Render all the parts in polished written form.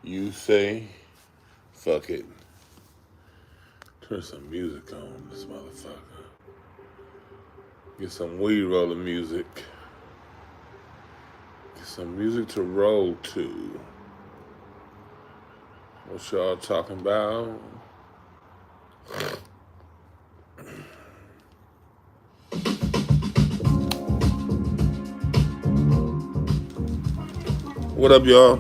You say, fuck it. Turn some music on, this motherfucker. Get some weed rolling music. Get some music to roll to. What y'all talking about? What up, y'all?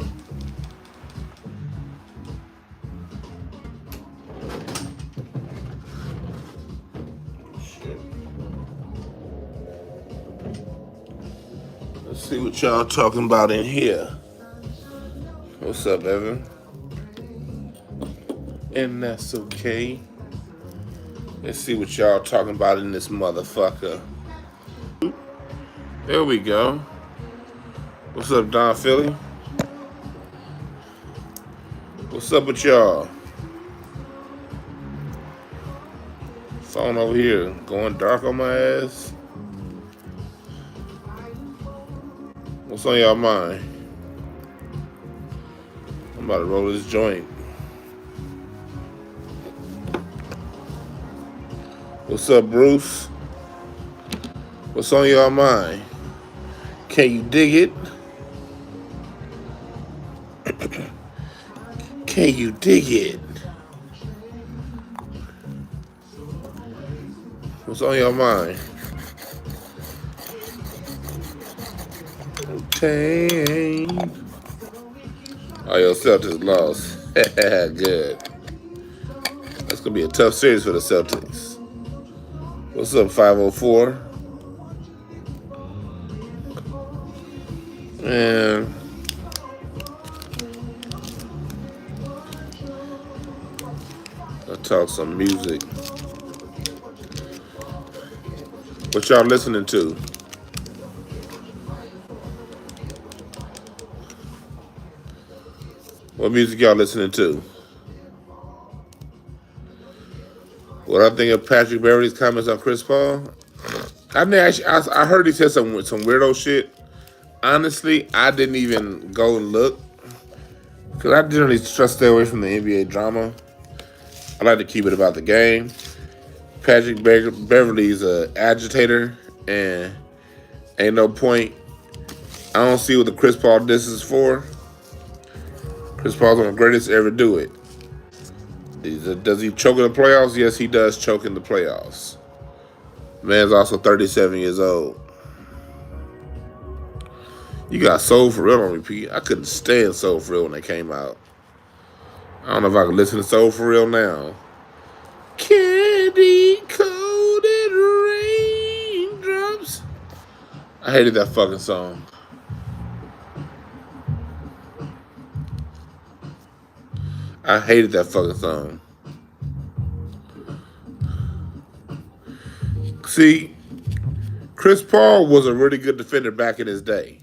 Let's see what y'all talking about in here. What's up, Evan? And that's okay. Let's see what y'all talking about in this motherfucker. There we go. What's up, Don Philly? What's up with y'all? Phone over here going dark on my ass. What's on y'all mind? I'm about to roll this joint. What's up, Bruce? What's on y'all mind? Can you dig it? Can you dig it? What's on your mind? Okay. Oh, your Celtics lost. Good. That's going to be a tough series for the Celtics. What's up, 504? Man. Let's talk some music. What y'all listening to? What music y'all listening to? What I think of Patrick Beverley's comments on Chris Paul? I heard he said some weirdo shit. Honestly, I didn't even go and look because I generally try to stay away from the NBA drama. I like to keep it about the game. Patrick Beverley's an agitator, and ain't no point. I don't see what the Chris Paul diss is for. Chris Paul's one of the greatest to ever do it. Does he choke in the playoffs? Yes, he does choke in the playoffs. Man's also 37 years old. You got Soul For Real on repeat. I couldn't stand Soul For Real when they came out. I don't know if I can listen to Soul For Real now. Candy coated raindrops. I hated that fucking song. I hated that fucking song. See, Chris Paul was a really good defender back in his day.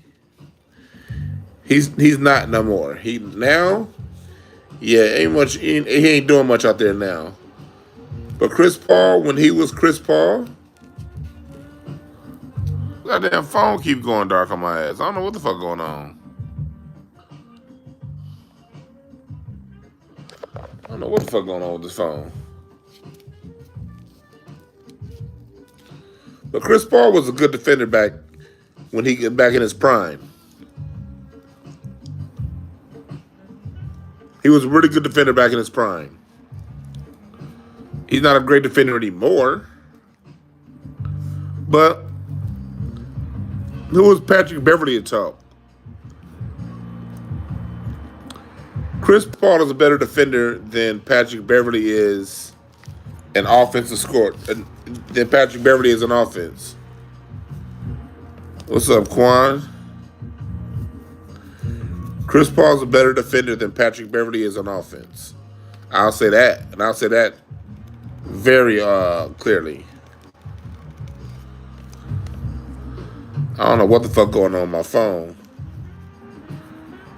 He's not no more. He ain't doing much out there now. But Chris Paul, when he was Chris Paul, that damn phone keep going dark on my ass. I don't know what the fuck going on. I don't know what the fuck going on with this phone. But Chris Paul was a good defender back in his prime. He was a really good defender back in his prime. He's not a great defender anymore. But who was Patrick Beverley to talk? Chris Paul is a better defender than Patrick Beverley is an offensive scorer. Than Patrick Beverley is an offense. What's up, Quan? Chris Paul's a better defender than Patrick Beverley is on offense. I'll say that, and I'll say that very clearly. I don't know what the fuck going on my phone.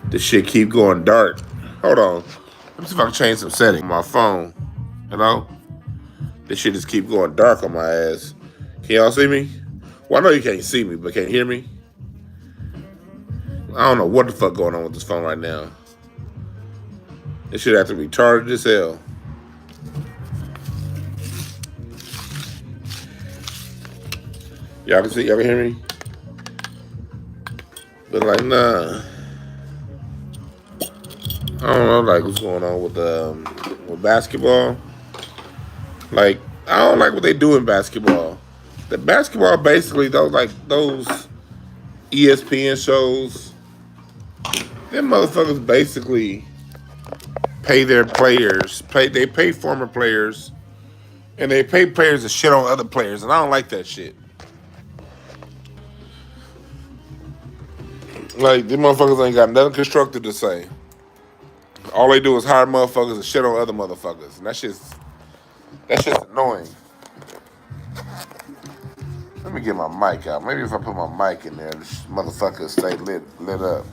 This shit keep going dark. Hold on. Let me see if I can change some settings on my phone. Hello? This shit just keep going dark on my ass. Can y'all see me? Well, I know you can't see me, but can you hear me? I don't know what the fuck going on with this phone right now. This shit have to be retarded as hell. Y'all can see, y'all can hear me? But like, nah. I don't know, like, what's going on with basketball. Like, I don't like what they do in basketball. The basketball basically those ESPN shows. Them motherfuckers basically pay their players. They pay former players, and they pay players to shit on other players, and I don't like that shit. Like, these motherfuckers ain't got nothing constructive to say. All they do is hire motherfuckers and shit on other motherfuckers, and that's just annoying. Let me get my mic out. Maybe if I put my mic in there, this motherfucker stay lit up.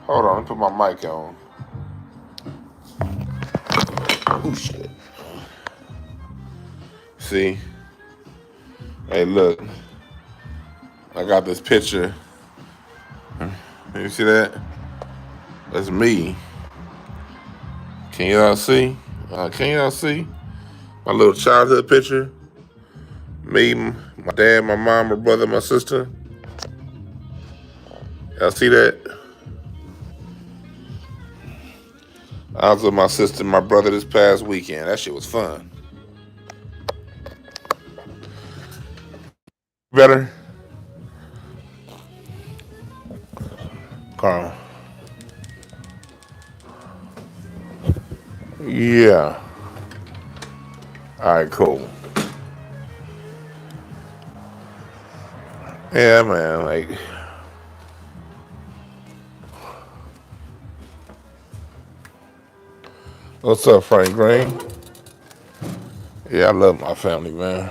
Hold on, let me put my mic on. Oh shit. See? Hey, look. I got this picture. You see that? That's me. Can y'all see? Can y'all see? My little childhood picture. Me, my dad, my mom, my brother, my sister. Y'all see that? I was with my sister and my brother this past weekend. That shit was fun. Better? Carl. Yeah. Alright, cool. Yeah, man, like... What's up, Frank Green? Yeah, I love my family, man.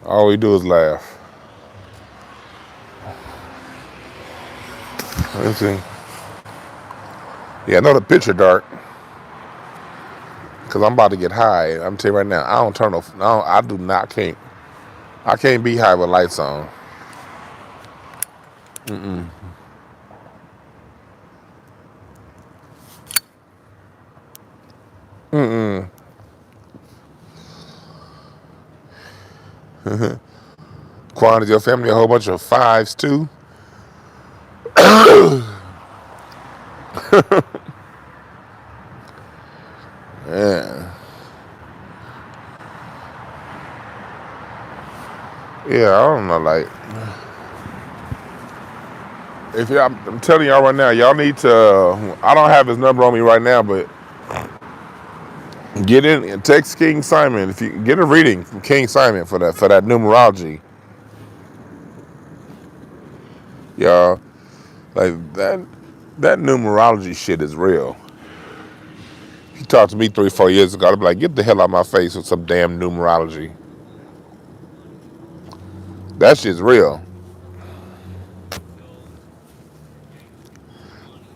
All we do is laugh. Let's see. Yeah, I know the picture dark. Cause I'm about to get high. I'm telling you right now, I don't turn off. No, I do not. I can't be high with lights on. Mm-mm. Mm-mm. Quan, is your family a whole bunch of fives too? Yeah. Yeah, I don't know, like, if y'all, I'm telling y'all right now, y'all need to, I don't have his number on me right now, but get in and text King Simon. If you get a reading from King Simon for that numerology. Y'all, like, that numerology shit is real. If you talked to me 3-4 years ago, I'd be like, get the hell out of my face with some damn numerology. That shit's real.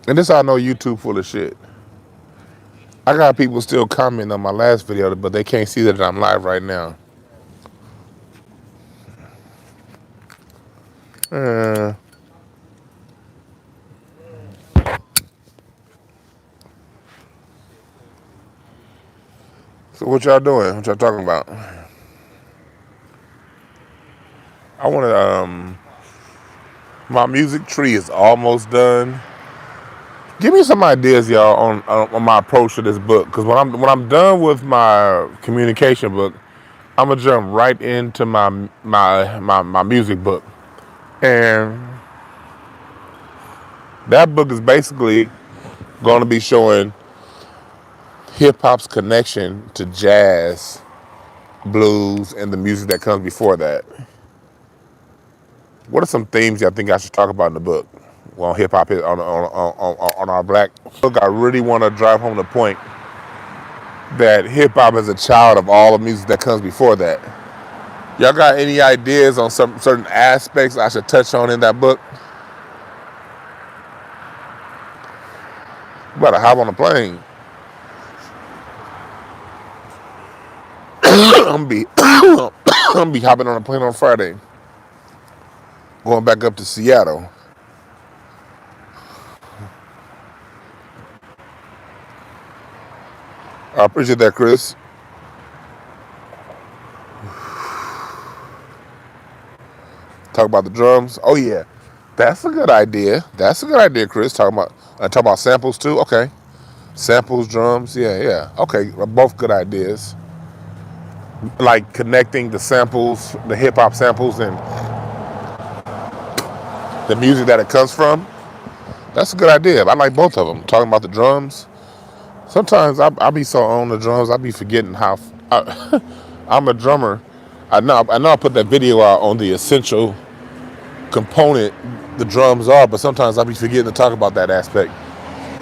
And this how I know YouTube full of shit. I got people still commenting on my last video, but they can't see that I'm live right now. So what y'all doing? What y'all talking about? I want to, my music tree is almost done. Give me some ideas, y'all, on my approach to this book. Because when I'm done with my communication book, I'm gonna jump right into my music book. And that book is basically going to be showing hip hop's connection to jazz, blues, and the music that comes before that. What are some themes y'all think I should talk about in the book? Well, hip hop on our black book. I really want to drive home the point that hip hop is a child of all the music that comes before that. Y'all got any ideas on some certain aspects I should touch on in that book? You better hop on a plane. I'm gonna be hopping on a plane on Friday, going back up to Seattle. I appreciate that, Chris. Talk about the drums. Oh yeah, that's a good idea. That's a good idea, Chris. Talk about samples too. Okay, samples, drums. Yeah, yeah. Okay, both good ideas. Like connecting the samples, the hip hop samples, and the music that it comes from. That's a good idea. I like both of them. Talking about the drums. Sometimes I be so on the drums, I be forgetting how I'm a drummer. I put that video out on the essential component the drums are, but sometimes I be forgetting to talk about that aspect.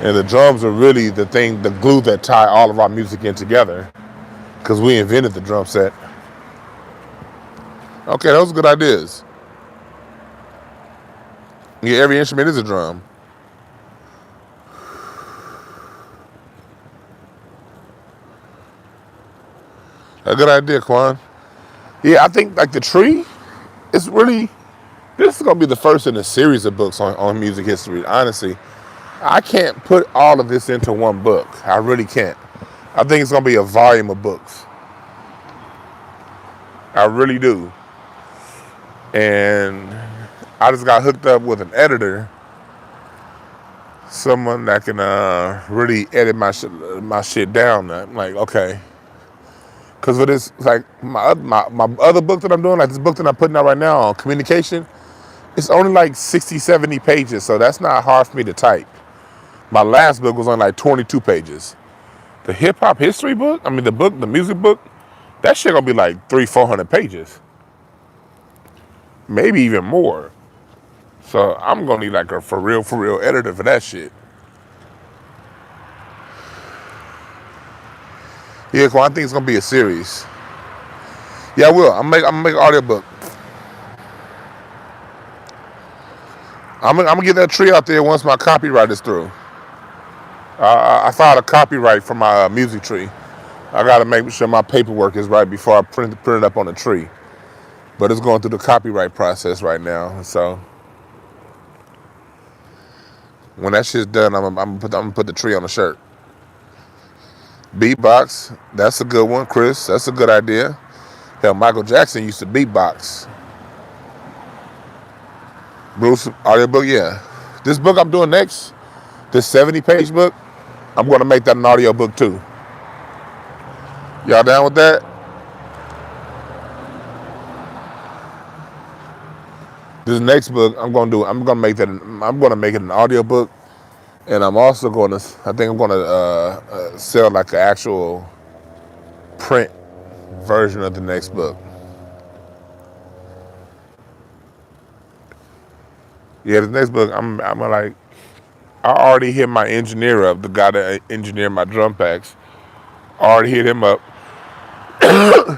And the drums are really the thing, the glue that tie all of our music in together. Because we invented the drum set. Okay, those are good ideas. Yeah, every instrument is a drum. A good idea, Quan. Yeah, I think like the tree is really, this is going to be the first in a series of books on music history. Honestly, I can't put all of this into one book. I really can't. I think it's going to be a volume of books. I really do. And I just got hooked up with an editor, someone that can really edit my shit down. I'm like, okay. Because with this, like my other book that I'm doing, like this book that I'm putting out right now on communication, it's only like 60, 70 pages, so that's not hard for me to type. My last book was on like 22 pages. The hip hop history book, the music book, that shit gonna be like 300-400 pages. Maybe even more. So I'm gonna need like a for real editor for that shit. Yeah, I think it's gonna be a series. Yeah, I will. I'm gonna make an audiobook. I'm gonna get that tree out there once my copyright is through. I filed a copyright for my music tree. I gotta make sure my paperwork is right before I print it up on the tree. But it's going through the copyright process right now. So when that shit's done, I'm gonna put the tree on the shirt. Beatbox, that's a good one, Chris. That's a good idea. Hell, Michael Jackson used to beatbox. Bruce, audiobook, yeah. This book I'm doing next, this 70-page book, I'm gonna make that an audiobook too. Y'all down with that? This next book I'm gonna make it an audiobook. And I'm also gonna sell like an actual print version of the next book. Yeah, the next book, I'm like, I already hit my engineer up, the guy that engineered my drum packs. I already hit him up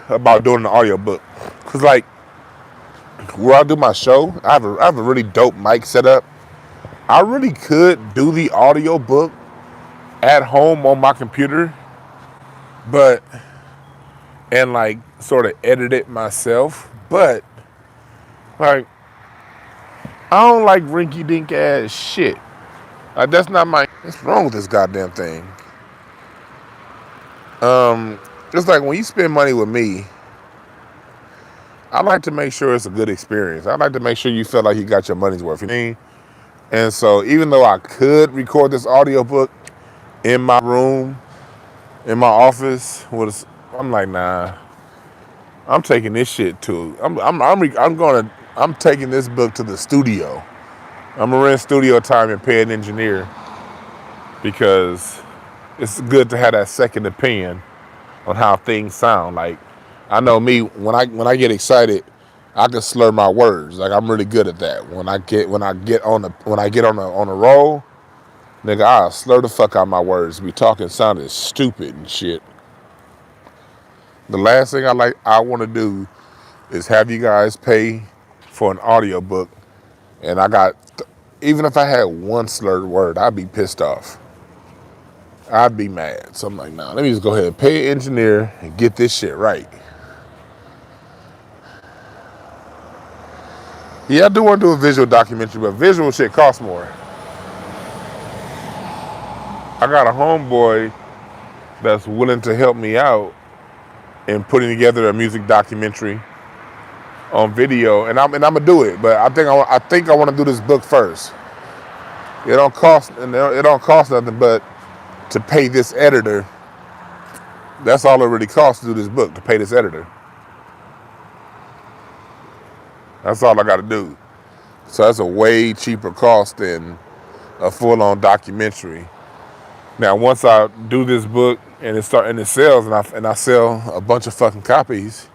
about doing the audio book. Cause like, where I do my show, I have a really dope mic set up. I really could do the audio book at home on my computer, and like sort of edit it myself. But like, I don't like rinky dink ass shit. Like that's not my. What's wrong with this goddamn thing? It's like when you spend money with me, I like to make sure it's a good experience. I like to make sure you feel like you got your money's worth. You know what I mean? And so even though I could record this audiobook in my room, in my office, I'm like, nah. I'm taking this shit to. I'm taking this book to the studio. I'm gonna rent studio time and pay an engineer because it's good to have that second opinion on how things sound. Like I know me when I get excited, I can slur my words. Like I'm really good at that. When I get on a roll, nigga, I'll slur the fuck out my words. Be talking sounding stupid and shit. The last thing I want to do is have you guys pay for an audiobook, and even if I had one slurred word, I'd be pissed off. I'd be mad. So I'm like, nah, let me just go ahead and pay an engineer and get this shit right. Yeah, I do want to do a visual documentary, but visual shit costs more. I got a homeboy that's willing to help me out in putting together a music documentary on video, and I'm gonna do it. But I think I want to do this book first. It don't cost nothing but to pay this editor. That's all it really costs to do this book, to pay this editor. That's all I got to do. So that's a way cheaper cost than a full-on documentary. Now, once I do this book and it sells, and I sell a bunch of fucking copies,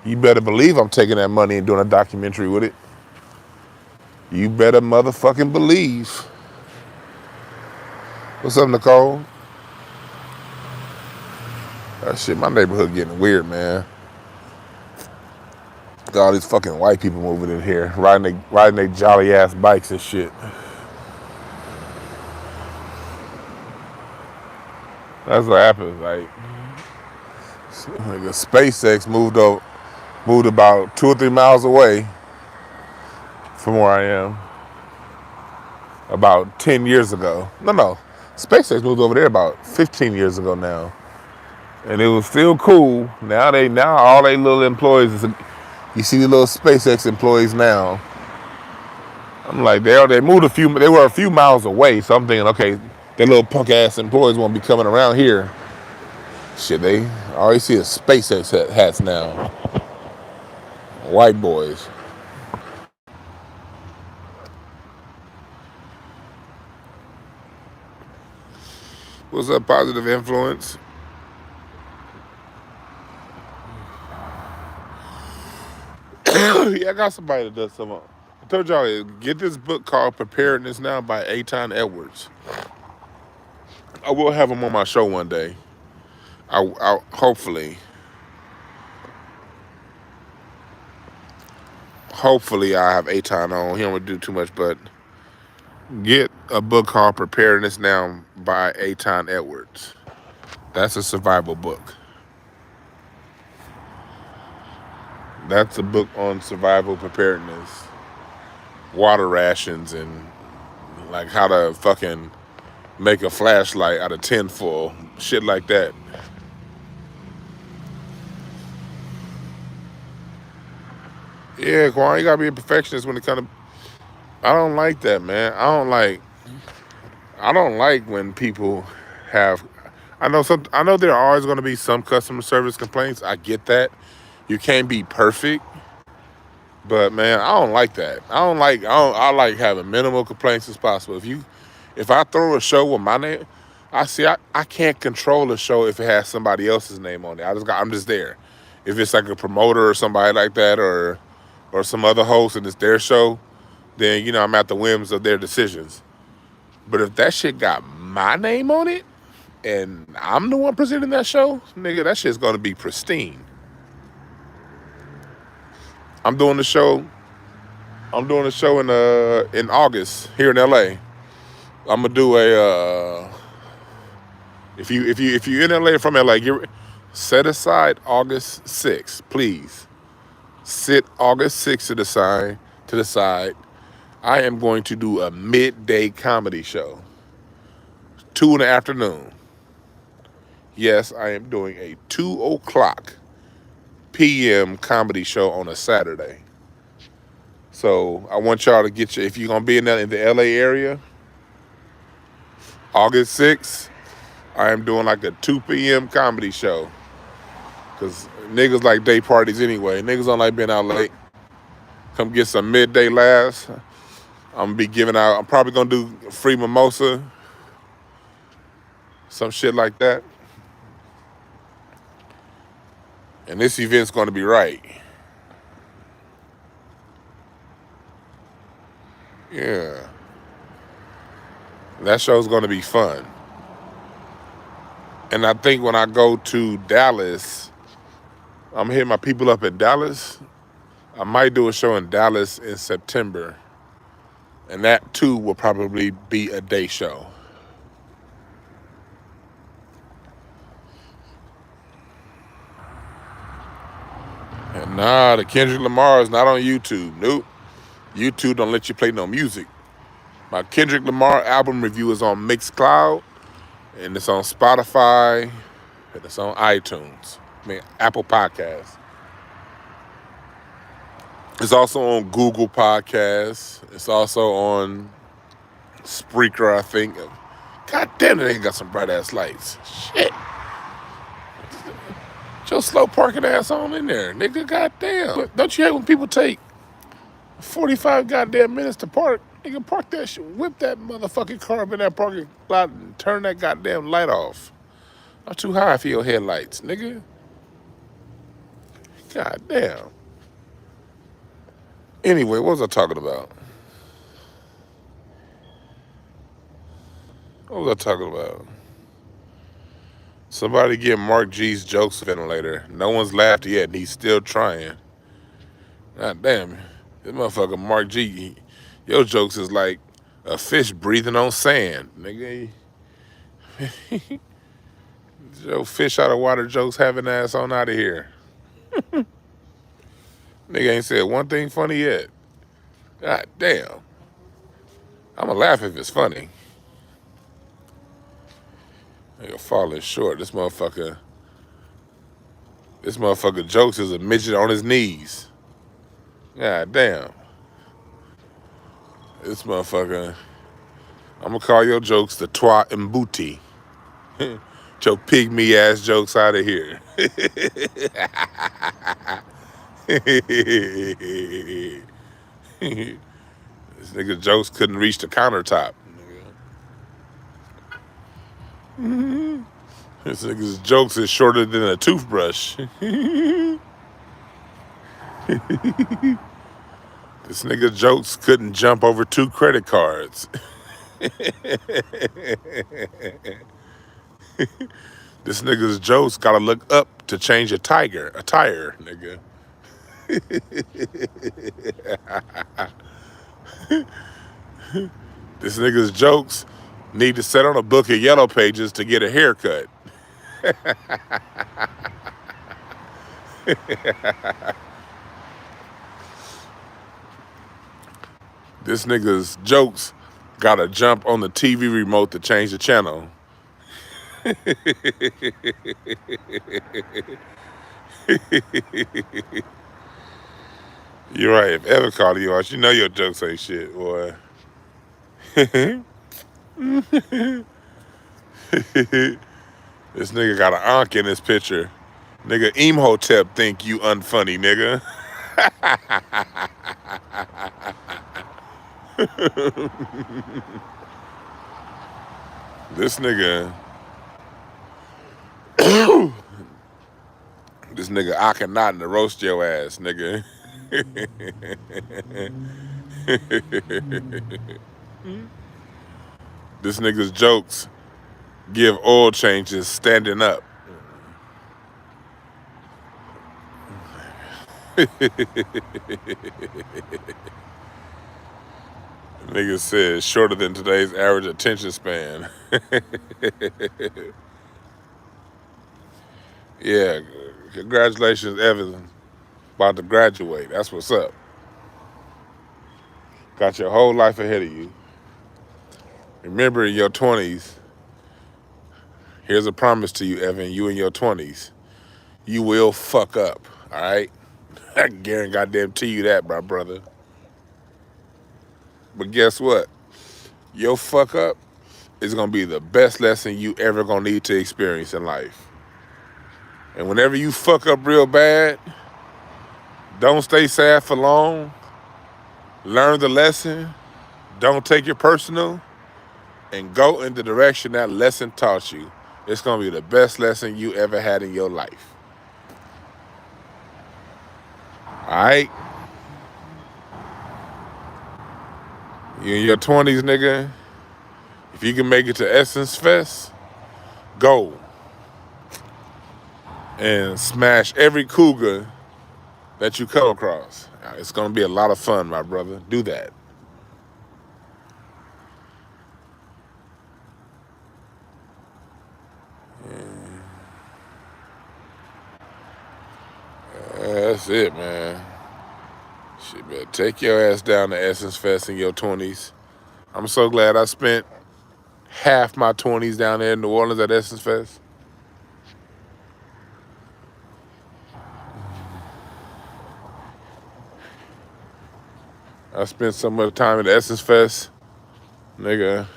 you better believe I'm taking that money and doing a documentary with it. You better motherfucking believe. What's up, Nicole? Shit, my neighborhood getting weird, man. Got all these fucking white people moving in here, riding they jolly ass bikes and shit. That's what happens. Like SpaceX moved about 2 or 3 miles away from where I am about 10 years ago. No. SpaceX moved over there about 15 years ago now. And it was still cool. Now all they little employees you see the little SpaceX employees now. I'm like, they moved they were a few miles away, so I'm thinking, okay, their little punk ass employees won't be coming around here. Shit, they always see a SpaceX hats now. White boys. What's up, Positive Influence? Yeah, I got somebody that does something. I told y'all, get this book called Preparedness Now by Eitan Edwards. I will have him on my show one day. I'll hopefully I have Eitan on. He don't do too much, but get a book called Preparedness Now by Eitan Edwards. That's a survival book. That's a book on survival preparedness, water rations, and like how to fucking make a flashlight out of tinfoil, shit like that. Yeah, Quan, you gotta be a perfectionist when it comes to. I don't like that, man. I don't like when people have. I know there are always going to be some customer service complaints. I get that. You can't be perfect, but man, I don't like that. I like having minimal complaints as possible. If I throw a show with my name, I can't control a show if it has somebody else's name on it. I'm just there. If it's like a promoter or somebody like that, or some other host and it's their show, then I'm at the whims of their decisions. But if that shit got my name on it and I'm the one presenting that show, nigga, that shit's gonna be pristine. I'm doing the show in August here in LA. I'm gonna do a if you're in LA, from LA, set aside August 6th, please. Sit August 6th to the side. I am going to do a midday comedy show. 2 in the afternoon. Yes, I am doing a 2:00 p.m. comedy show on a Saturday. So I want y'all to get if you're gonna be in the LA area, August 6th, I am doing like a 2 p.m. comedy show. Cause niggas like day parties anyway. Niggas don't like being out late. Come get some midday laughs. I'm probably gonna do free mimosa. Some shit like that. And this event's gonna be right. Yeah. That show's gonna be fun. And I think when I go to Dallas, I'm hitting my people up in Dallas. I might do a show in Dallas in September. And that too will probably be a day show. And the Kendrick Lamar is not on YouTube. Nope. YouTube don't let you play no music. My Kendrick Lamar album review is on Mixcloud, and it's on Spotify, And it's on iTunes. Apple Podcasts. It's also on Google Podcasts. It's also on Spreaker, I think. God damn it, they got some bright ass lights. Shit. Get your slow parking ass on in there, nigga. Goddamn. Don't you hate when people take 45 goddamn minutes to park? Nigga, park that shit. Whip that motherfucking car up in that parking lot and turn that goddamn light off. I'm too high for your headlights, nigga. Goddamn. Anyway, what was I talking about? What was I talking about? Somebody get Mark G's jokes ventilator. No one's laughed yet, and he's still trying. God damn. This motherfucker Mark G, your jokes is like a fish breathing on sand, nigga. Your fish out of water jokes having ass on out of here. Nigga ain't said one thing funny yet. God damn. I'ma laugh if it's funny. Nigga falling short. This motherfucker jokes is a midget on his knees. God damn. This motherfucker, I'm gonna call your jokes the twat and booty. Get your pygmy ass jokes out of here. This nigga jokes couldn't reach the countertop. This nigga's jokes is shorter than a toothbrush. This nigga jokes couldn't jump over 2 credit cards. This nigga's jokes gotta look up to change a tire, nigga. This nigga's jokes need to sit on a book of yellow pages to get a haircut. This nigga's jokes gotta jump on the TV remote to change the channel. You're right. If ever called you out, you know your jokes ain't shit, boy. This nigga got an ankh in his picture. Nigga, Imhotep think you unfunny, nigga. This nigga Akhenaten to roast your ass, nigga. This nigga's jokes give oil changes standing up. Nigga said shorter than today's average attention span. Yeah, congratulations, Evan. About to graduate. That's what's up. Got your whole life ahead of you. Remember, in your 20s, here's a promise to you, Evan. You in your 20s, you will fuck up, all right? I can guarantee you that, my brother. But guess what? Your fuck up is gonna be the best lesson you ever gonna need to experience in life. And whenever you fuck up real bad, don't stay sad for long. Learn the lesson. Don't take it personal. And go in the direction that lesson taught you. It's gonna be the best lesson you ever had in your life. All right? You in your 20s, nigga. If you can make it to Essence Fest, go. And smash every cougar that you come across. It's gonna be a lot of fun, my brother. Do that. That's it, man. Shit, better take your ass down to Essence Fest in your 20s. I'm so glad I spent half my 20s down there in New Orleans at Essence Fest. I spent so much time at the Essence Fest. Nigga,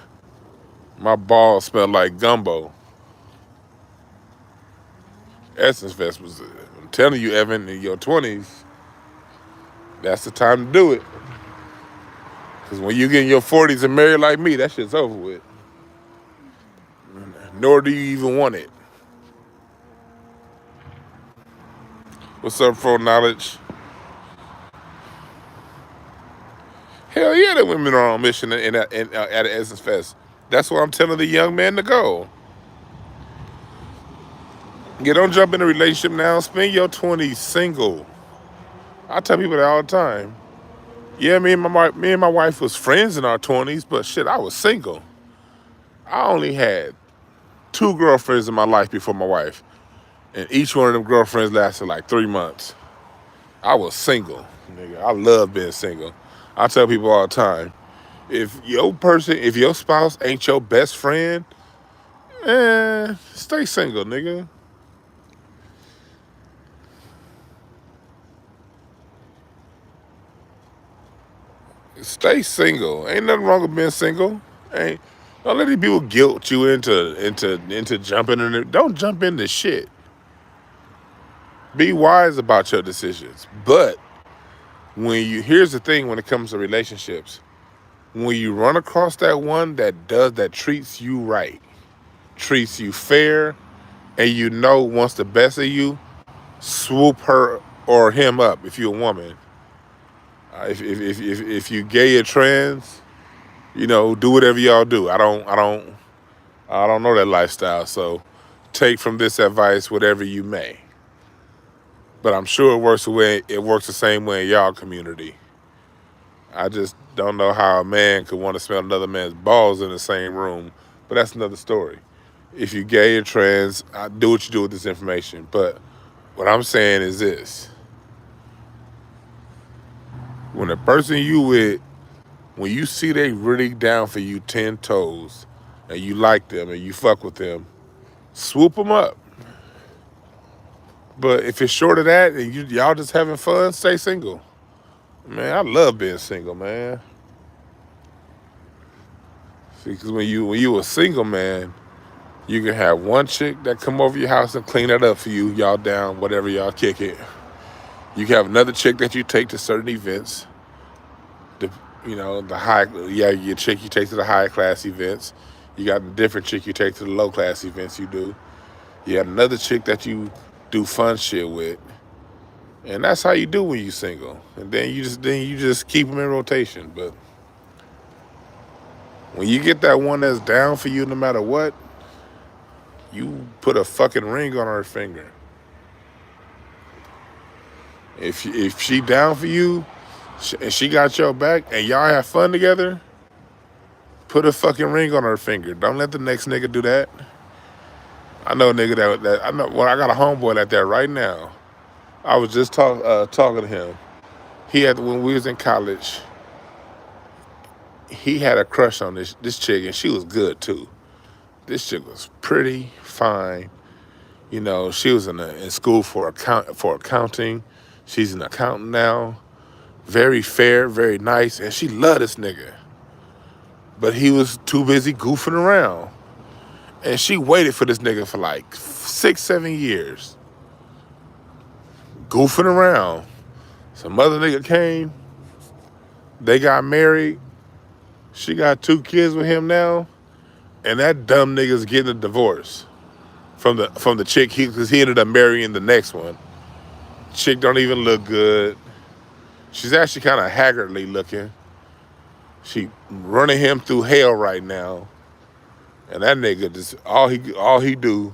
my balls smelled like gumbo. Essence Fest was, I'm telling you, Evan, in your 20s, that's the time to do it. Because when you get in your 40s and married like me, that shit's over with. Nor do you even want it. What's up, Pro Knowledge? Hell yeah, the women are on mission at the Essence Fest. That's why I'm telling the young man to go. Yeah, don't jump in a relationship now. Spend your 20s single. I tell people that all the time. Yeah, me and my wife was friends in our 20s, but shit, I was single. I only had 2 girlfriends in my life before my wife, and each one of them girlfriends lasted like 3 months. I was single, nigga. I love being single. I tell people all the time, if your spouse ain't your best friend, stay single, nigga. Stay single. Ain't nothing wrong with being single. Don't let these people guilt you into jumping in it. Don't jump into shit. Be wise about your decisions. But here's the thing when it comes to relationships. When you run across that one that treats you right, treats you fair, and you know wants the best of you, swoop her or him up if you're a woman. If you gay or trans, do whatever y'all do. I don't know that lifestyle, so take from this advice whatever you may. But I'm sure it works the same way in y'all community. I just don't know how a man could want to smell another man's balls in the same room, but that's another story. If you gay or trans, do what you do with this information. But what I'm saying is this. When the person you with, when you see they really down for you 10 toes, and you like them and you fuck with them, swoop them up. But if it's short of that and y'all just having fun, stay single. Man, I love being single, man. See, because when you a single man, you can have one chick that come over your house and clean that up for you. Y'all down, whatever y'all kick it. You can have another chick that you take to certain events. Your chick you take to the high class events. You got a different chick you take to the low class events you do. You have another chick that you do fun shit with. And that's how you do when you single. And then you just keep them in rotation. But when you get that one that's down for you no matter what, you put a fucking ring on her finger. If she down for you, and she got your back, and y'all have fun together, put a fucking ring on her finger. Don't let the next nigga do that. I know a nigga that I know. Well, I got a homeboy like that right now. I was just talking to him. When we was in college, he had a crush on this chick, and she was good too. This chick was pretty, fine. She was in school for accounting. She's an accountant now. Very fair, very nice, and she loved this nigga. But he was too busy goofing around. And she waited for this nigga for like 6, 7 years. Goofing around. Some other nigga came. They got married. She got 2 kids with him now. And that dumb nigga's getting a divorce from the chick, because he ended up marrying the next one. Chick don't even look good. She's actually kind of haggardly looking. She running him through hell right now. And that nigga, just all he do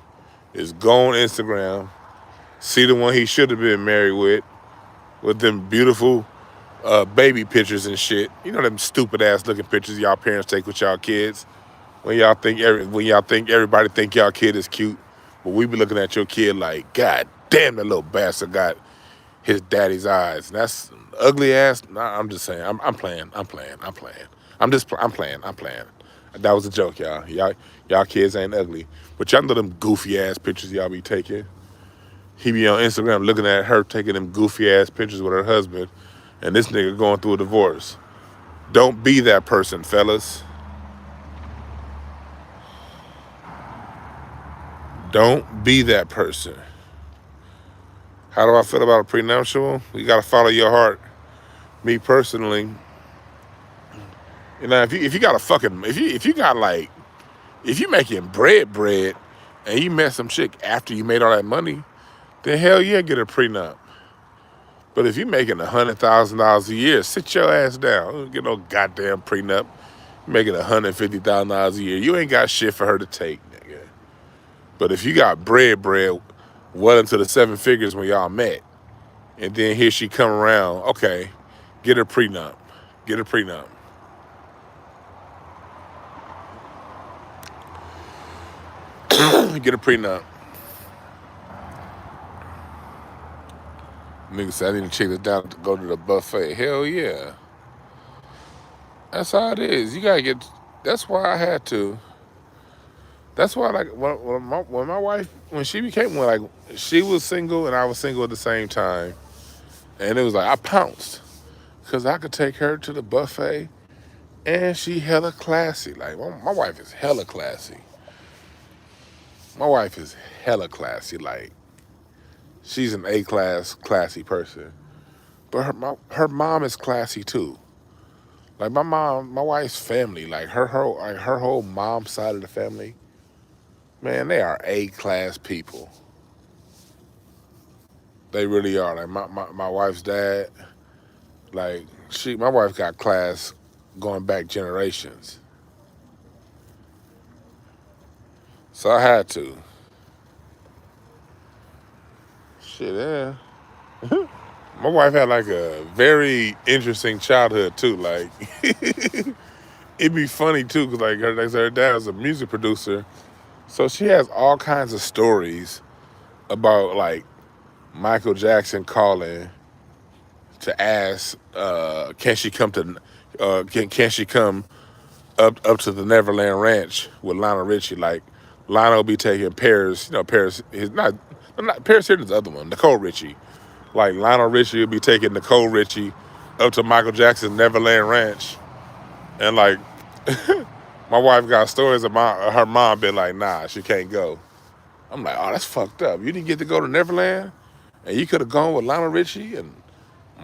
is go on Instagram, see the one he should have been married with them beautiful baby pictures and shit. You know them stupid ass looking pictures y'all parents take with y'all kids when y'all think everybody think y'all kid is cute, but we be looking at your kid like, God damn, that little bastard got his daddy's eyes. And that's ugly ass. Nah, I'm just saying. I'm playing. I'm playing. That was a joke, y'all. Y'all kids ain't ugly. But y'all know them goofy ass pictures y'all be taking. He be on Instagram looking at her taking them goofy ass pictures with her husband, and this nigga going through a divorce. Don't be that person, fellas. Don't be that person. How do I feel about a prenuptial? You gotta follow your heart. Me personally, if you got a fucking if you got like if you making bread and you met some chick after you made all that money, then hell yeah, get a prenup. But if you making $100,000 a year, sit your ass down. Don't get no goddamn prenup. You making $150,000 a year, you ain't got shit for her to take, nigga. But if you got bread, well into the seven figures when y'all met, and then here she come around, okay, get a prenup. Get a prenup. Get a prenup. Nigga said I need to check this down to go to the buffet. Hell yeah. That's how it is. You gotta get. That's why I had to. That's why, like, when my wife, when she became one, like, she was single and I was single at the same time, and it was like I pounced because I could take her to the buffet, and she hella classy. Like, my wife is hella classy. My wife is hella classy. Like, she's an A-class classy person, but her mom is classy too. Like my wife's family, like her whole mom side of the family, man, they are A-class people. They really are. Like my wife's dad, like my wife got class going back generations. So I had to. Shit, yeah. My wife had like a very interesting childhood too. Like it'd be funny too, cause like her dad was a music producer, so she has all kinds of stories about like Michael Jackson calling to ask, can she come to, can she come up to the Neverland Ranch with Lionel Richie? Like Lionel be taking Paris, Paris is not Paris Hilton's the other one, Nicole Richie. Like Lionel Richie would be taking Nicole Richie up to Michael Jackson's Neverland Ranch, and like my wife got stories of her mom been like, nah, she can't go. I'm like, oh, that's fucked up. You didn't get to go to Neverland, and you could have gone with Lionel Richie, and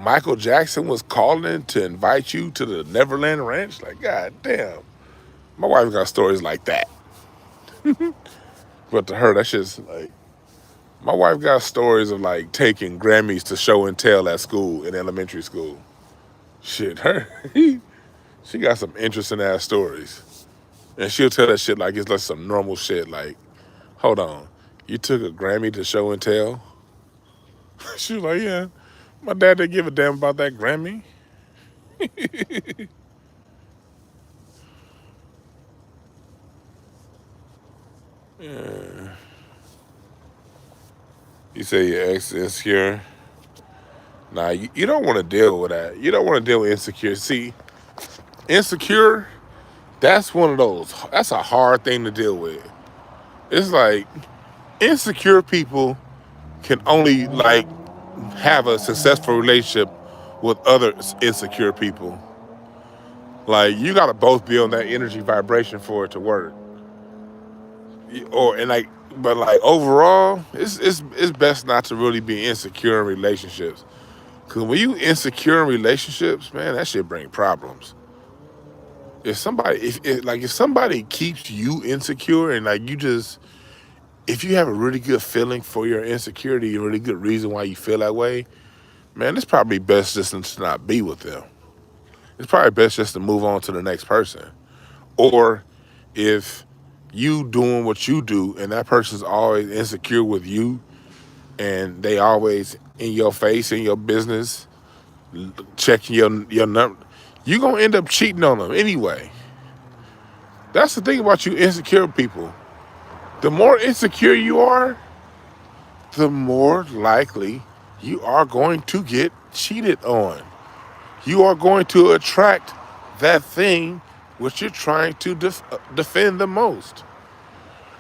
Michael Jackson was calling to invite you to the Neverland Ranch. Like, god damn. My wife got stories like that. But to her, that's just like, my wife got stories of like taking Grammys to show and tell at school, in elementary school. Shit, she got some interesting ass stories. And she'll tell that shit like it's like some normal shit. Like, hold on, you took a Grammy to show and tell? She was like, yeah, my dad didn't give a damn about that Grammy. Yeah. You say your ex is insecure. Nah, you don't want to deal with that. You don't want to deal with insecure. See, insecure, that's one of those. That's a hard thing to deal with. It's like insecure people can only like have a successful relationship with other insecure people. Like you gotta both be on that energy vibration for it to work. But like overall, it's best not to really be insecure in relationships. Cause when you insecure in relationships, man, that shit bring problems. If somebody keeps you insecure and like if you have a really good feeling for your insecurity, a really good reason why you feel that way, man, it's probably best just to not be with them. It's probably best just to move on to the next person. Or if you doing what you do and that person's always insecure with you and they always in your face, in your business, checking your number, you gonna end up cheating on them anyway. That's the thing about you insecure people. The more insecure you are, the more likely you are going to get cheated on. You are going to attract that thing which you're trying to defend the most.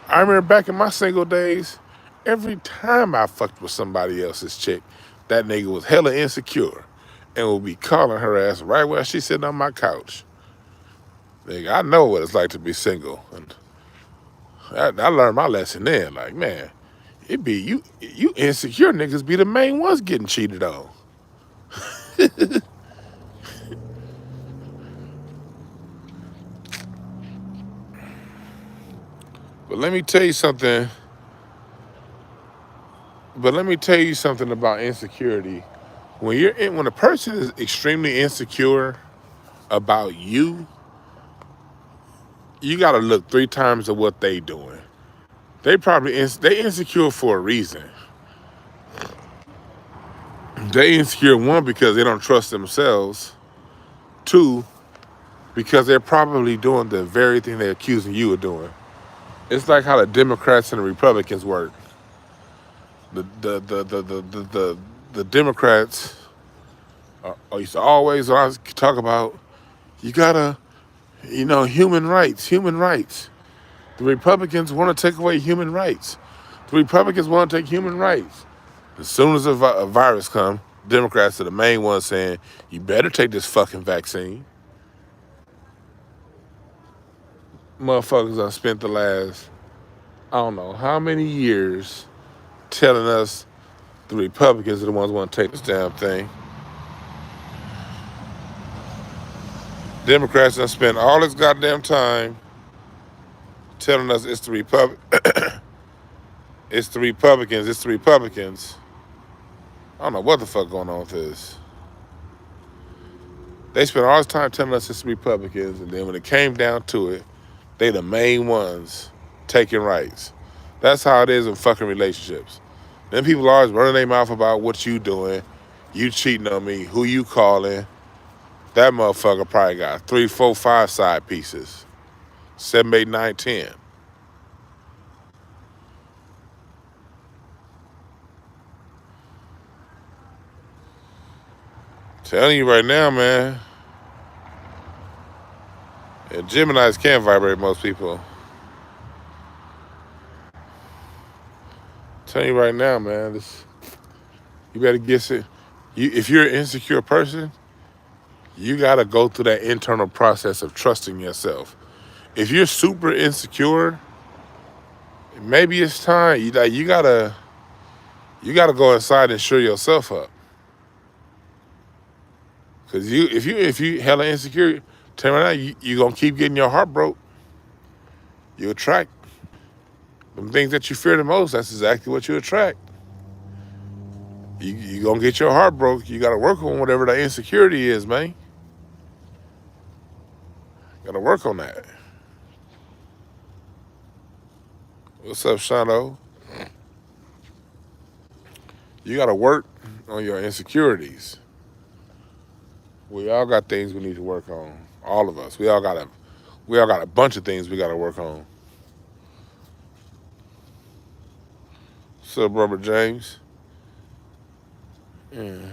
I remember back in my single days, every time I fucked with somebody else's chick, that nigga was hella insecure. and will be calling her ass right where she's sitting on my couch. Nigga, I know what it's like to be single. And I learned my lesson then. Like, man, it be you insecure niggas be the main ones getting cheated on. But let me tell you something. About insecurity. When a person is extremely insecure about you, you gotta look 3 times at what they doing. They insecure for a reason. They insecure, 1, because they don't trust themselves. 2, because they're probably doing the very thing they're accusing you of doing. It's like how the Democrats and the Republicans work. The Democrats used to always talk about, you gotta, human rights. The Republicans want to take away human rights. The Republicans want to take human rights. As soon as a virus comes, Democrats are the main ones saying, you better take this fucking vaccine. Motherfuckers done spent the last, I don't know how many years telling us the Republicans are the ones who want to take this damn thing. Democrats done spent all this goddamn time telling us it's the it's the Republicans. I don't know what the fuck going on with this. They spent all this time telling us it's the Republicans, and then when it came down to it, they the main ones taking rights. That's how it is in fucking relationships. Then people always running their mouth about what you doing, you cheating on me, who you calling. That motherfucker probably got 3, 4, 5 side pieces. 7, 8, 9, 10. Telling you right now, man. And Geminis can't vibrate most people. Telling you right now, man. You better get it. If you're an insecure person, you gotta go through that internal process of trusting yourself. If you're super insecure, maybe it's time. You gotta go inside and shore yourself up. Cause if you hella insecure, tell me right now, you gonna keep getting your heart broke. You attract them things that you fear the most. That's exactly what you attract. You gonna get your heart broke. You gotta work on whatever that insecurity is, man. Gotta work on that. What's up, Shano? You gotta work on your insecurities. We all got things we need to work on. All of us. We all got a bunch of things we gotta work on. What's up, Robert James? Yeah.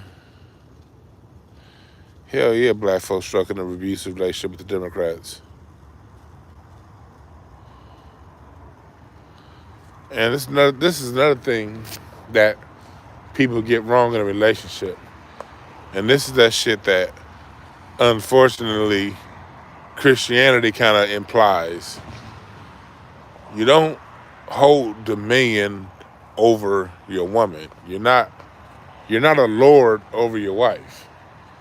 Hell yeah, black folks struck in an abusive relationship with the Democrats. And this is another thing that people get wrong in a relationship. And this is that shit that, unfortunately, Christianity kind of implies. You don't hold dominion over your woman. You're not a lord over your wife.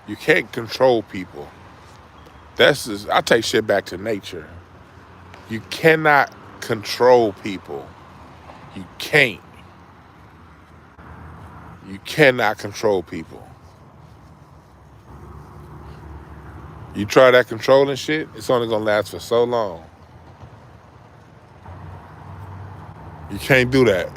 You can't control people. I take shit back to nature. You cannot control people. You can't. You cannot control people. You try that controlling shit, it's only gonna last for so long. You can't do that.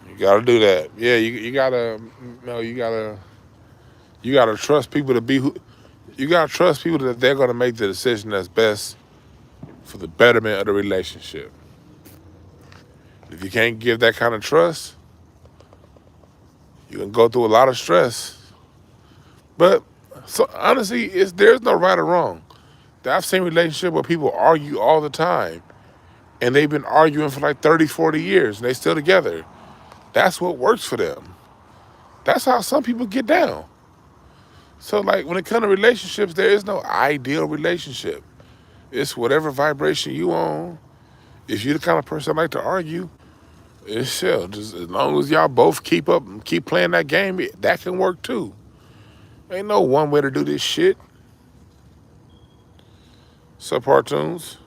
You gotta do that. Yeah, you gotta trust people to be who. You gotta trust people that they're gonna make the decision that's best for the betterment of the relationship. If you can't give that kind of trust, you can go through a lot of stress. But So honestly, there's no right or wrong. I've seen relationships where people argue all the time, and they've been arguing for like 30, 40 years, and they still together. That's what works for them. That's how some people get down. So like when it comes to relationships, there is no ideal relationship. It's whatever vibration you on. If you're the kind of person that like to argue, it's chill. Just as long as y'all both keep up and keep playing that game, that can work too. Ain't no one way to do this shit. Subcartoons.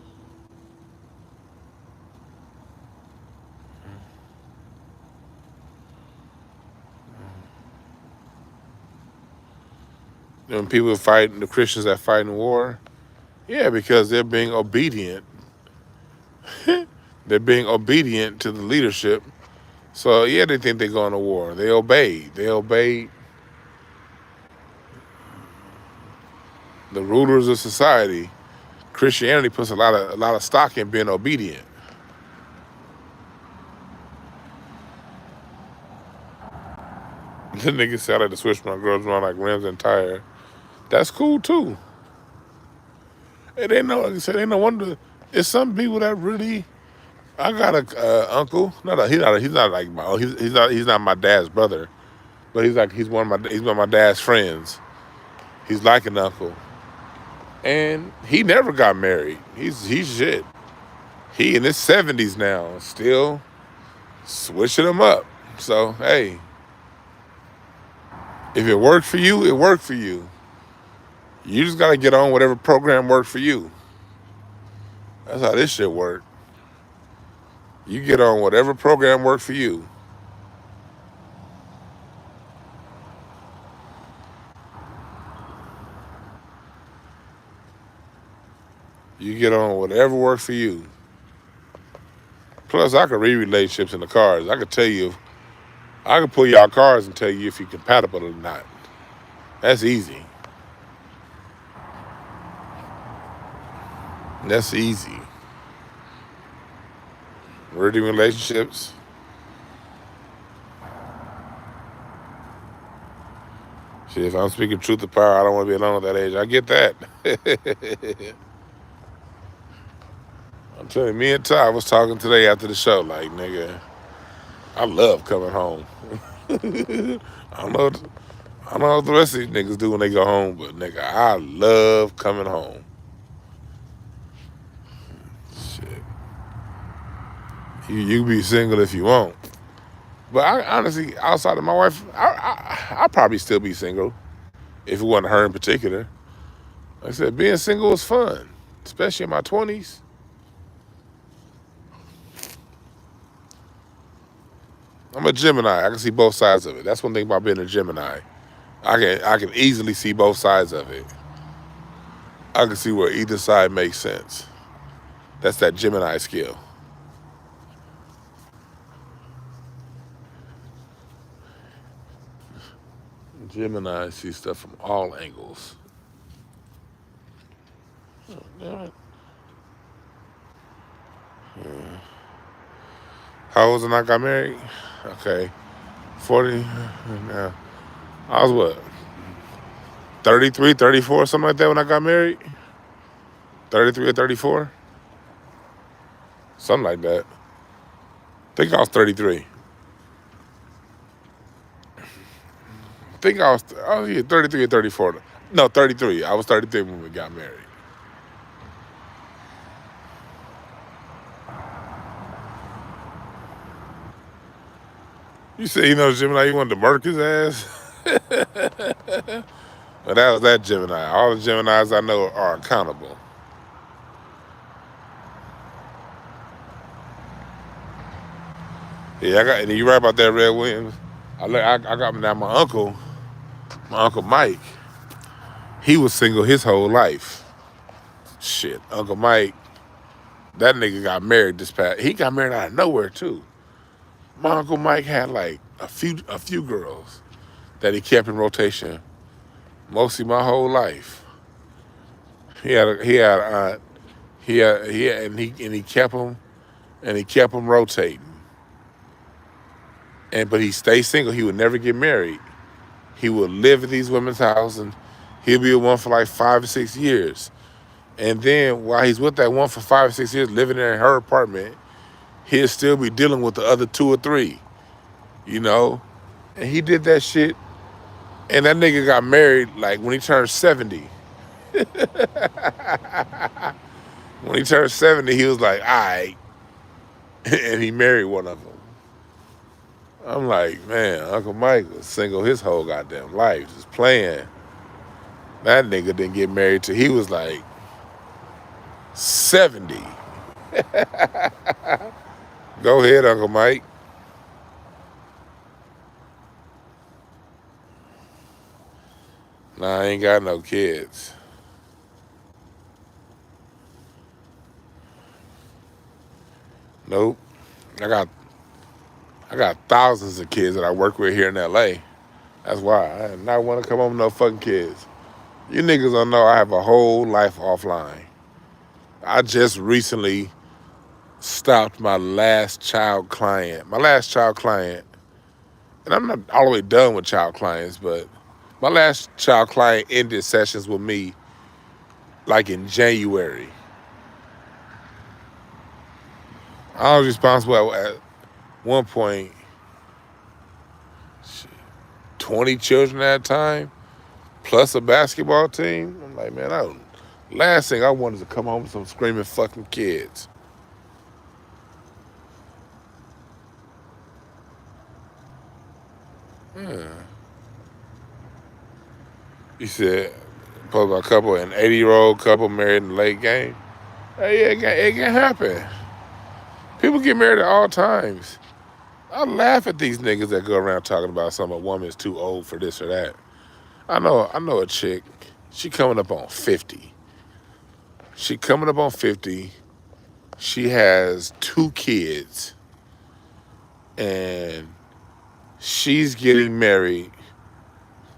When people fighting, the Christians that fight in war, yeah, because they're being obedient. They're being obedient to the leadership. So yeah, they think they're going to war. They obey. They obey the rulers of society. Christianity puts a lot of stock in being obedient. The nigga said I like to switch my girls around like rims and tire. That's cool too. It ain't no, like I said, ain't no wonder. It's some people that really. I got a uncle. He's not like my. He's not my dad's brother, but he's one of my dad's friends. He's like an uncle, and he never got married. He's shit. He in his 70s now, still switching them up. So hey, if it worked for you, it worked for you. You just gotta get on whatever program worked for you. That's how this shit works. You get on whatever program worked for you. You get on whatever works for you. Plus, I can read relationships in the cards. I could tell you, I can pull y'all cards and tell you if you're compatible or not. That's easy. That's easy. Reading relationships. Shit, if I'm speaking truth to power, I don't want to be alone at that age. I get that. I'm telling you, me and Ty was talking today after the show. Like, nigga, I love coming home. I don't know. I don't know what the rest of these niggas do when they go home, but nigga, I love coming home. Shit. You be single if you want. But I honestly, outside of my wife, I'd probably still be single if it wasn't her in particular. Like I said, being single was fun, especially in my 20s. I'm a Gemini. I can see both sides of it. That's one thing about being a Gemini. I can easily see both sides of it. I can see where either side makes sense. That's that Gemini skill. Gemini see stuff from all angles. Oh, damn it. How old was when I got married? Okay. 40. Yeah. I was what? 33, 34, something like that when I got married? 33 or 34? Something like that. I think I was 33. I think I was, oh yeah, 33 or 34. No, 33. I was 33 when we got married. You said, Gemini, you wanted to murk his ass? But that was that Gemini. All the Geminis I know are accountable. Yeah, and you're right about that, Red Williams. I got now my uncle Mike. He was single his whole life. Shit, Uncle Mike, that nigga got married this past. He got married out of nowhere too. My Uncle Mike had like a few girls that he kept in rotation mostly my whole life. He had an aunt. And he kept them rotating. But he stayed single. He would never get married. He would live at these women's house and He'll be with one for like 5 or 6 years. And then while he's with that one for 5 or 6 years, living in her apartment, he'll still be dealing with the other 2 or 3, you know? And he did that shit. And that nigga got married like when he turned 70. When he turned 70, he was like, all right. And he married one of them. I'm like, man, Uncle Mike was single his whole goddamn life, just playing. That nigga didn't get married till he was like 70. Go ahead, Uncle Mike. Nah, I ain't got no kids. Nope. I got I got thousands of kids that I work with here in LA. That's why I do not want to come home with no fucking kids. You niggas don't know I have a whole life offline. I just recently stopped my last child client. And I'm not all the way done with child clients, but my last child client ended sessions with me like in January. I was responsible at one point, 20 children at a time, plus a basketball team. I'm like, man, last thing I wanted is to come home with some screaming fucking kids. Yeah. He said, post about a couple, an 80-year-old couple married in the late game. Hey, yeah, it can happen. People get married at all times. I laugh at these niggas that go around talking about a woman's too old for this or that. I know a chick. She coming up on 50. She coming up on 50. She has 2 kids. And she's getting married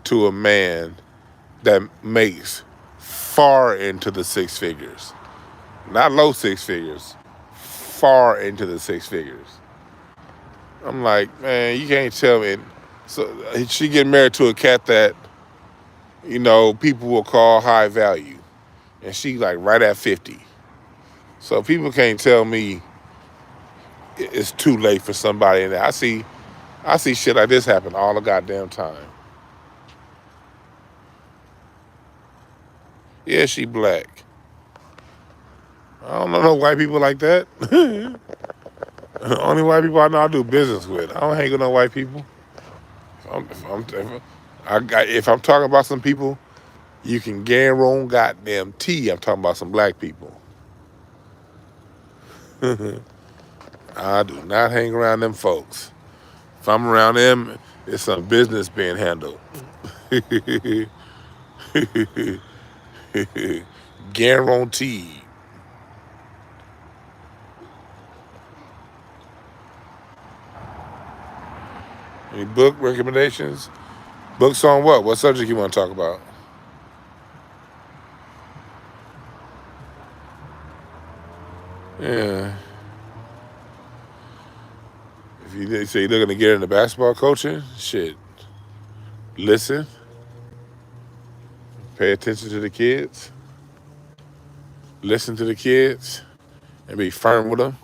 to a man that makes far into the 6 figures. Not low 6 figures. Far into the 6 figures. I'm like, man, you can't tell me. So she getting married to a cat that, people will call high value. And she like right at 50. So people can't tell me it's too late for somebody. And I see shit like this happen all the goddamn time. Yeah, she black. I don't know no white people like that. Only white people I know I do business with. I don't hang with no white people. If I'm talking about some people, you can guarantee I'm talking about some black people. I do not hang around them folks. If I'm around them, it's some business being handled. Guaranteed. Any book recommendations? Books on what? What subject you want to talk about? Yeah. If you say you're looking to get into basketball coaching, shit. Listen. Pay attention to the kids. Listen to the kids. And be firm with them.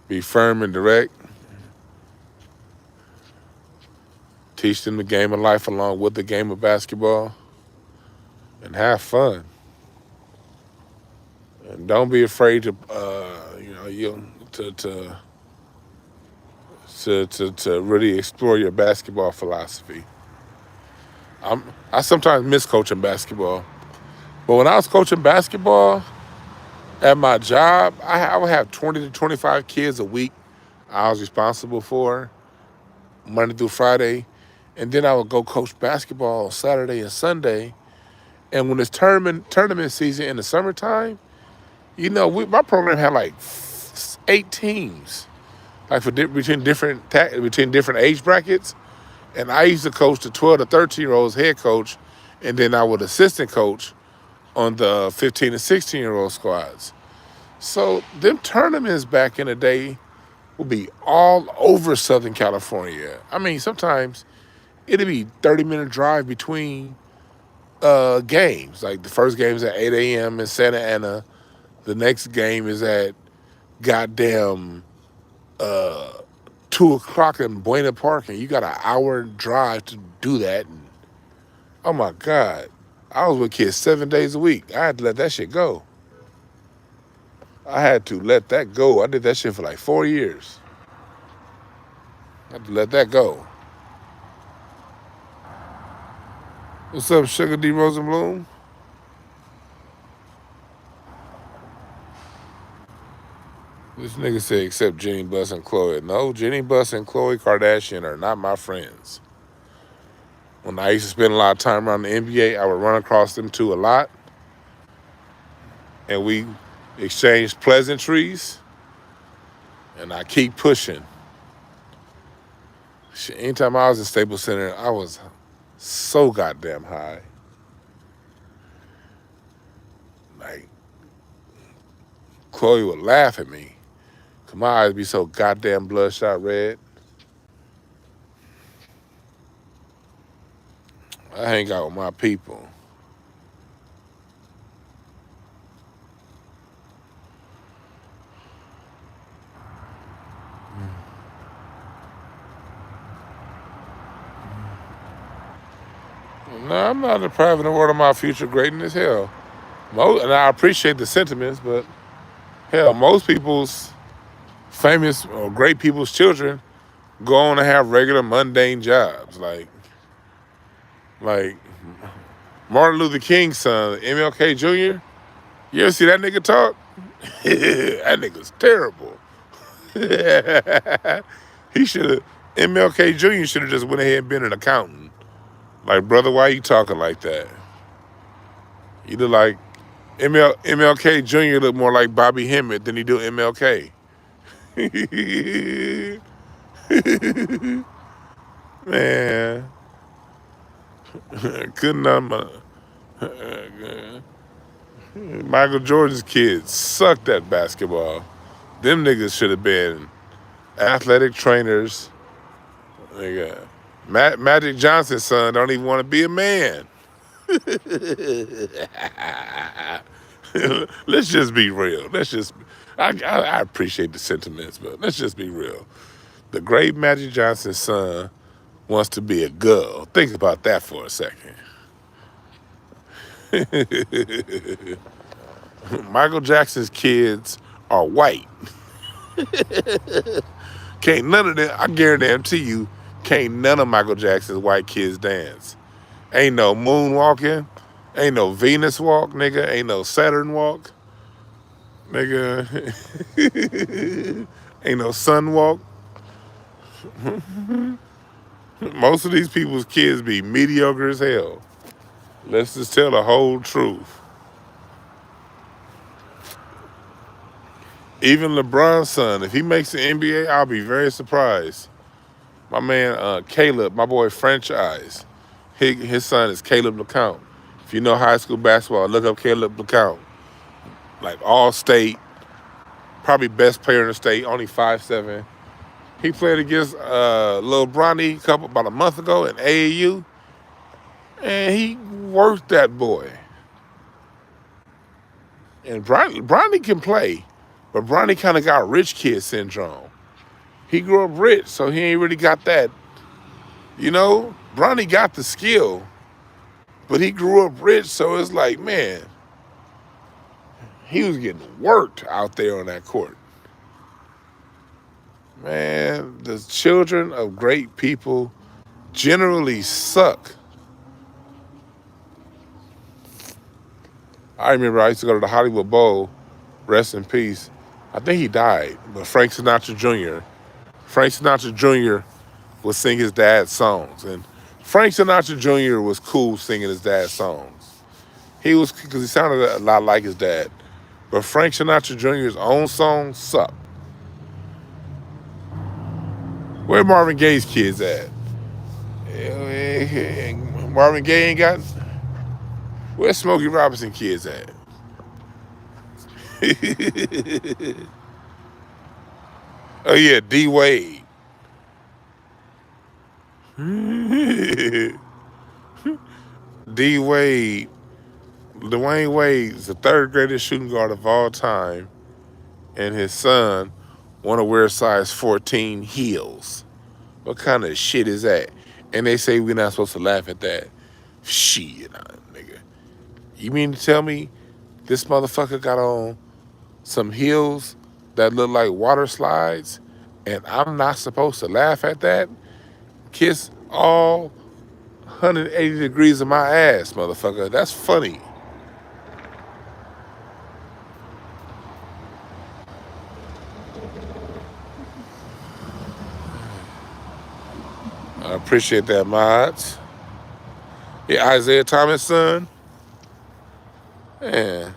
Be firm and direct. Teach them the game of life along with the game of basketball. And have fun. And don't be afraid to, to really explore your basketball philosophy. I sometimes miss coaching basketball. But when I was coaching basketball at my job, I would have 20 to 25 kids a week I was responsible for, Monday through Friday. And then I would go coach basketball on Saturday and Sunday. And when it's tournament season in the summertime, my program had like 8 teams, like between different age brackets. And I used to coach the 12 to 13-year-olds head coach, and then I would assistant coach on the 15 to 16-year-old squads. So them tournaments back in the day would be all over Southern California. I mean, sometimes it'd be 30-minute drive between games. Like the first game is at 8 a.m. in Santa Ana. The next game is at goddamn 2 o'clock in Buena Park, and you got an hour drive to do that. And, oh my God. I was with kids 7 days a week. I had to let that shit go. I had to let that go. I did that shit for like 4 years. I had to let that go. What's up, Sugar D. Rosenblum? This nigga said, except Jenny Buss and Khloe. No, Jenny Buss and Khloe Kardashian are not my friends. When I used to spend a lot of time around the NBA, I would run across them two a lot. And we exchanged pleasantries. And I keep pushing. Shit, anytime I was in Staples Center, I was so goddamn high. Like, Khloe would laugh at me. Cause my eyes be so goddamn bloodshot red. I hang out with my people. No, I'm not depriving the world of my future greatness. Hell, and I appreciate the sentiments, but hell, most people's famous or great people's children go on to have regular mundane jobs. Like Martin Luther King's son, MLK Jr. You ever see that nigga talk? That nigga's terrible. He should have, MLK Jr. should have just went ahead and been an accountant. Like, brother, why you talking like that? You look like, MLK Jr. look more like Bobby Hemmett than he do MLK. Man. Couldn't Michael Jordan's kids sucked at basketball. Them niggas should have been athletic trainers. Nigga. Magic Johnson's son don't even want to be a man. Let's just be real. I appreciate the sentiments, but let's just be real. The great Magic Johnson's son wants to be a girl. Think about that for a second. Michael Jackson's kids are white. Can't none of them, I guarantee you, can't none of Michael Jackson's white kids dance. Ain't no moonwalking. Ain't no Venus walk, nigga. Ain't no Saturn walk. Nigga. Ain't no sun walk. Most of these people's kids be mediocre as hell. Let's just tell the whole truth. Even LeBron's son, if he makes the NBA, I'll be very surprised. My man, Caleb, my boy Franchise, his son is Caleb LeCount. If you know high school basketball, look up Caleb LeCount. Like all state, probably best player in the state, only 5'7". He played against Lil Bronny about a month ago in AAU, and he worked that boy. And Bronny can play, but Bronny kind of got rich kid syndrome. He grew up rich, so he ain't really got that. You know, Bronny got the skill, but he grew up rich, so it's like, man, he was getting worked out there on that court. Man, the children of great people generally suck. I remember I used to go to the Hollywood Bowl, rest in peace. I think he died, but Frank Sinatra Jr. would sing his dad's songs. And Frank Sinatra Jr. was cool singing his dad's songs. Because he sounded a lot like his dad. But Frank Sinatra Jr.'s own songs suck. Where Marvin Gaye's kids at? Marvin Gaye ain't got... Where's Smokey Robinson kids at? Oh yeah, D Wade. D Wade, Dwayne Wade's the third greatest shooting guard of all time, and his son want to wear size 14 heels. What kind of shit is that? And they say we're not supposed to laugh at that. Shit, nigga. You mean to tell me this motherfucker got on some heels that look like water slides, and I'm not supposed to laugh at that? Kiss all 180 degrees of my ass, motherfucker. That's funny. I appreciate that, mods. Yeah, Isaiah Thomas' son. Man.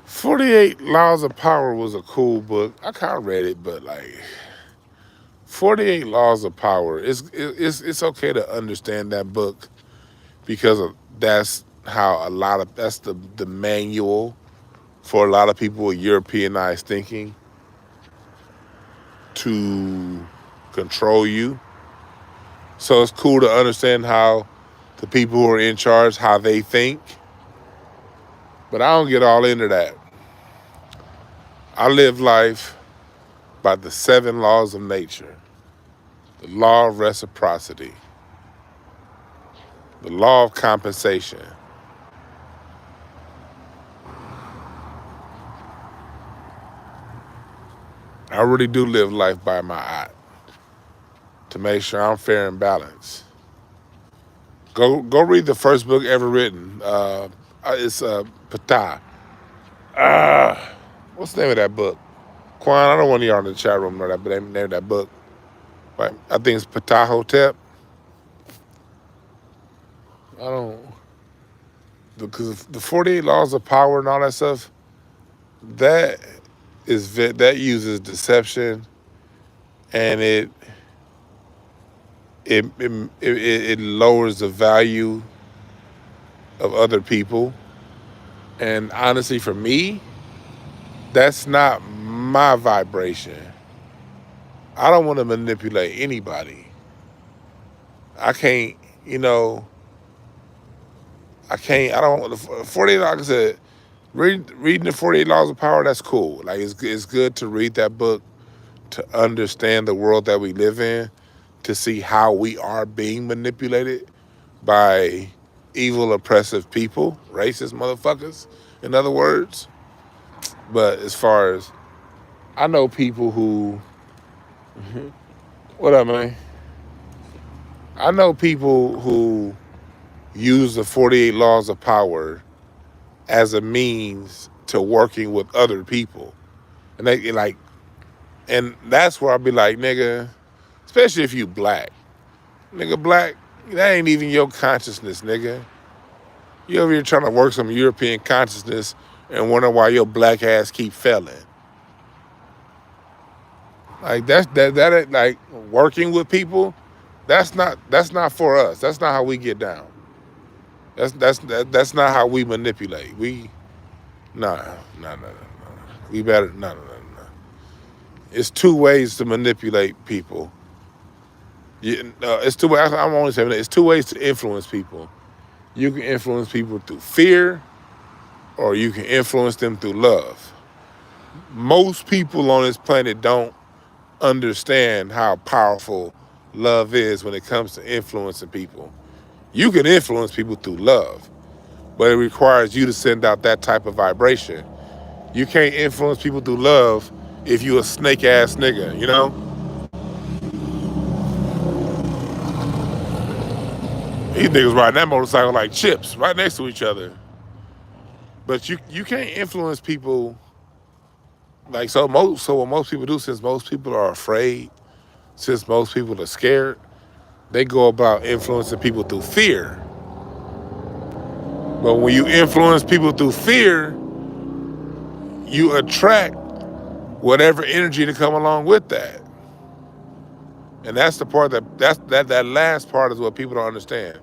48 Laws of Power was a cool book. I kind of read it, but like 48 Laws of Power, it's okay to understand that book because that's how that's the manual for a lot of people with Europeanized thinking to control you. So it's cool to understand how the people who are in charge, how they think. But I don't get all into that. I live life by the 7 laws of nature. The law of reciprocity. The law of compensation. I really do live life by my eye to make sure I'm fair and balanced. Go read the first book ever written. It's Ptah. What's the name of that book? Quan, I don't want y'all in the chat room know that, but the name of that book. Right? I think it's Ptah Hotep. I don't, because the 48 Laws of Power and all that stuff, that uses deception, and it lowers the value of other people. And honestly, for me, that's not my vibration. I don't want to manipulate anybody. I can't, I don't want to, 48, like I said, reading the 48 Laws of Power, that's cool. Like, it's good to read that book to understand the world that we live in, to see how we are being manipulated by evil, oppressive people, racist motherfuckers, in other words. But as far as, I know people who, what up, man? I know people who use the 48 Laws of Power as a means to working with other people. And they like, and that's where I'll be like, nigga, especially if you black. Nigga, black, that ain't even your consciousness, nigga. You over here trying to work some European consciousness and wonder why your black ass keep failing. Like that like working with people, that's not for us. That's not how we get down. That's not how we manipulate. Nah. We better no. It's 2 ways to manipulate people. It's 2 ways. I'm only saying that it's 2 ways to influence people. You can influence people through fear, or you can influence them through love. Most people on this planet don't understand how powerful love is when it comes to influencing people. You can influence people through love, but it requires you to send out that type of vibration. You can't influence people through love if you a snake ass nigga, you know? These niggas riding that motorcycle like chips right next to each other. But you can't influence people like so what most people do, since most people are afraid, since most people are scared, they go about influencing people through fear. But when you influence people through fear, you attract whatever energy to come along with that. And that's the part that last part is what people don't understand.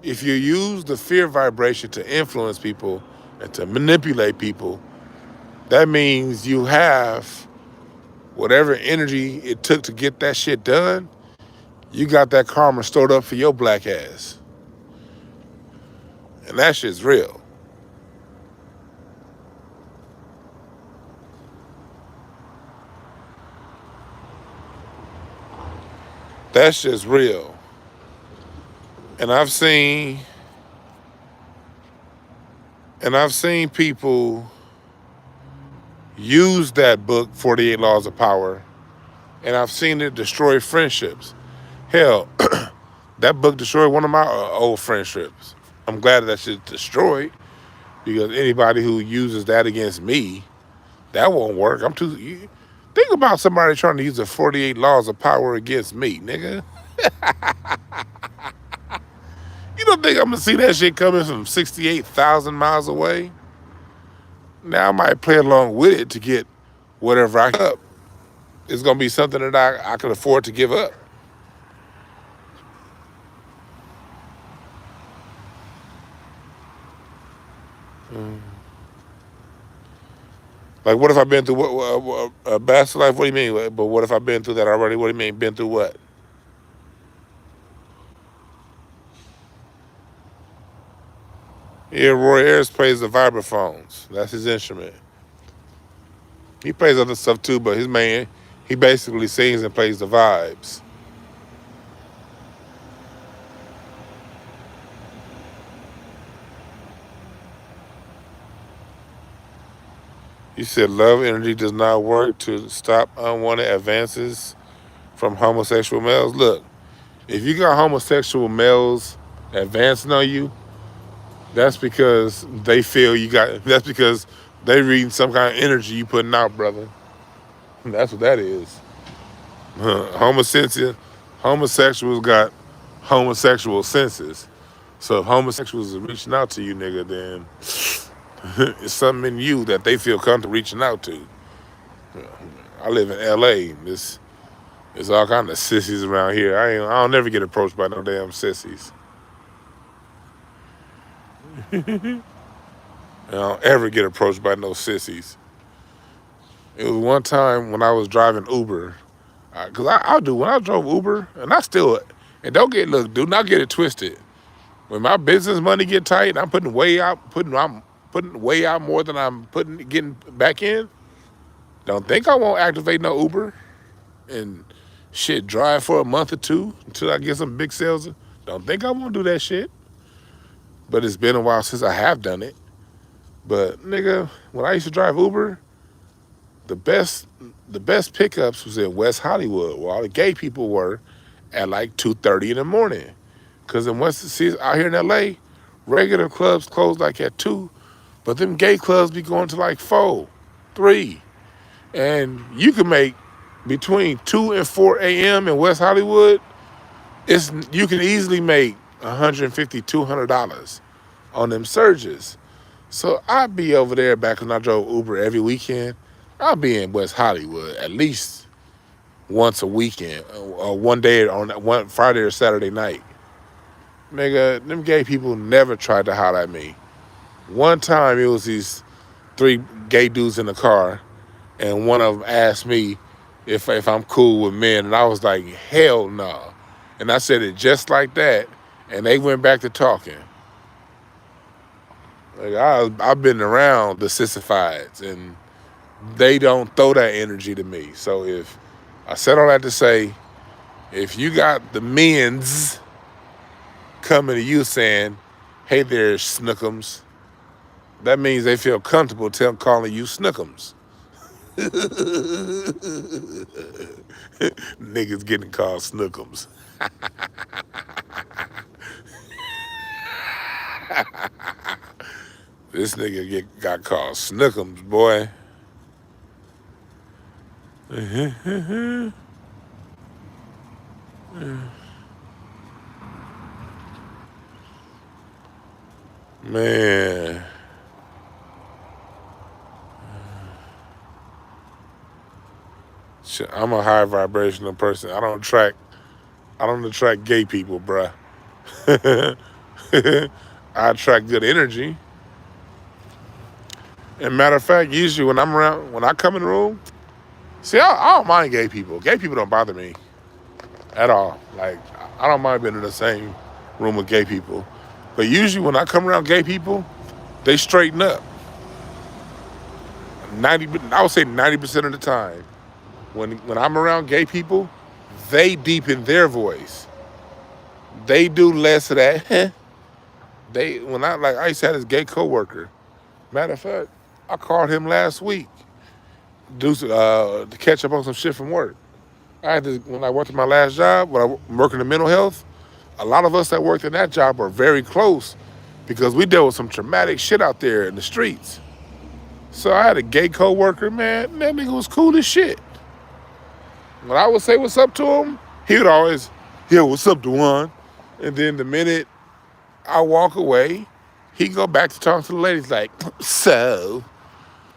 If you use the fear vibration to influence people and to manipulate people, that means you have whatever energy it took to get that shit done, you got that karma stored up for your black ass. And that shit's real. That shit's real. And I've seen people use that book, 48 Laws of Power, and I've seen it destroy friendships. Hell, that book destroyed one of my old friendships. I'm glad that shit's destroyed, because anybody who uses that against me, that won't work. Think about somebody trying to use the 48 Laws of Power against me, nigga. You don't think I'm gonna see that shit coming from 68,000 miles away? Now I might play along with it to get whatever I up. It's gonna be something that I can afford to give up. Like, what if I've been through a bastard life? What do you mean? But what if I've been through that already? What do you mean, been through what? Yeah, Roy Ayers plays the vibraphones. That's his instrument. He plays other stuff too, but he basically sings and plays the vibes. You said love energy does not work to stop unwanted advances from homosexual males. Look, if you got homosexual males advancing on you, that's because they feel that's because they reading some kind of energy you putting out, brother. That's what that is. Homosexuals got homosexual senses. So if homosexuals are reaching out to you, nigga, then it's something in you that they feel comfortable reaching out to. I live in LA. There's all kind of sissies around here. I don't never get approached by no damn sissies. I don't ever get approached by no sissies. It was one time when I was driving Uber, because when I drove Uber, and I still, and do not get it twisted. When my business money get tight, I'm putting way out more than I'm getting back in. Don't think I won't activate no Uber and shit drive for a month or two until I get some big sales. Don't think I won't do that shit. But it's been a while since I have done it. But nigga, when I used to drive Uber, the best pickups was in West Hollywood, where all the gay people were at like 2:30 in the morning. Cause in out here in LA, regular clubs close like at 2, but them gay clubs be going to like 4, 3. And you can make between 2 and 4 a.m. in West Hollywood, you can easily make $150, $200 on them surges. So I'd be over there back when I drove Uber every weekend. I'll be in West Hollywood at least once a weekend, or one day on one Friday or Saturday night. Nigga, them gay people never tried to holler at me. One time it was these 3 gay dudes in the car, and one of them asked me if I'm cool with men, and I was like, hell no. And I said it just like that, and they went back to talking. Like I've been around the sissifieds, and they don't throw that energy to me. So if I said all that to say, if you got the men's coming to you saying, hey there, Snookums, that means they feel comfortable calling you Snookums. Niggas getting called Snookums. This nigga got called Snookums, boy. Man. I'm a high vibrational person. I don't attract gay people, bruh. I attract good energy. And matter of fact, usually when I come in the room, see, I don't mind gay people. Gay people don't bother me. at all. Like, I don't mind being in the same room with gay people. But usually when I come around gay people, they straighten up. I would say 90% of the time, when I'm around gay people, they deepen their voice. They do less of that. I used to have this gay coworker. Matter of fact, I called him last week to catch up on some shit from work. When I worked at my last job, when I working in mental health, a lot of us that worked in that job were very close because we dealt with some traumatic shit out there in the streets. So I had a gay coworker, man. That nigga was cool as shit. When I would say what's up to him, he would always, yo, what's up, Dwan? And then the minute I walk away, he'd go back to talking to the ladies like, so.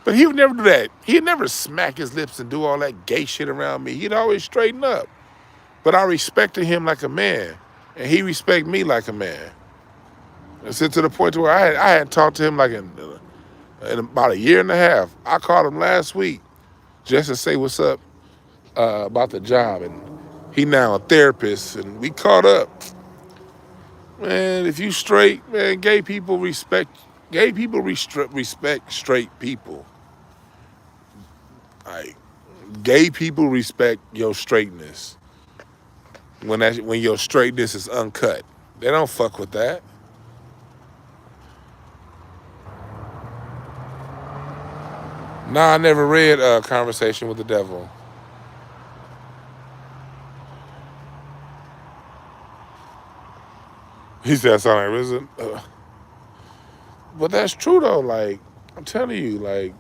But he would never do that. He'd never smack his lips and do all that gay shit around me. He'd always straighten up. But I respected him like a man, and he respected me like a man. It's to the point where I hadn't talked to him like in about a year and a half. I called him last week just to say what's up about the job, and he now a therapist, and we caught up. Man, if you straight, man, gay people respect straight people. Like, gay people respect your straightness. When your straightness is uncut, they don't fuck with that. Nah, I never read Conversation with the Devil. He said, "I sound like risen." But that's true though. Like, I'm telling you, like,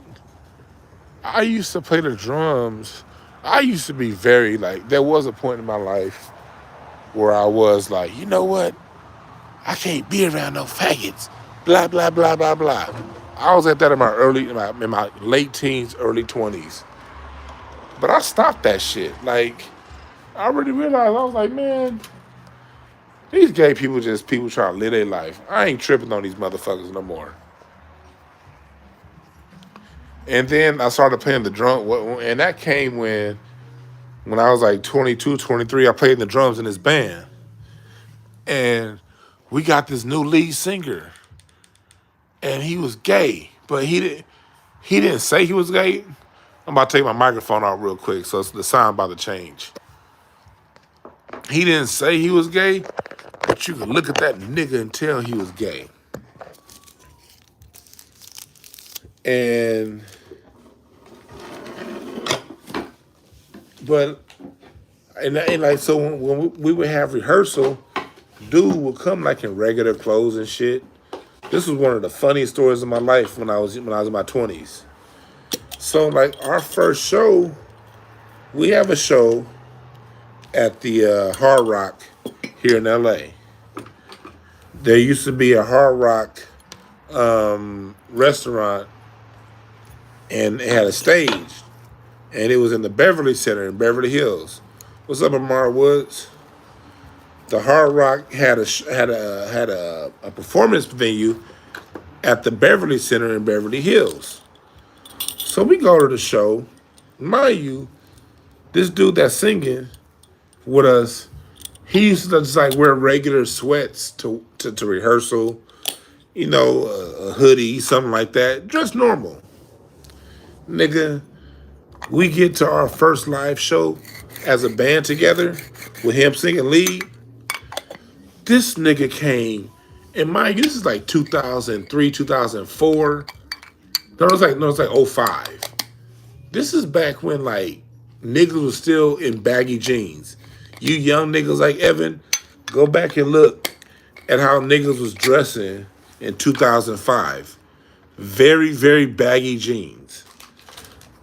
I used to play the drums. I used to be very like. There was a point in my life where I was like, you know what? I can't be around no faggots. Blah blah blah blah blah. I was at that in my late teens, early 20s. But I stopped that shit. Like, I already realized, I was like, man, these gay people people trying to live their life. I ain't tripping on these motherfuckers no more. And then I started playing the drum, and that came when I was like 22, 23, I played the drums in this band. And we got this new lead singer. And he was gay, but he didn't say he was gay. I'm about to take my microphone out real quick, so the sound about to change. He didn't say he was gay, but you can look at that nigga and tell he was gay. So when we would have rehearsal, dude would come like in regular clothes and shit. This was one of the funniest stories of my life when I was in my 20s. So like our first show, we have a show at the Hard Rock here in LA. There used to be a Hard Rock restaurant, and it had a stage, and it was in the Beverly Center in Beverly Hills. What's up, Amara Woods? The Hard Rock had a performance venue at the Beverly Center in Beverly Hills. So we go to the show. Mind you, this dude that's singing with us, he used to just like wear regular sweats to rehearsal, you know, a hoodie, something like that, dress normal. Nigga, we get to our first live show as a band together with him singing lead. This nigga came, and mind you, this is like 2003, 2004. No, it's like 05. This is back when like niggas was still in baggy jeans. You young niggas like Evan, go back and look at how niggas was dressing in 2005. Very, very baggy jeans.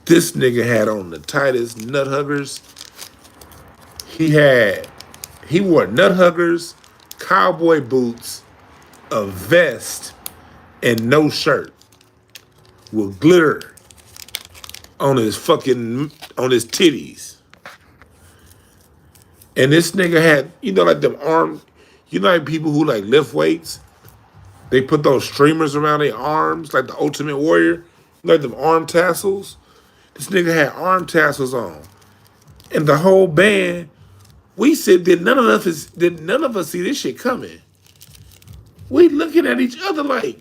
This nigga had on the tightest nut huggers. He wore nut huggers, cowboy boots, a vest, and no shirt with glitter on his titties. And this nigga had, you know, like them arm, you know, like people who like lift weights, they put those streamers around their arms, like the Ultimate Warrior, like them arm tassels. This nigga had arm tassels on. And the whole band We said did none of us see this shit coming. We looking at each other like,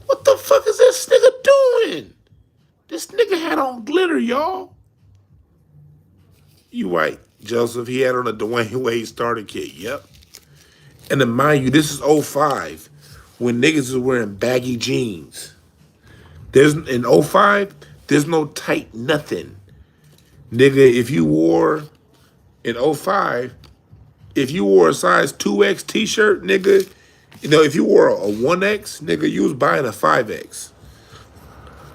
what the fuck is this nigga doing? This nigga had on glitter, y'all. You right, Joseph. He had on a Dwayne Wade starter kit. Yep. And then mind you, this is '05 when niggas was wearing baggy jeans. There's in '05, there's no tight nothing. Nigga, if you wore in '05, if you wore a size 2X t-shirt, nigga, you know, if you wore a 1X, nigga, you was buying a 5X.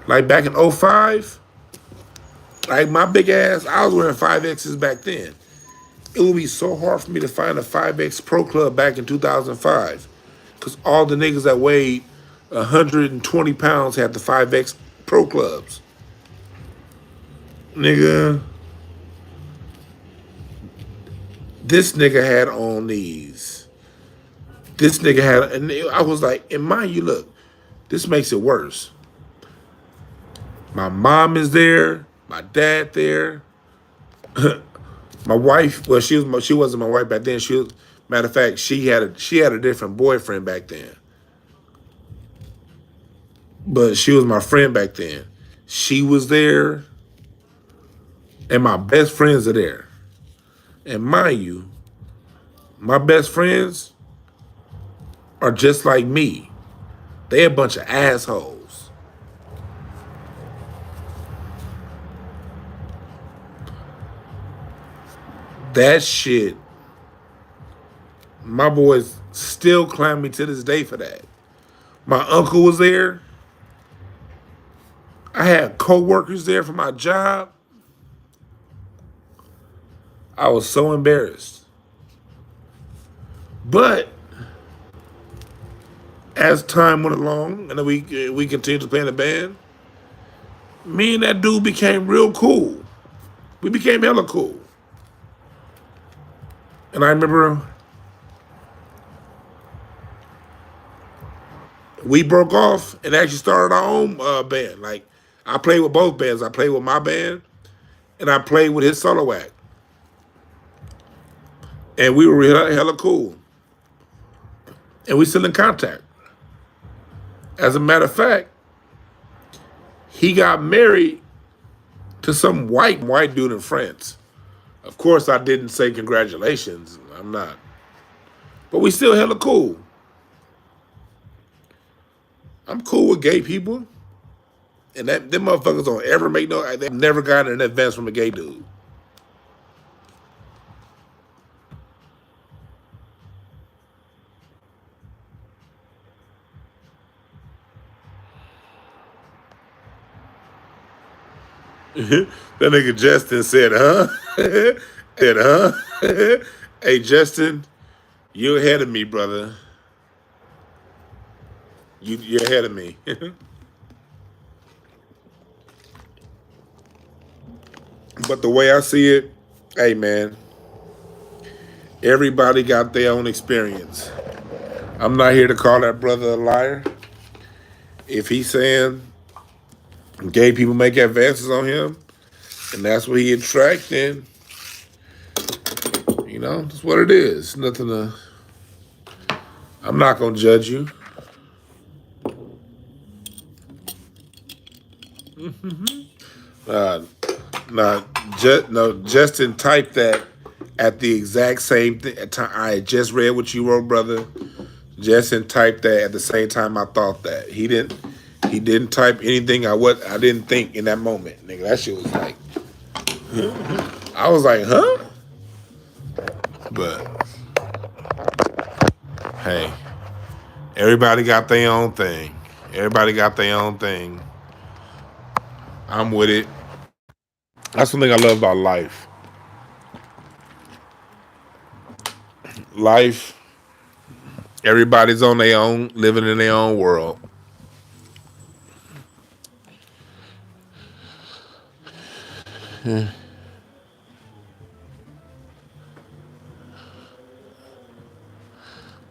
Like back in '05, like my big ass, I was wearing 5Xs back then. It would be so hard for me to find a 5X Pro Club back in 2005. Because all the niggas that weighed 120 pounds had the 5X Pro Clubs. Nigga, this nigga had on these. This nigga had, and I was like, and mind you, look, this makes it worse. My mom is there, my dad there. My wife, well, she wasn't my wife back then. She was, matter of fact, she had a different boyfriend back then. But she was my friend back then. She was there, and my best friends are there. And mind you, my best friends are just like me. They a bunch of assholes. That shit, my boys still clown me to this day for that. My uncle was there. I had co-workers there for my job. I was so embarrassed. But as time went along and we continued to play in the band, me and that dude became real cool. We became hella cool. And I remember we broke off and actually started our own band. Like, I played with both bands. I played with my band and I played with his solo act. And we were hella cool. And we still in contact. As a matter of fact, he got married to some white dude in France. Of course, I didn't say congratulations. I'm not. But we still hella cool. I'm cool with gay people. And them motherfuckers don't ever make no, they've never gotten an advance from a gay dude. That nigga Justin said, huh? Said, huh? Hey, Justin, you're ahead of me, brother. You're ahead of me. But the way I see it, hey, man, everybody got their own experience. I'm not here to call that brother a liar. If he's saying gay people make advances on him, and that's what he attracts, then, you know, that's what it is. Nothing to, I'm not going to judge you. Justin typed that at the exact same thing. I just read what you wrote, brother. Justin typed that at the same time I thought that. He didn't type anything I didn't think in that moment. Nigga, that shit was like, I was like, huh? But hey, everybody got their own thing. Everybody got their own thing. I'm with it. That's one thing I love about life. Life, everybody's on their own, living in their own world.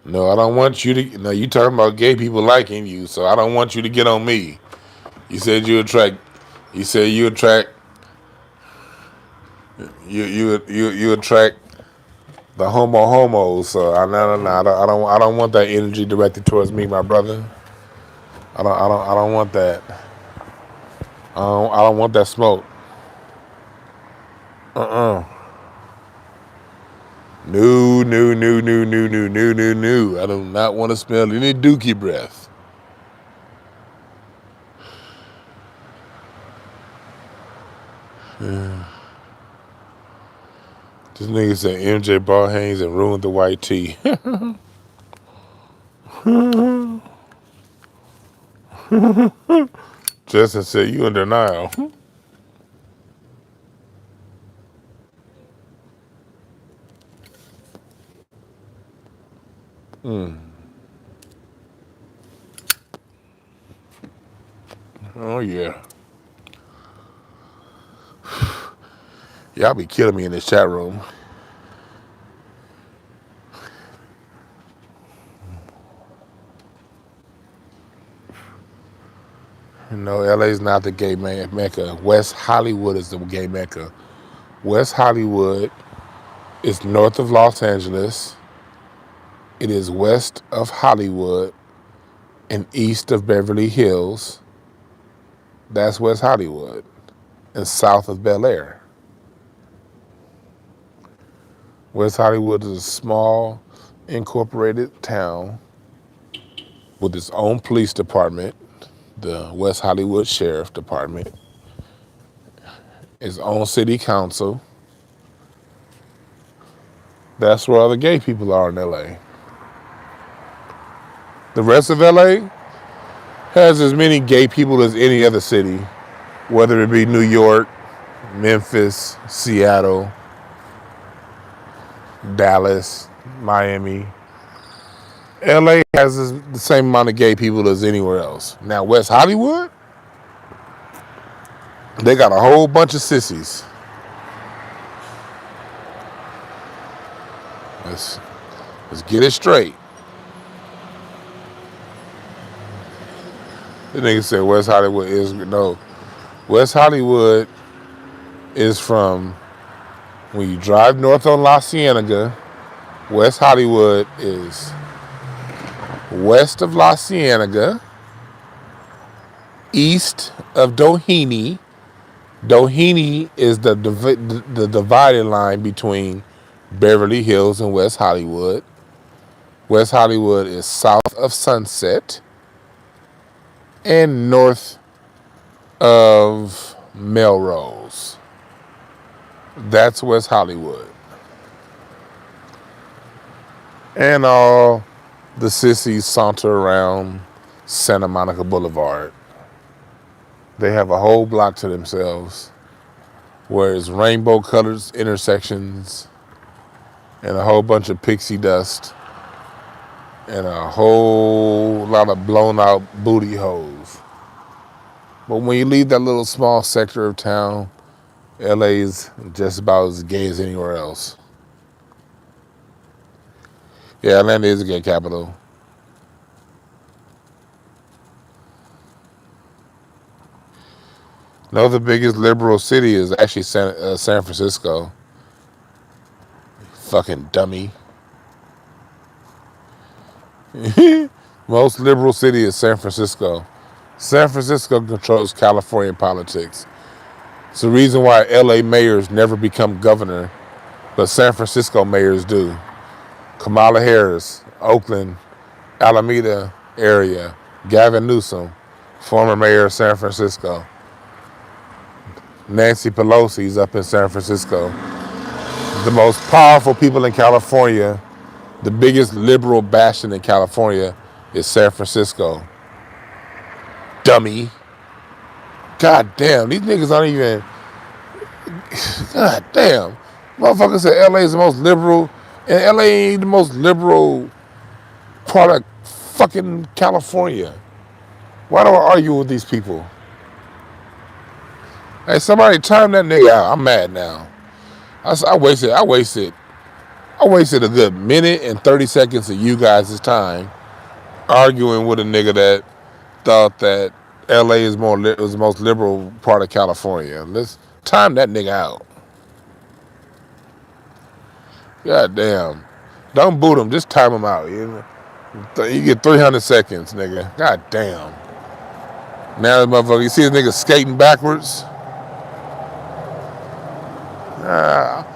No, I don't want you to. No, you talking about gay people liking you, so I don't want you to get on me. You said you attract. You said you attract. You attract the homos. So no. I don't want that energy directed towards me, my brother. I don't want that. I don't want that smoke. No. I do not want to smell any dookie breath. This nigga said MJ ball hangs and ruined the white tee. Justin said you in denial. Oh yeah. Y'all be killing me in this chat room. You know, LA's not the gay mecca. West Hollywood is the gay mecca. West Hollywood is north of Los Angeles. It is west of Hollywood and east of Beverly Hills. That's West Hollywood. And south of Bel Air. West Hollywood is a small, incorporated town with its own police department, the West Hollywood Sheriff Department, its own city council. That's where all the gay people are in LA. The rest of LA has as many gay people as any other city, whether it be New York, Memphis, Seattle, Dallas, Miami. LA has the same amount of gay people as anywhere else. Now, West Hollywood, they got a whole bunch of sissies. Let's get it straight. The nigga said West Hollywood is, no. West Hollywood is from when you drive north on La Cienega. West Hollywood is west of La Cienega, east of Doheny. Doheny is the dividing line between Beverly Hills and West Hollywood. West Hollywood is south of Sunset and north of Melrose. That's West Hollywood. And all the sissies saunter around Santa Monica Boulevard. They have a whole block to themselves where it's rainbow colored intersections and a whole bunch of pixie dust and a whole lot of blown out booty holes. But when you leave that little small sector of town, LA is just about as gay as anywhere else. Yeah, Atlanta is a gay capital. No, the biggest liberal city is actually San Francisco. Fucking dummy. Most liberal city is San Francisco. San Francisco controls California politics. It's the reason why LA mayors never become governor, but San Francisco mayors do. Kamala Harris, Oakland, Alameda area. Gavin Newsom, former mayor of San Francisco. Nancy Pelosi's up in San Francisco. The most powerful people in California, the biggest liberal bastion in California is San Francisco. Dummy. God damn, these niggas aren't even... God damn. Motherfucker said LA is the most liberal, and LA ain't the most liberal part of fucking California. Why do I argue with these people? Hey, somebody time that nigga out. I'm mad now. I wasted a good minute and 30 seconds of you guys' time arguing with a nigga that thought that LA is the most liberal part of California. Let's time that nigga out. God damn. Don't boot him. Just time him out. You get 300 seconds, nigga. God damn. Now the motherfucker, you see this nigga skating backwards?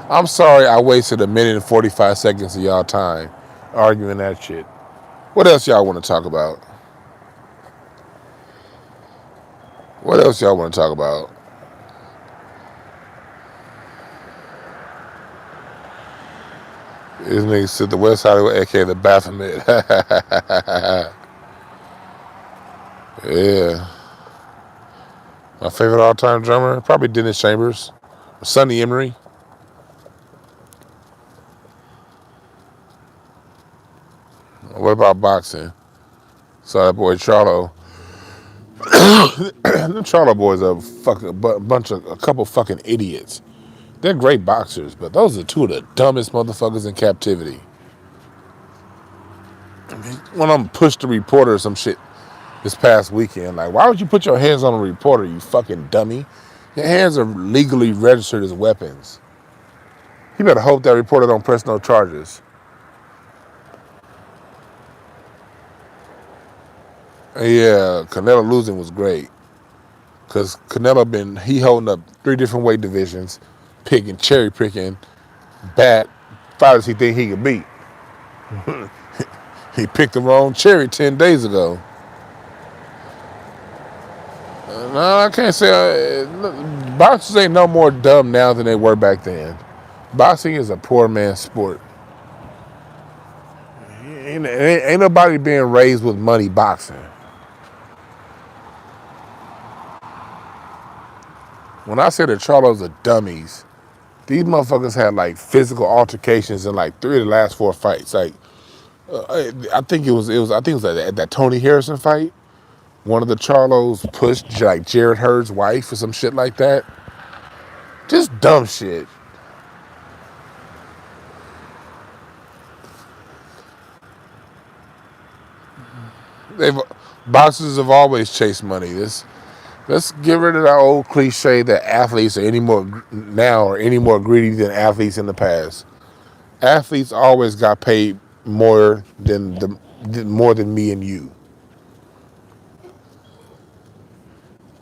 I'm sorry I wasted a minute and 45 seconds of y'all time arguing that shit. What else y'all want to talk about? What else y'all want to talk about? This nigga said the West Hollywood, aka the Baphomet. Yeah. My favorite all-time drummer? Probably Dennis Chambers. Sonny Emery. What about boxing? So that boy Charlo. The Charlo boys are a couple fucking idiots. They're great boxers, but those are two of the dumbest motherfuckers in captivity. One of them pushed the reporter or some shit this past weekend. Like, why would you put your hands on a reporter, you fucking dummy? Your hands are legally registered as weapons. You better hope that reporter don't press no charges. Yeah, Canelo losing was great. Because Canelo he holding up 3 different weight divisions, cherry picking, bad fighters he think he could beat. He picked the wrong cherry 10 days ago. No, I can't say. Boxers ain't no more dumb now than they were back then. Boxing is a poor man's sport. Ain't nobody being raised with money boxing. When I say the Charlos are dummies, these motherfuckers had like physical altercations in like 3 of the last 4 fights. Like, I think it was at that Tony Harrison fight. One of the Charlos pushed like Jared Hurd's wife or some shit like that. Just dumb shit. Boxers have always chased money. Let's get rid of that old cliche that athletes are any more greedy than athletes in the past. Athletes always got paid more than me and you.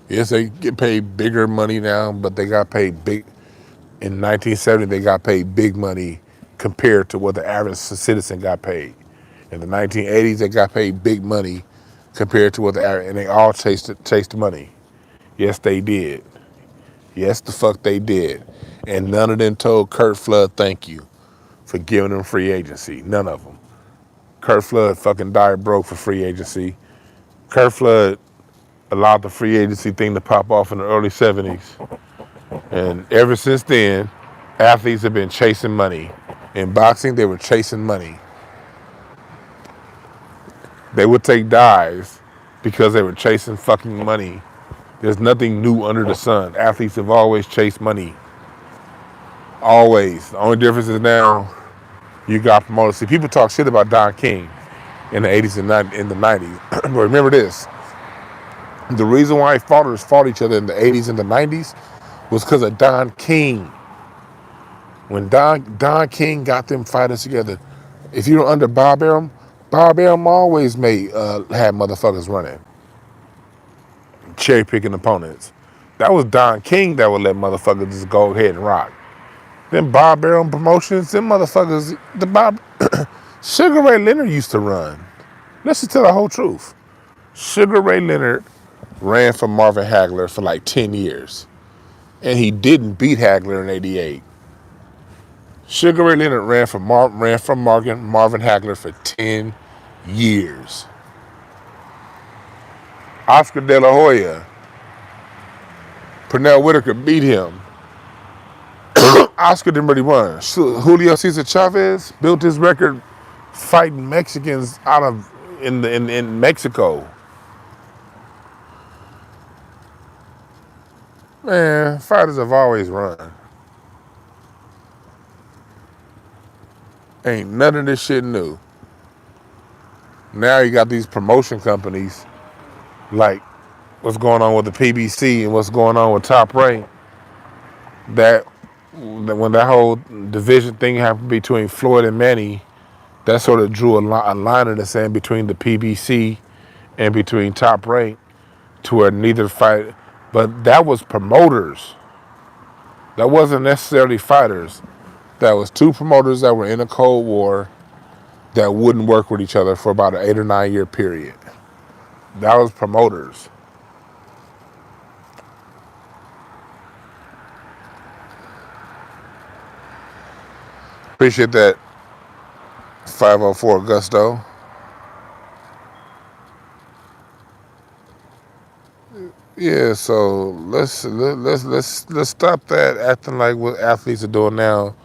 Yes, they get paid bigger money now, but they got paid big. In 1970, they got paid big money compared to what the average citizen got paid. In the 1980s, they got paid big money compared to what the average, and they all chased money. Yes, they did. Yes, the fuck they did. And none of them told Kurt Flood thank you for giving them free agency. None of them. Kurt Flood fucking died broke for free agency. Kurt Flood allowed the free agency thing to pop off in the early 70s. And ever since then, athletes have been chasing money. In boxing, they were chasing money. They would take dives because they were chasing fucking money. There's nothing new under the sun. Athletes have always chased money. Always. The only difference is now you got promoted. See, people talk shit about Don King in the 80s and in the 90s. But remember this. The reason why fighters fought each other in the 80s and the 90s was because of Don King. When Don King got them fighters together, if you were under Bob Arum always had motherfuckers running, cherry picking opponents. That was Don King that would let motherfuckers just go ahead and rock. Then Bob Arum promotions, them motherfuckers, Sugar Ray Leonard used to run. Let's just tell the whole truth. Sugar Ray Leonard ran for Marvin Hagler for like 10 years. And he didn't beat Hagler in 88. Sugar Ray Leonard ran from Marvin Hagler for 10 years. Oscar De La Hoya, Pernell Whitaker beat him. Oscar didn't really run. Julio Cesar Chavez built his record fighting Mexicans in Mexico. Man, fighters have always run. Ain't none of this shit new. Now you got these promotion companies like what's going on with the PBC and what's going on with Top Rank that when that whole division thing happened between Floyd and Manny, that sort of drew a line in the sand between the PBC and between Top Rank to where neither fight. But that was promoters. That wasn't necessarily fighters. That was two promoters that were in a Cold War that wouldn't work with each other for about an 8 or 9 year period. That was promoters. Appreciate that 504 Gusto. Yeah, so let's stop that acting like what athletes are doing now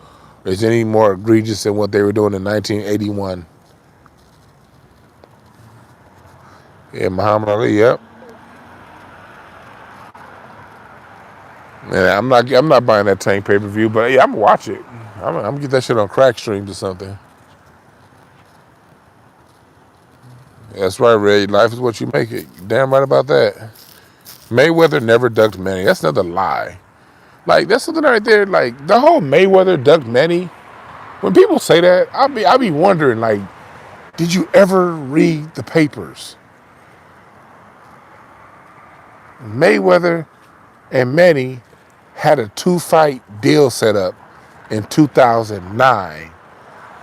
is any more egregious than what they were doing in 1981. Yeah, Muhammad Ali. Yep. And I'm not buying that Tank pay per view, but yeah, I'm gonna watch it. I'm gonna get that shit on crack streams or something. That's right, Ray. Life is what you make it. You damn right about that. Mayweather never ducked Manny. That's another lie. Like that's something right there. Like the whole Mayweather ducked Manny. When people say that, I be wondering like, did you ever read the papers? Mayweather and Manny had a 2-fight deal set up in 2009.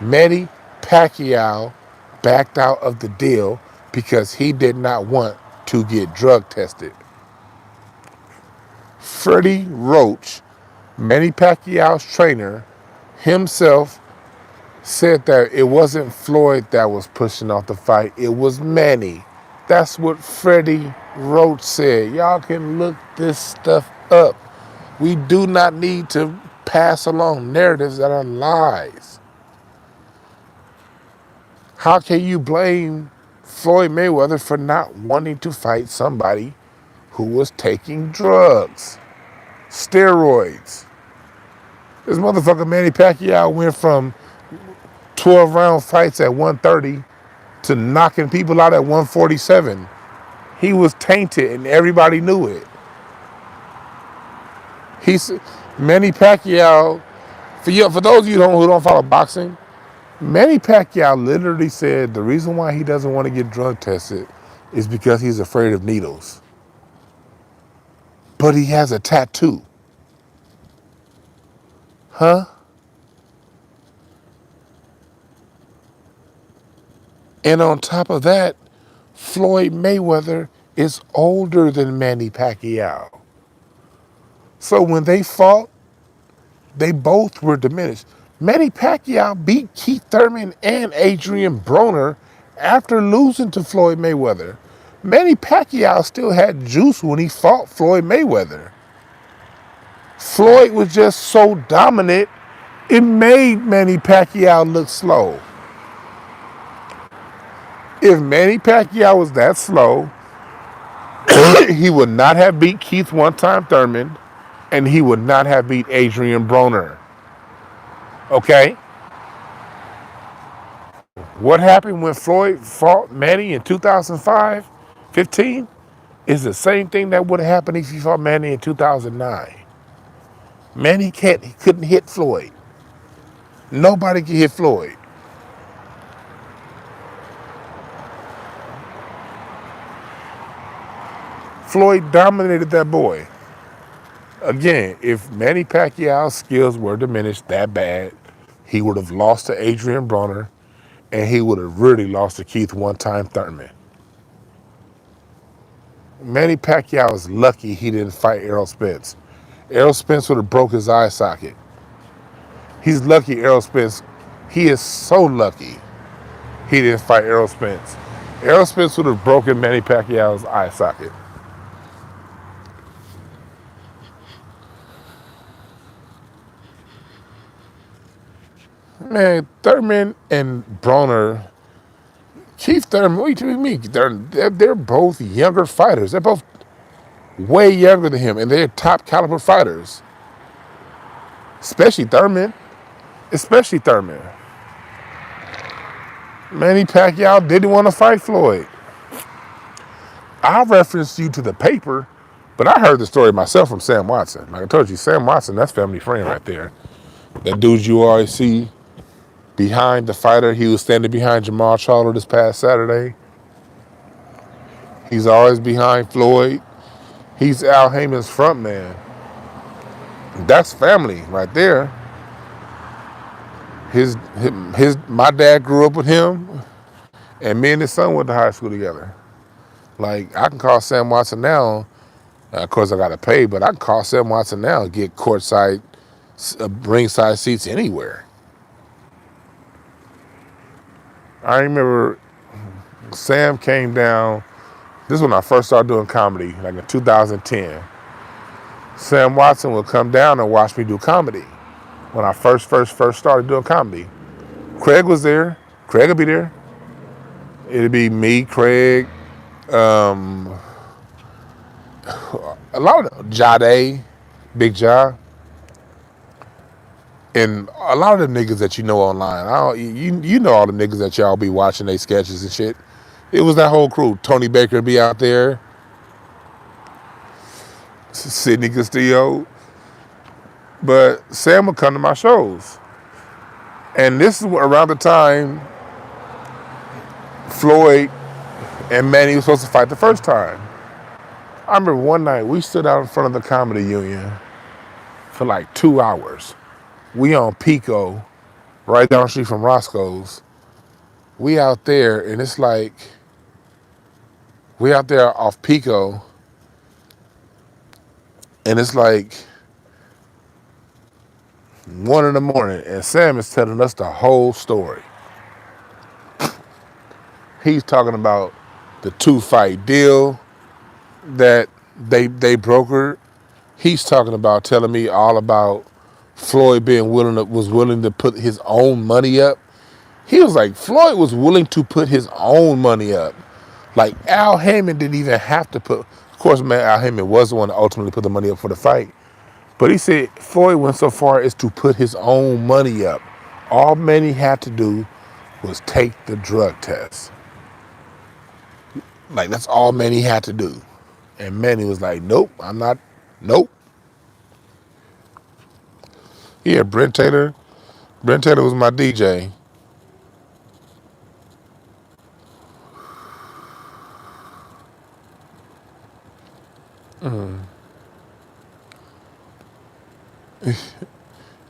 Manny Pacquiao backed out of the deal because he did not want to get drug tested. Freddie Roach, Manny Pacquiao's trainer, himself said that it wasn't Floyd that was pushing off the fight, it was Manny. That's what Freddie Roach said. Y'all can look this stuff up. We do not need to pass along narratives that are lies. How can you blame Floyd Mayweather for not wanting to fight somebody who was taking drugs, steroids? This motherfucker Manny Pacquiao went from 12-round fights at 130 to knocking people out at 147. He was tainted and everybody knew it. He's Manny Pacquiao. For those of you who don't follow boxing, Manny Pacquiao literally said the reason why he doesn't want to get drug tested is because he's afraid of needles. But he has a tattoo. Huh? And on top of that, Floyd Mayweather is older than Manny Pacquiao. So when they fought, they both were diminished. Manny Pacquiao beat Keith Thurman and Adrian Broner after losing to Floyd Mayweather. Manny Pacquiao still had juice when he fought Floyd Mayweather. Floyd was just so dominant, it made Manny Pacquiao look slow. If Manny Pacquiao was that slow, he would not have beat Keith one-time Thurman, and he would not have beat Adrian Broner. Okay? What happened when Floyd fought Manny in 2005, 15, is the same thing that would have happened if he fought Manny in 2009. Manny couldn't hit Floyd. Nobody could hit Floyd. Floyd dominated that boy. Again, if Manny Pacquiao's skills were diminished that bad, he would have lost to Adrian Broner, and he would have really lost to Keith one-time Thurman. Manny Pacquiao is lucky he didn't fight Errol Spence. Errol Spence would have broke his eye socket. He's lucky Errol Spence, he is so lucky he didn't fight Errol Spence. Errol Spence would have broken Manny Pacquiao's eye socket. Man, Thurman and Broner, Keith Thurman, what do you mean? They're both younger fighters. They're both way younger than him, and they're top caliber fighters. Especially Thurman. Manny Pacquiao didn't want to fight Floyd. I referenced you to the paper But I heard the story myself from Sam Watson. Like I told you, Sam Watson, that's family friend right there. That dude you always see behind the fighter. He was standing behind Jamal Charlo this past Saturday. He's always behind Floyd. He's Al Heyman's front man. That's family right there. My dad grew up with him, and me and his son went to high school together. Like, I can call Sam Watson now. Of course, I got to pay, but I can call Sam Watson now and get courtside, ringside seats anywhere. I remember Sam came down. This is when I first started doing comedy, like in 2010. Sam Watson would come down and watch me do comedy when I first started doing comedy. Craig was there. Craig would be there. It'd be me, Craig, a lot of Jade, Big Ja, and a lot of the niggas that you know online. You know all the niggas that y'all be watching they sketches and shit. It was that whole crew. Tony Baker would be out there. Sidney Castillo. But Sam would come to my shows. And this is around the time Floyd and Manny was supposed to fight the first time. I remember one night we stood out in front of the Comedy Union for like 2 hours. We on Pico, right down the street from Roscoe's. We out there, and it's like, we out there off Pico, and it's like 1 in the morning, and Sam is telling us the whole story. He's talking about the 2-fight deal that they brokered. He's talking about telling me all about Floyd was willing to put his own money up. He was like, Floyd was willing to put his own money up. Like, Al Heyman didn't even have to put, of course, man, Al Heyman was the one that ultimately put the money up for the fight. But he said Floyd went so far as to put his own money up. All Manny had to do was take the drug test. Like, that's all Manny had to do. And Manny was like, nope, I'm not, nope. Yeah, Brent Taylor. Brent Taylor was my DJ.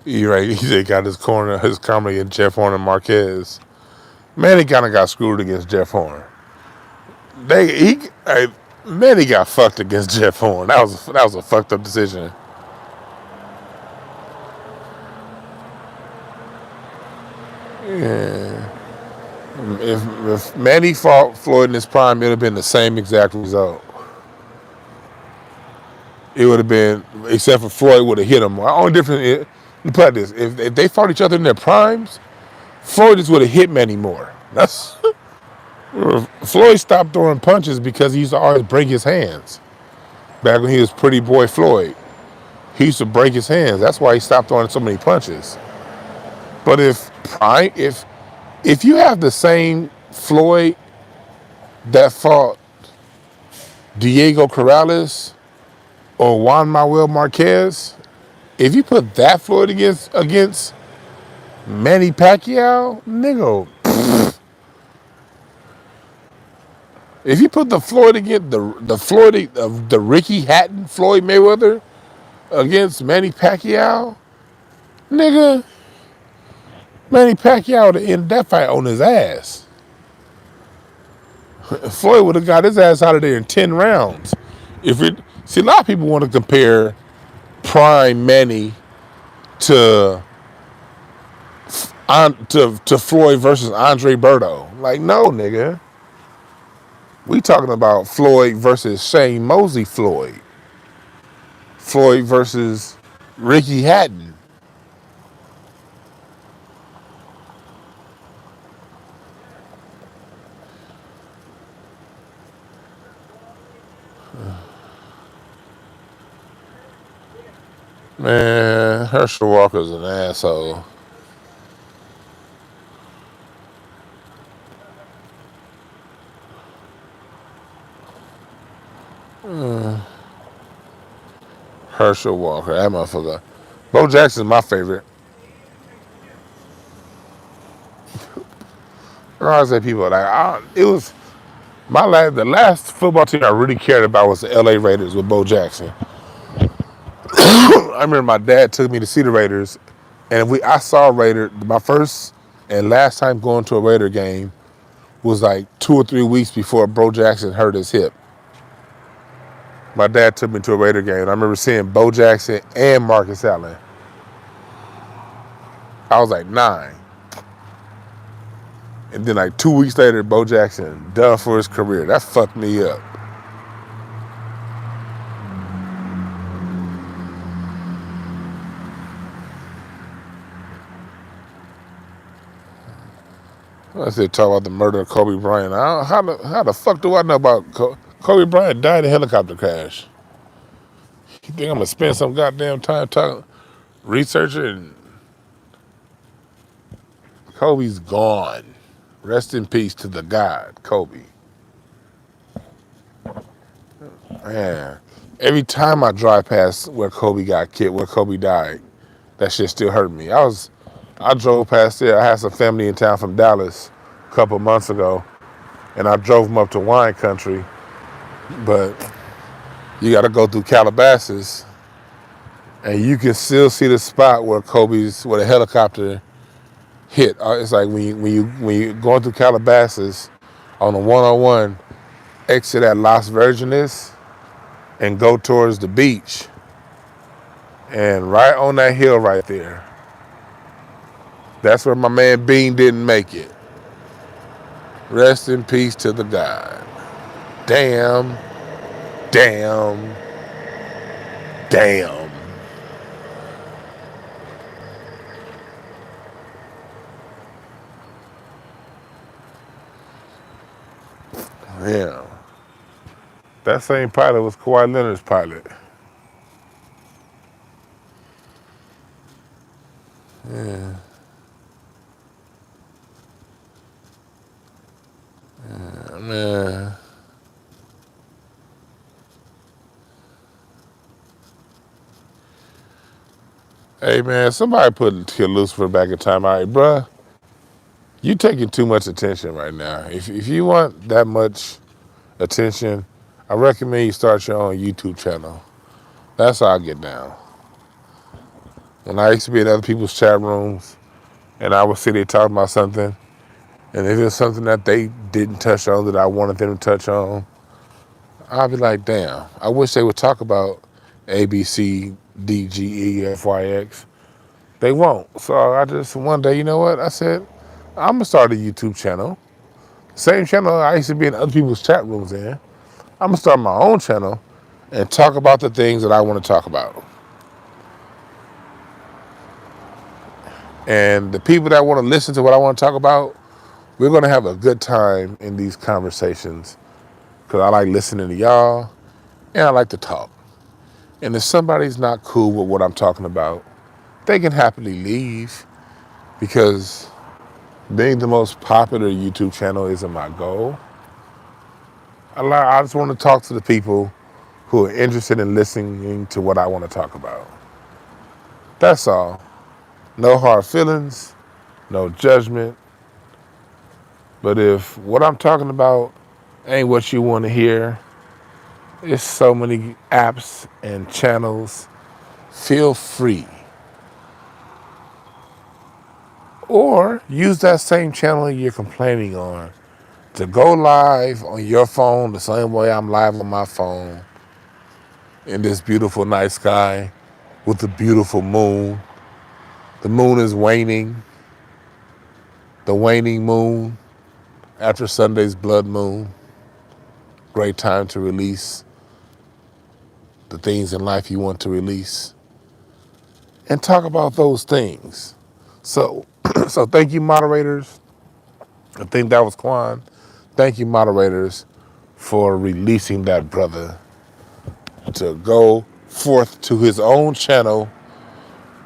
You're right. He got his comedy in Jeff Horn and Marquez. Manny kind of got screwed against Jeff Horn. Manny got fucked against Jeff Horn. That was a fucked up decision. Yeah. If Manny fought Floyd in his prime, it would have been the same exact result. It would have been, except for Floyd would have hit him. The only difference, you put this, if they fought each other in their primes, Floyd just would have hit Manny more. That's Floyd stopped throwing punches because he used to always break his hands. Back when he was Pretty Boy Floyd, he used to break his hands. That's why he stopped throwing so many punches. But if you have the same Floyd that fought Diego Corrales or Juan Manuel Marquez, if you put that Floyd against Manny Pacquiao, nigga. If you put the Floyd against the Ricky Hatton Floyd Mayweather against Manny Pacquiao, nigga, Manny Pacquiao would have ended that fight on his ass. Floyd would have got his ass out of there in 10 rounds. See, a lot of people want to compare prime Manny to Floyd versus Andre Berto. Like, no, nigga. We talking about Floyd versus Shane Mosley Floyd. Floyd versus Ricky Hatton. Man, Herschel Walker's an asshole. Herschel Walker, that motherfucker. Bo Jackson's my favorite. I always say people like it was the last football team I really cared about was the LA Raiders with Bo Jackson. I remember my dad took me to see the Raiders, and I saw Raider. My first and last time going to a Raider game was like 2 or 3 weeks before Bo Jackson hurt his hip. My dad took me to a Raider game, and I remember seeing Bo Jackson and Marcus Allen. I was like 9. And then like 2 weeks later, Bo Jackson done for his career. That fucked me up. I said talk about the murder of Kobe Bryant. How the fuck do I know about Kobe Bryant died in a helicopter crash? You think I'm gonna spend some goddamn time researching? Kobe's gone. Rest in peace to the god, Kobe. Man, every time I drive past where Kobe got killed, where Kobe died, that shit still hurt me. I drove past there. I had some family in town from Dallas a couple months ago, and I drove them up to wine country, but you got to go through Calabasas, and you can still see the spot where the helicopter hit. It's like when you going through Calabasas on the 101, exit at Las Virgenes, and go towards the beach, and right on that hill right there, that's where my man Bean didn't make it. Rest in peace to the god. Damn. Damn. Damn. Yeah. That same pilot was Kawhi Leonard's pilot. Yeah. Man. Hey, man, somebody put Kill Lucifer back in time. All right, bruh, you taking too much attention right now. If you want that much attention, I recommend you start your own YouTube channel. That's how I get down. When I used to be in other people's chat rooms, and I would see they talking about something, and if it's something that they didn't touch on that I wanted them to touch on, I'd be like, damn, I wish they would talk about A, B, C, D, G, E, F, Y, X. They won't. So I just, one day, you know what? I said, I'm going to start a YouTube channel. Same channel I used to be in other people's chat rooms in. I'm going to start my own channel and talk about the things that I want to talk about. And the people that want to listen to what I want to talk about, we're going to have a good time in these conversations because I like listening to y'all and I like to talk. And if somebody's not cool with what I'm talking about, they can happily leave because being the most popular YouTube channel isn't my goal. I just want to talk to the people who are interested in listening to what I want to talk about. That's all. No hard feelings, no judgment. But if what I'm talking about ain't what you want to hear, there's so many apps and channels. Feel free. Or use that same channel you're complaining on to go live on your phone the same way I'm live on my phone in this beautiful night sky with the beautiful moon. The moon is waning. The waning moon after Sunday's blood moon. Great time to release the things in life you want to release and talk about those things. So thank you, moderators. I think that was Quan. Thank you, moderators, for releasing that brother to go forth to his own channel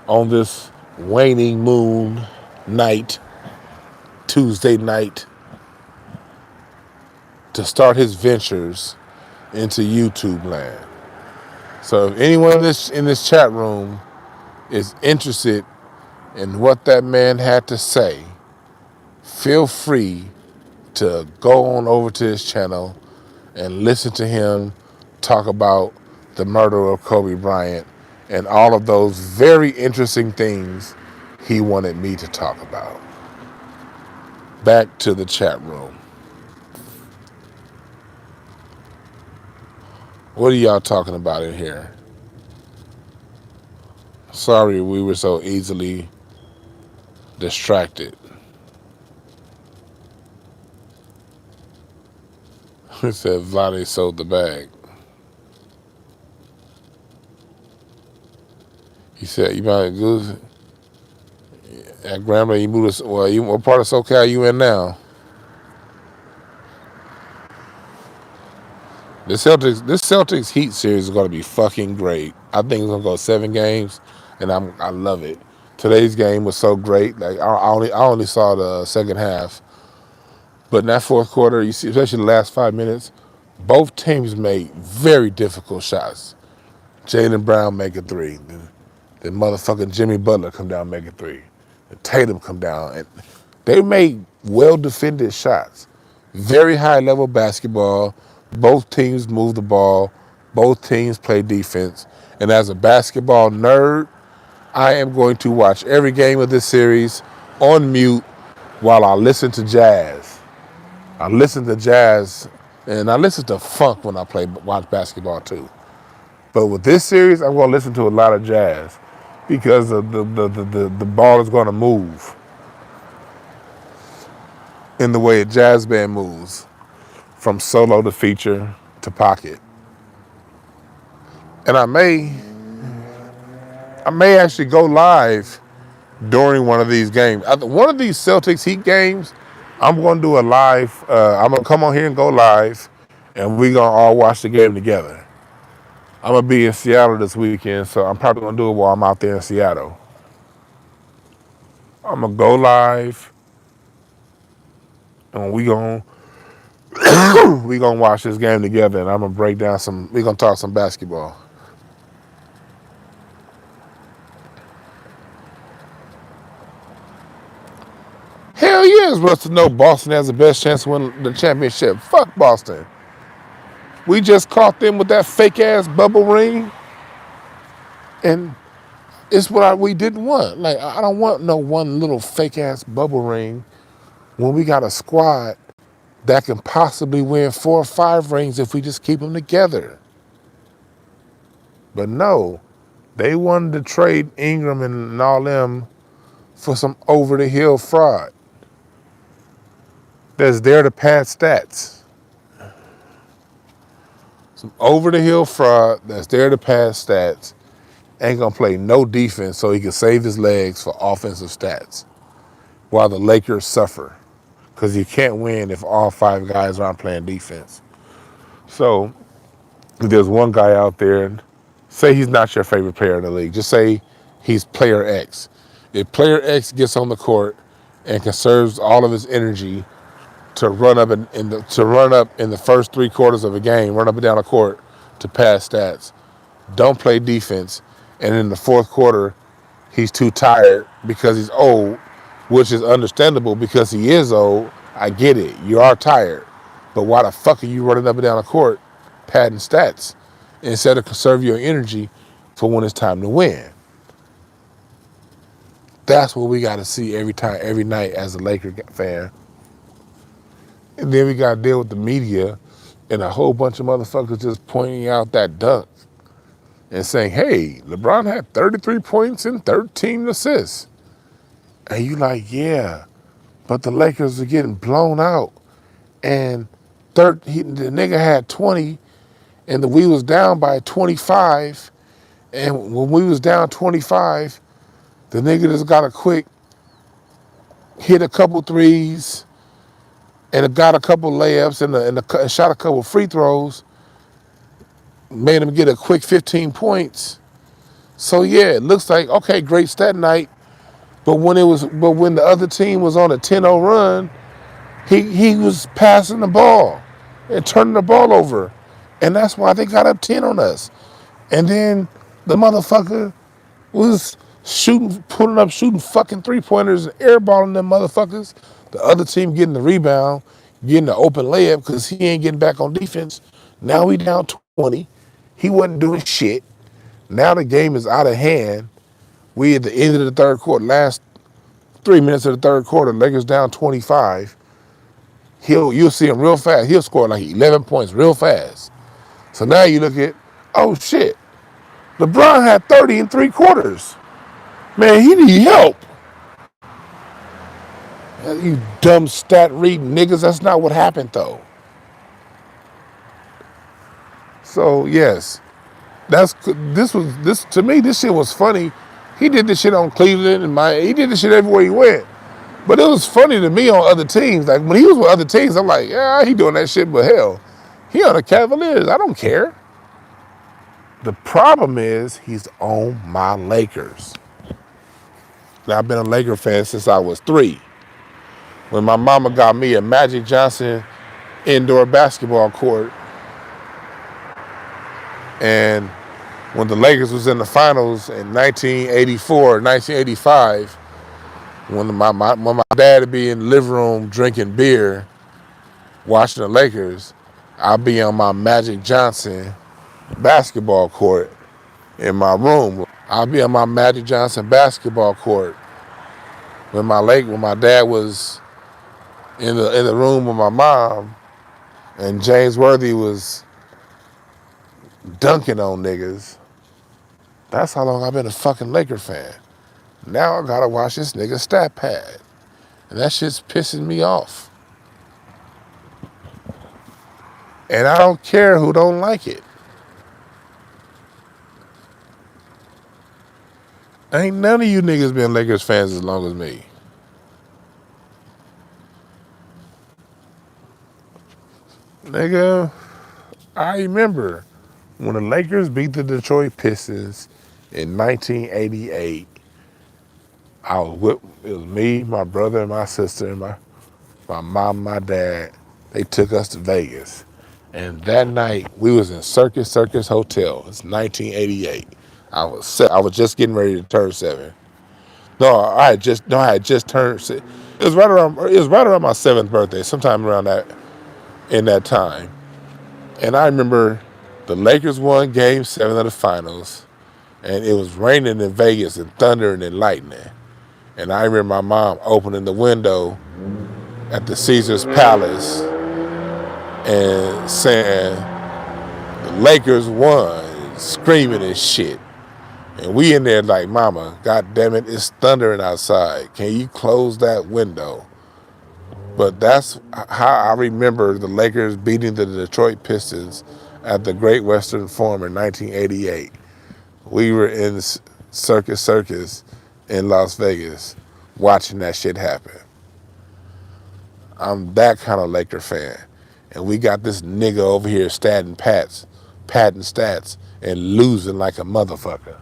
on this waning moon night, Tuesday night, to start his ventures into YouTube land. So if anyone in this chat room is interested in what that man had to say, feel free to go on over to his channel and listen to him talk about the murder of Kobe Bryant and all of those very interesting things he wanted me to talk about. Back to the chat room. What are y'all talking about in here? Sorry we were so easily distracted. He said Vlade sold the bag. He said, you might lose at Grandma, you moved us, well, what part of SoCal you in now? This Celtics Heat series is going to be fucking great. I think it's going to go 7 games, and I love it. Today's game was so great. Like I only saw the second half, but in that fourth quarter, you see, especially the last 5 minutes, both teams made very difficult shots. Jaylen Brown make a three. Then motherfucking Jimmy Butler come down and make a three. And Tatum come down, and they made well defended shots. Very high level basketball. Both teams move the ball. Both teams play defense. And as a basketball nerd, I am going to watch every game of this series on mute while I listen to jazz. I listen to jazz, and I listen to funk when I watch basketball too. But with this series, I'm going to listen to a lot of jazz because the ball is going to move in the way a jazz band moves, from solo to feature to pocket. And I may actually go live during one of these games. One of these Celtics Heat games, I'm going to do a live. I'm going to come on here and go live, and we're going to all watch the game together. I'm going to be in Seattle this weekend, so I'm probably going to do it while I'm out there in Seattle. I'm going to go live, and we're going to watch this game together, and I'm going to break down we're going to talk some basketball. Hell yeah, it's worth to know Boston has the best chance to win the championship. Fuck Boston. We just caught them with that fake-ass bubble ring, and it's what we didn't want. Like, I don't want no one little fake-ass bubble ring when we got a squad that can possibly win 4 or 5 rings if we just keep them together. But no, they wanted to trade Ingram and all them for some over-the-hill fraud that's there to pad stats. Some over-the-hill fraud that's there to pass stats, ain't gonna play no defense so he can save his legs for offensive stats while the Lakers suffer, because you can't win if all 5 guys aren't playing defense. So if there's one guy out there, say he's not your favorite player in the league, just say he's player X. If player X gets on the court and conserves all of his energy to run up in the first 3 quarters of a game, run up and down the court to pass stats, don't play defense, and in the fourth quarter he's too tired because he's old, which is understandable because he is old. I get it, you are tired, but why the fuck are you running up and down the court padding stats instead of conserve your energy for when it's time to win? That's what we got to see every night as a Laker fan. And then we got to deal with the media and a whole bunch of motherfuckers just pointing out that dunk and saying, hey, LeBron had 33 points and 13 assists. And you like, yeah, but the Lakers are getting blown out. And the nigga had 20, and we was down by 25. And when we was down 25, the nigga just got a quick, hit a couple threes, and got a couple layups and shot a couple free throws, made him get a quick 15 points. So yeah, it looks like, okay, great stat night. But when the other team was on a 10-0 run, he was passing the ball and turning the ball over. And that's why they got up 10 on us. And then the motherfucker was shooting fucking three-pointers and airballing them motherfuckers. The other team getting the rebound, getting the open layup because he ain't getting back on defense. Now we down 20. He wasn't doing shit. Now the game is out of hand. We at the end of the third quarter, last 3 minutes of the third quarter, Lakers down 25. You'll see him real fast. He'll score like 11 points real fast. So now you look at, oh shit, LeBron had 30 in 3 quarters. Man, he need help. You dumb stat reading niggas, that's not what happened though. So yes, this to me, this shit was funny. He did this shit on Cleveland and he did this shit everywhere he went. But it was funny to me on other teams. Like when he was with other teams, I'm like, yeah, he doing that shit, but hell, he on the Cavaliers. I don't care. The problem is he's on my Lakers. Now, I've been a Laker fan since I was 3. When my mama got me a Magic Johnson indoor basketball court, and when the Lakers was in the finals in 1984, 1985, when my dad would be in the living room drinking beer, watching the Lakers, I'd be on my Magic Johnson basketball court in my room. I'd be on my Magic Johnson basketball court when my dad was in the room with my mom, and James Worthy was dunking on niggas. That's how long I've been a fucking Laker fan. Now I gotta watch this nigga stat pad, and that shit's pissing me off. And I don't care who don't like it. Ain't none of you niggas been Lakers fans as long as me. Nigga, I remember when the Lakers beat the Detroit Pistons in 1988. It was me, my brother, and my sister, and my mom, my dad. They took us to Vegas. And that night, we was in Circus Hotel. It's 1988. I was just getting ready to turn 7. No, I had just turned 6. It was right around my 7th birthday, sometime around in that time. And I remember the Lakers won Game 7 of the finals, and it was raining in Vegas and thundering and lightning. And I remember my mom opening the window at the Caesars Palace and saying, the Lakers won, screaming and shit. And we in there like, mama, God damn it, it's thundering outside. Can you close that window? But that's how I remember the Lakers beating the Detroit Pistons at the Great Western Forum in 1988. We were in Circus in Las Vegas watching that shit happen. I'm that kind of Laker fan. And we got this nigga over here padding stats and losing like a motherfucker.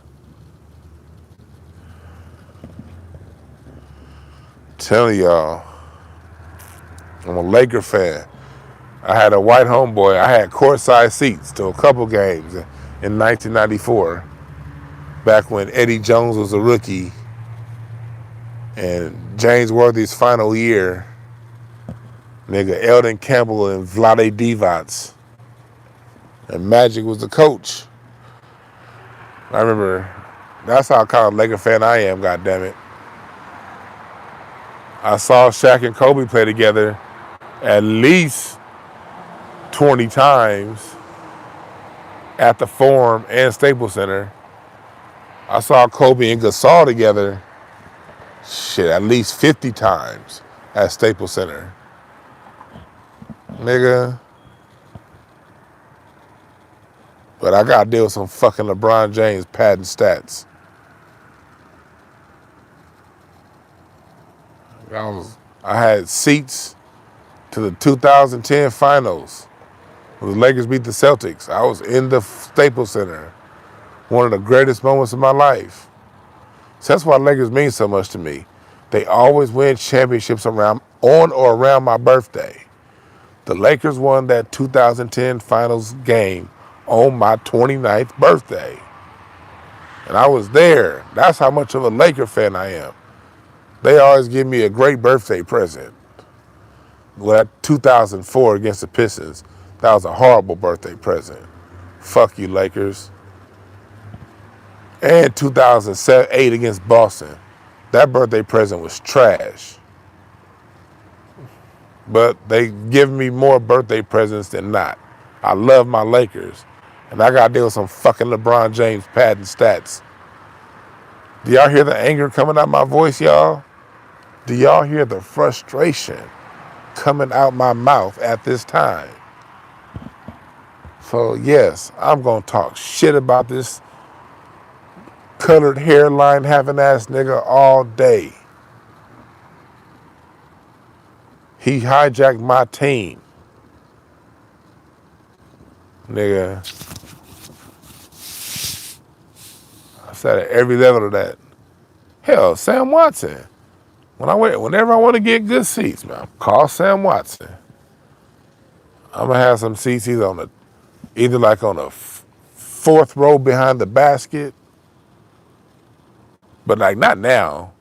Telling y'all, I'm a Laker fan. I had a white homeboy. I had courtside seats to a couple games in 1994, back when Eddie Jones was a rookie and James Worthy's final year, nigga, Eldon Campbell and Vlade Divac, and Magic was the coach. I remember, that's how kind of Laker fan I am, goddammit. I saw Shaq and Kobe play together at least 20 times at the Forum and Staples Center. I saw Kobe and Gasol together, at least 50 times at Staples Center. Nigga. But I gotta deal with some fucking LeBron James padding stats. I had seats to the 2010 finals when the Lakers beat the Celtics. I was in the Staples Center. One of the greatest moments of my life. So that's why Lakers mean so much to me. They always win championships on or around my birthday. The Lakers won that 2010 finals game on my 29th birthday. And I was there. That's how much of a Laker fan I am. They always give me a great birthday present. Well, that 2004 against the Pistons, that was a horrible birthday present. Fuck you, Lakers. And 2008 against Boston, that birthday present was trash. But they give me more birthday presents than not. I love my Lakers. And I got to deal with some fucking LeBron James padding stats. Do y'all hear the anger coming out my voice, y'all? Do y'all hear the frustration coming out my mouth at this time? So yes, I'm going to talk shit about this colored hairline having ass nigga all day. He hijacked my team. Nigga, I said at every level of that. Hell, Sam Watson. Whenever I want to get good seats, man, call Sam Watson. I'm gonna have some seats either like on the fourth row behind the basket, but like not now.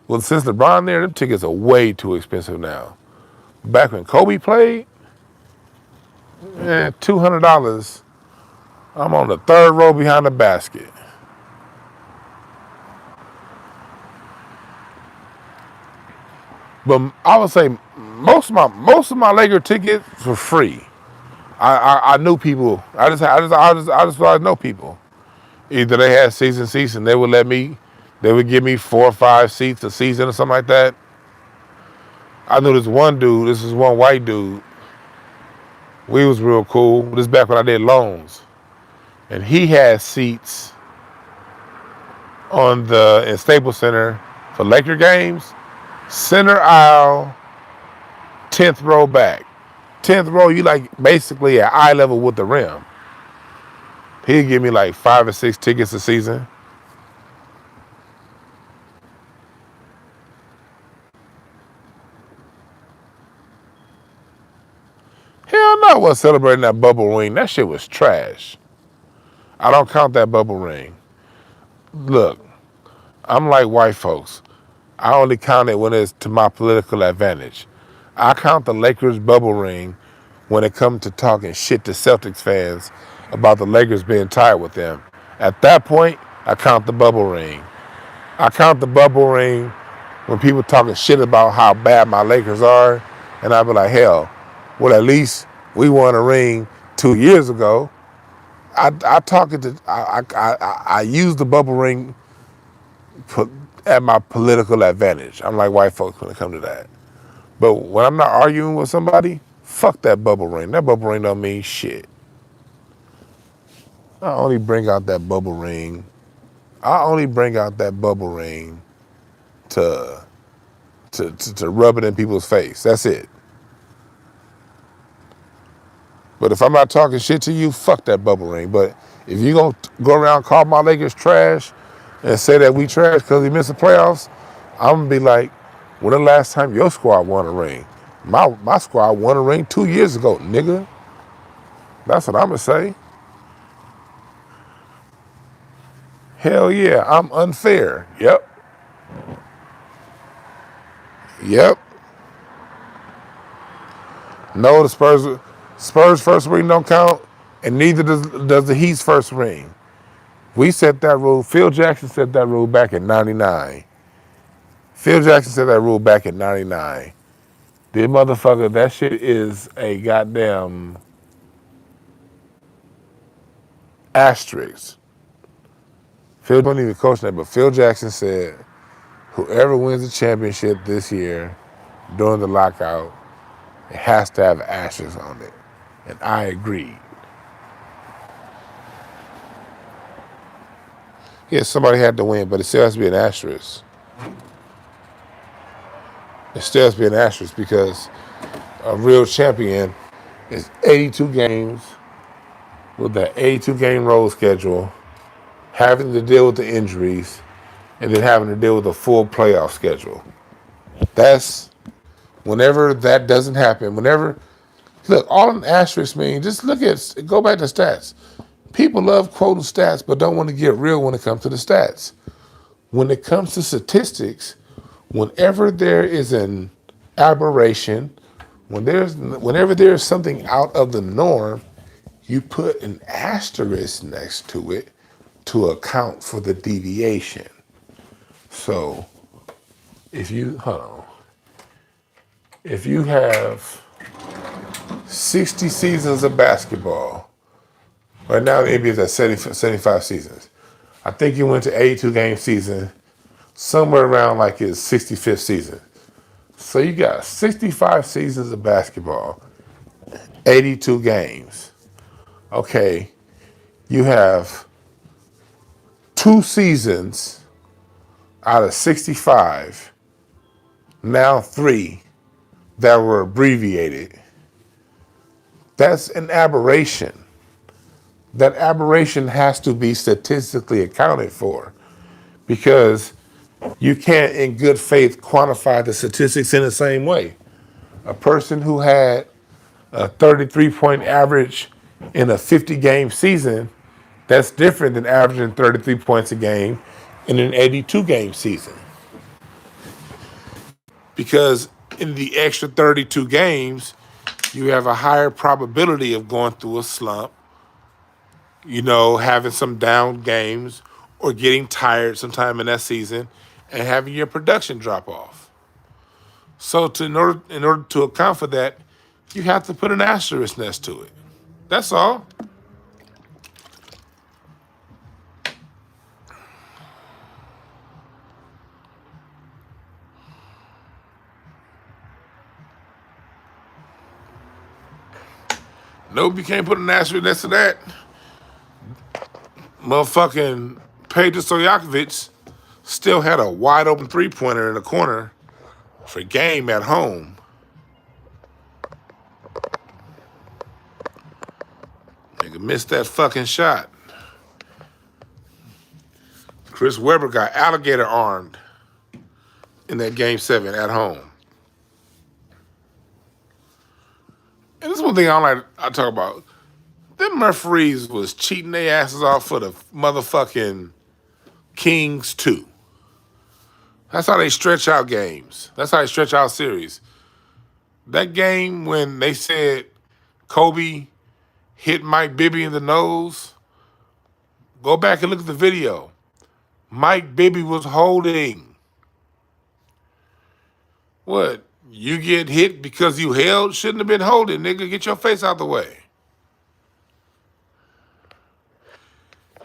Well, since LeBron there, them tickets are way too expensive now. Back when Kobe played, $200. I'm on the third row behind the basket. But I would say most of my Laker tickets were free. I knew people. I just know people. Either they had season seats and they would give me 4 or 5 seats a season or something like that. I knew this is one white dude. We was real cool. This is back when I did loans. And he had seats in Staples Center for Laker games. Center aisle, 10th row back. 10th row, you like basically at eye level with the rim. He'd give me like 5 or 6 tickets a season. Hell no, I wasn't celebrating that bubble ring. That shit was trash. I don't count that bubble ring. Look, I'm like white folks. I only count it when it's to my political advantage. I count the Lakers bubble ring when it comes to talking shit to Celtics fans about the Lakers being tied with them. At that point, I count the bubble ring. I count the bubble ring when people talking shit about how bad my Lakers are, and I be like, hell, well at least we won a ring 2 years ago. I use the bubble ring at my political advantage. I'm like white folks when it comes to that. But when I'm not arguing with somebody, fuck that bubble ring. That bubble ring don't mean shit. I only bring out that bubble ring. To rub it in people's face. That's it. But if I'm not talking shit to you, fuck that bubble ring. But if you gonna go around and call my Lakers trash and say that we trash because we missed the playoffs, I'm gonna be like, when the last time your squad won a ring? My squad won a ring 2 years ago, nigga. That's what I'm gonna say. Hell yeah, I'm unfair. Yep. No, the Spurs first ring don't count, and neither does the Heat's first ring. We set that rule. Phil Jackson set that rule back in '99. Phil Jackson set that rule back in '99. The motherfucker, that shit is a goddamn asterisk. Phil don't even coach that, but Phil Jackson said, whoever wins the championship this year during the lockout, it has to have an asterisk on it. And I agreed. Yeah, somebody had to win, but it still has to be an asterisk. It still has to be an asterisk because a real champion is 82 games with that 82 game road schedule, having to deal with the injuries, and then having to deal with a full playoff schedule. That's whenever that doesn't happen, look, all an asterisk means, go back to stats. People love quoting stats, but don't want to get real when it comes to the stats. When it comes to statistics, whenever there is an aberration, whenever there's something out of the norm, you put an asterisk next to it to account for the deviation. So if you if you have 60 seasons of basketball, right now the NBA is at 75 seasons. I think you went to 82 game season, somewhere around like his 65th season. So you got 65 seasons of basketball, 82 games. Okay, you have 2 seasons out of 65, now 3 that were abbreviated. That's an aberration. That aberration has to be statistically accounted for because you can't, in good faith, quantify the statistics in the same way. A person who had a 33-point average in a 50-game season, that's different than averaging 33 points a game in an 82-game season. Because in the extra 32 games, you have a higher probability of going through a slump, having some down games or getting tired sometime in that season and having your production drop off. So in order to account for that, you have to put an asterisk next to it. That's all. Nope, you can't put an asterisk next to that. Motherfucking Pedro Stojakovic still had a wide open 3-pointer in the corner for game at home. Nigga missed that fucking shot. Chris Webber got alligator armed in that game 7 at home. And this is one thing I talk about. Them referees was cheating their asses off for the motherfucking Kings too. That's how they stretch out games. That's how they stretch out series. That game when they said Kobe hit Mike Bibby in the nose, go back and look at the video. Mike Bibby was holding. What? You get hit because you held? Shouldn't have been holding, nigga. Get your face out the way.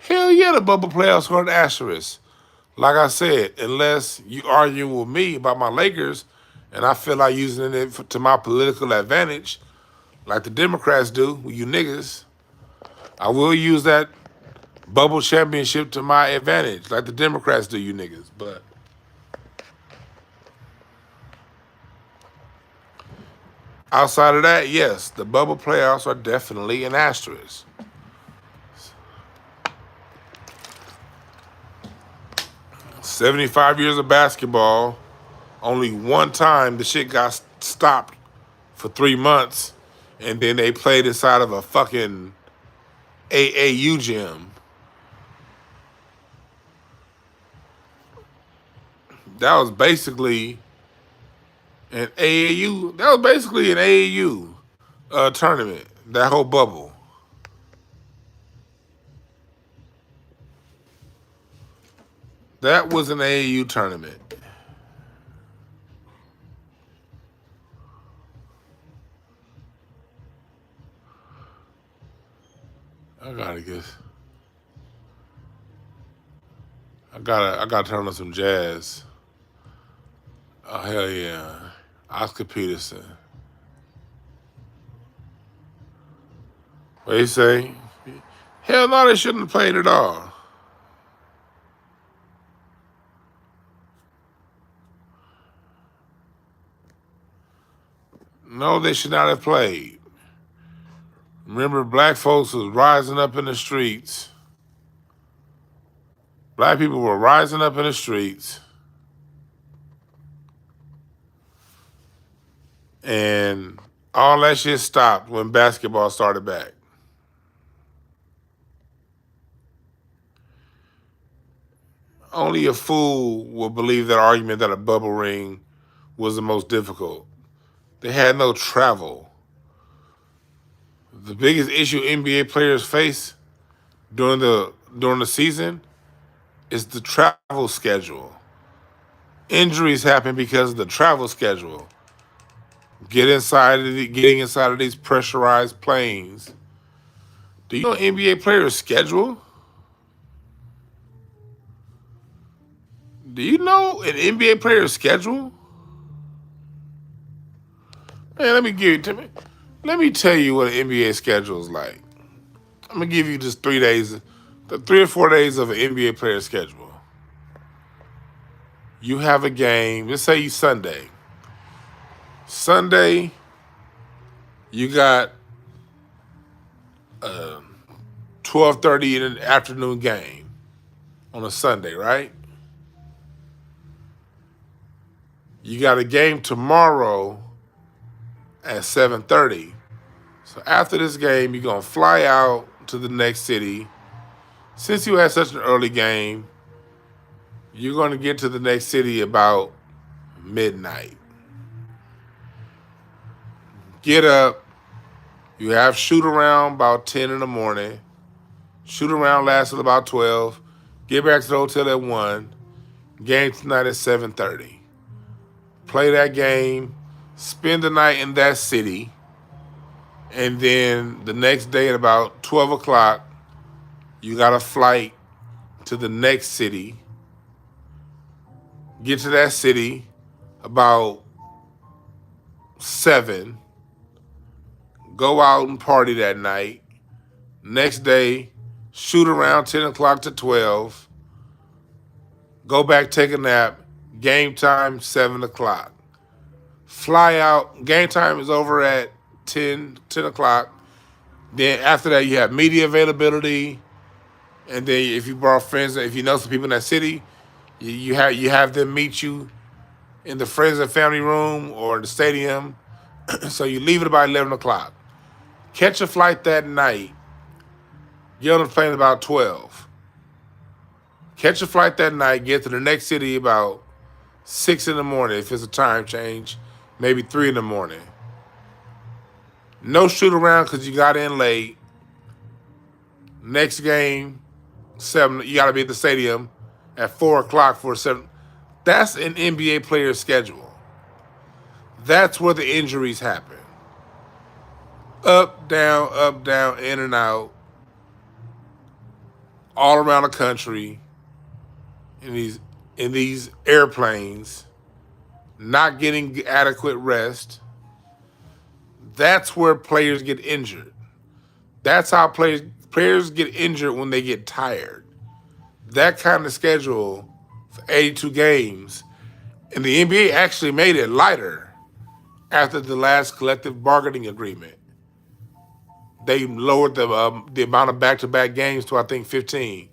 Hell yeah, the bubble playoffs are an asterisk. Like I said, unless you argue with me about my Lakers and I feel like using it to my political advantage, like the Democrats do with you niggas, I will use that bubble championship to my advantage, like the Democrats do you niggas. But outside of that, yes, the bubble playoffs are definitely an asterisk. "75 years of basketball, only one time the shit got stopped for 3 months, and then they played inside of a fucking AAU gym. That was basically an AAU. That was basically an AAU tournament. That whole bubble. That was an AAU tournament. I gotta turn on some jazz. Oh hell yeah, Oscar Peterson. What you say? Hell no, they shouldn't have played at all. No, they should not have played. Remember, black folks was rising up in the streets. Black people were rising up in the streets. And all that shit stopped when basketball started back. Only a fool will believe that argument that a bubble ring was the most difficult. They had no travel. The biggest issue NBA players face during the season is the travel schedule. Injuries happen because of the travel schedule. Getting inside of these pressurized planes. Do you know NBA players' schedule? Do you know an NBA player's schedule? Man, let me tell you what an NBA schedule is like. I'm gonna give you just 3 days, the 3 or 4 days of an NBA player schedule. You have a game. Let's say you Sunday. Sunday, you got a 12:30 in the afternoon game on a Sunday, right? You got a game tomorrow at 7:30. So after this game, you're gonna fly out to the next city. Since you had such an early game, you're gonna get to the next city about midnight. Get up. You have shoot around about 10 in the morning. Shoot around lasts till about 12. Get back to the hotel at 1. Game tonight at 7:30. Play that game. Spend the night in that city. And then the next day at about 12 o'clock, you got a flight to the next city. Get to that city about 7. Go out and party that night. Next day, shoot around 10 o'clock to 12. Go back, take a nap. Game time, 7 o'clock. Fly out. Game time is over at 10 o'clock. Then after that, you have media availability. And then if you brought friends, if you know some people in that city, you have them meet you in the friends and family room or the stadium. So you leave at about 11 o'clock. Catch a flight that night. Get on the plane about 12. Catch a flight that night. Get to the next city about 6 in the morning. If it's a time change, maybe 3 in the morning. No shoot around because you got in late. Next game, 7. You got to be at the stadium at 4 o'clock for 7. That's an NBA player's schedule. That's where the injuries happen. Up, down, in and out, all around the country, in these airplanes, not getting adequate rest. That's where players get injured. That's how players get injured when they get tired. That kind of schedule for 82 games. And the NBA actually made it lighter after the last collective bargaining agreement. They lowered the amount of back-to-back games to, I think, 15.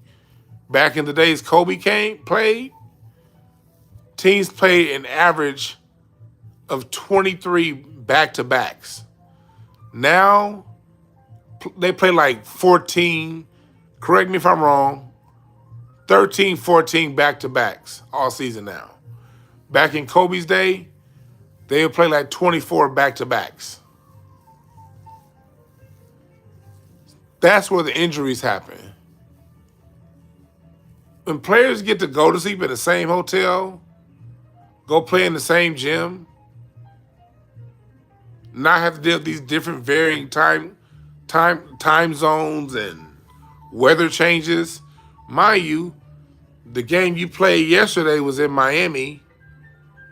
Back in the days Kobe played, teams played an average of 23 back-to-backs. Now, they play like 14, correct me if I'm wrong, 13, 14 back-to-backs all season now. Back in Kobe's day, they would play like 24 back-to-backs. That's where the injuries happen. When players get to go to sleep in the same hotel, go play in the same gym, not have to deal with these different varying time zones and weather changes. Mind you, the game you played yesterday was in Miami.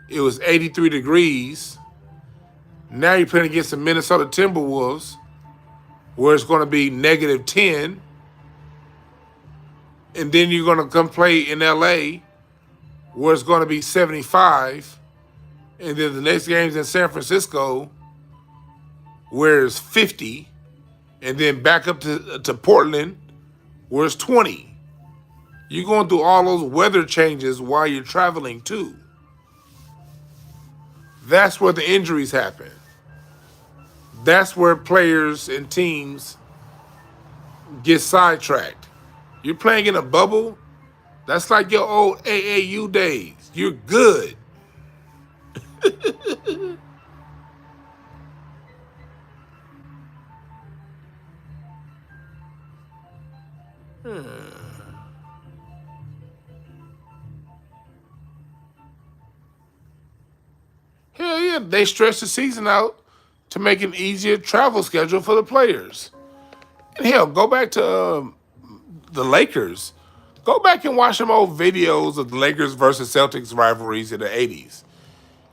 It was 83 degrees. Now you're playing against the Minnesota Timberwolves, where it's going to be -10. And then you're going to come play in LA, where it's going to be 75. And then the next game's in San Francisco, where it's 50. And then back up to Portland, where it's 20. You're going through all those weather changes while you're traveling too. That's where the injuries happen. That's where players and teams get sidetracked. You're playing in a bubble. That's like your old AAU days. You're good. Hell yeah, they stretch the season out to make an easier travel schedule for the players. And hell, go back to the Lakers. Go back and watch them old videos of the Lakers versus Celtics rivalries in the 80s.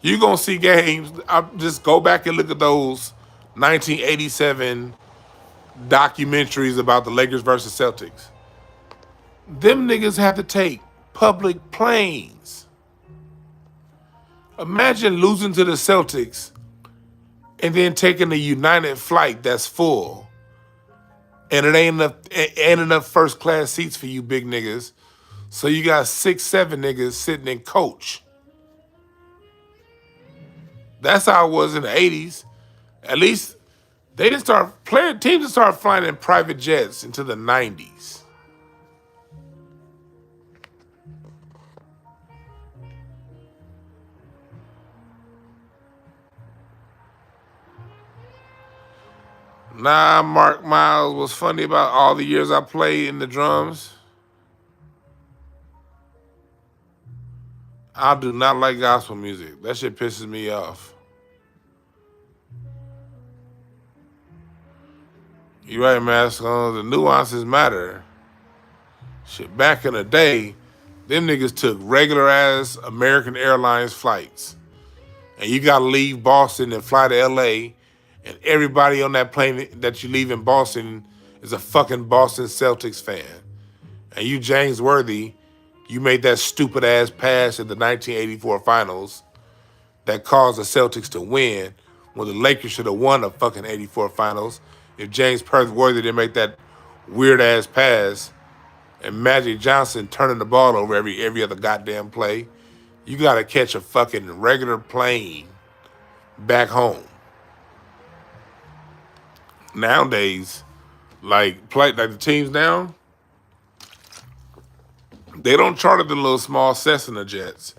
You're going to see games. Just go back and look at those 1987 documentaries about the Lakers versus Celtics. Them niggas have to take public planes. Imagine losing to the Celtics and then taking a United flight that's full. And it ain't enough first class seats for you big niggas. So you got 6, 7 niggas sitting in coach. That's how it was in the 80s. At least they didn't start teams didn't start flying in private jets into the 90s. Nah, Mark Miles was funny about all the years I played in the drums. I do not like gospel music. That shit pisses me off. You right, Mascon. The nuances matter. Shit, back in the day, them niggas took regular ass American Airlines flights. And you gotta leave Boston and fly to LA, and everybody on that plane that you leave in Boston is a fucking Boston Celtics fan. And you, James Worthy, you made that stupid ass pass in the 1984 finals that caused the Celtics to win when the Lakers should have won the fucking 84 finals if James Worthy didn't make that weird ass pass and Magic Johnson turning the ball over every other goddamn play. You gotta catch a fucking regular plane back home. Nowadays, like the teams now, they don't charter the little small Cessna jets.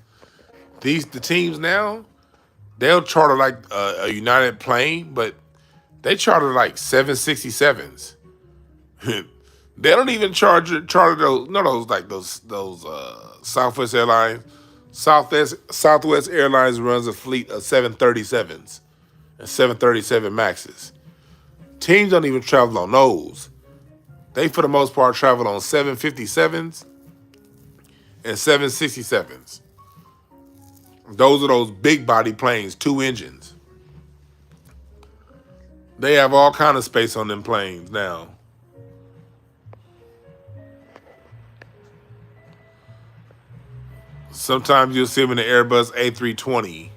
The teams now, they'll charter like a United plane, but they charter like 767s. They don't even charter those Southwest Airlines. Southwest Airlines runs a fleet of 737s and 737 Maxes. Teams don't even travel on those. They, for the most part, travel on 757s and 767s. Those are those big body planes, 2 engines. They have all kind of space on them planes now. Sometimes you'll see them in the Airbus A320.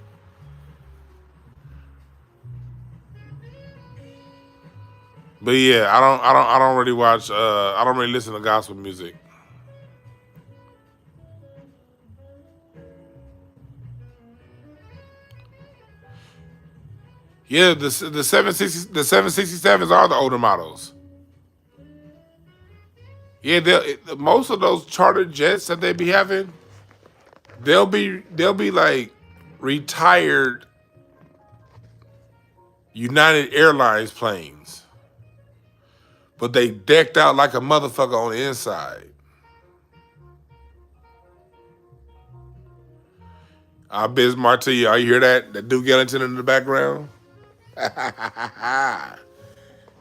But yeah, I don't really watch. I don't really listen to gospel music. Yeah, the 767s are the older models. Yeah, most of those chartered jets that they be having, they'll be like retired United Airlines planes, but they decked out like a motherfucker on the inside. Biz Martia, you hear that? That Duke Ellington in the background?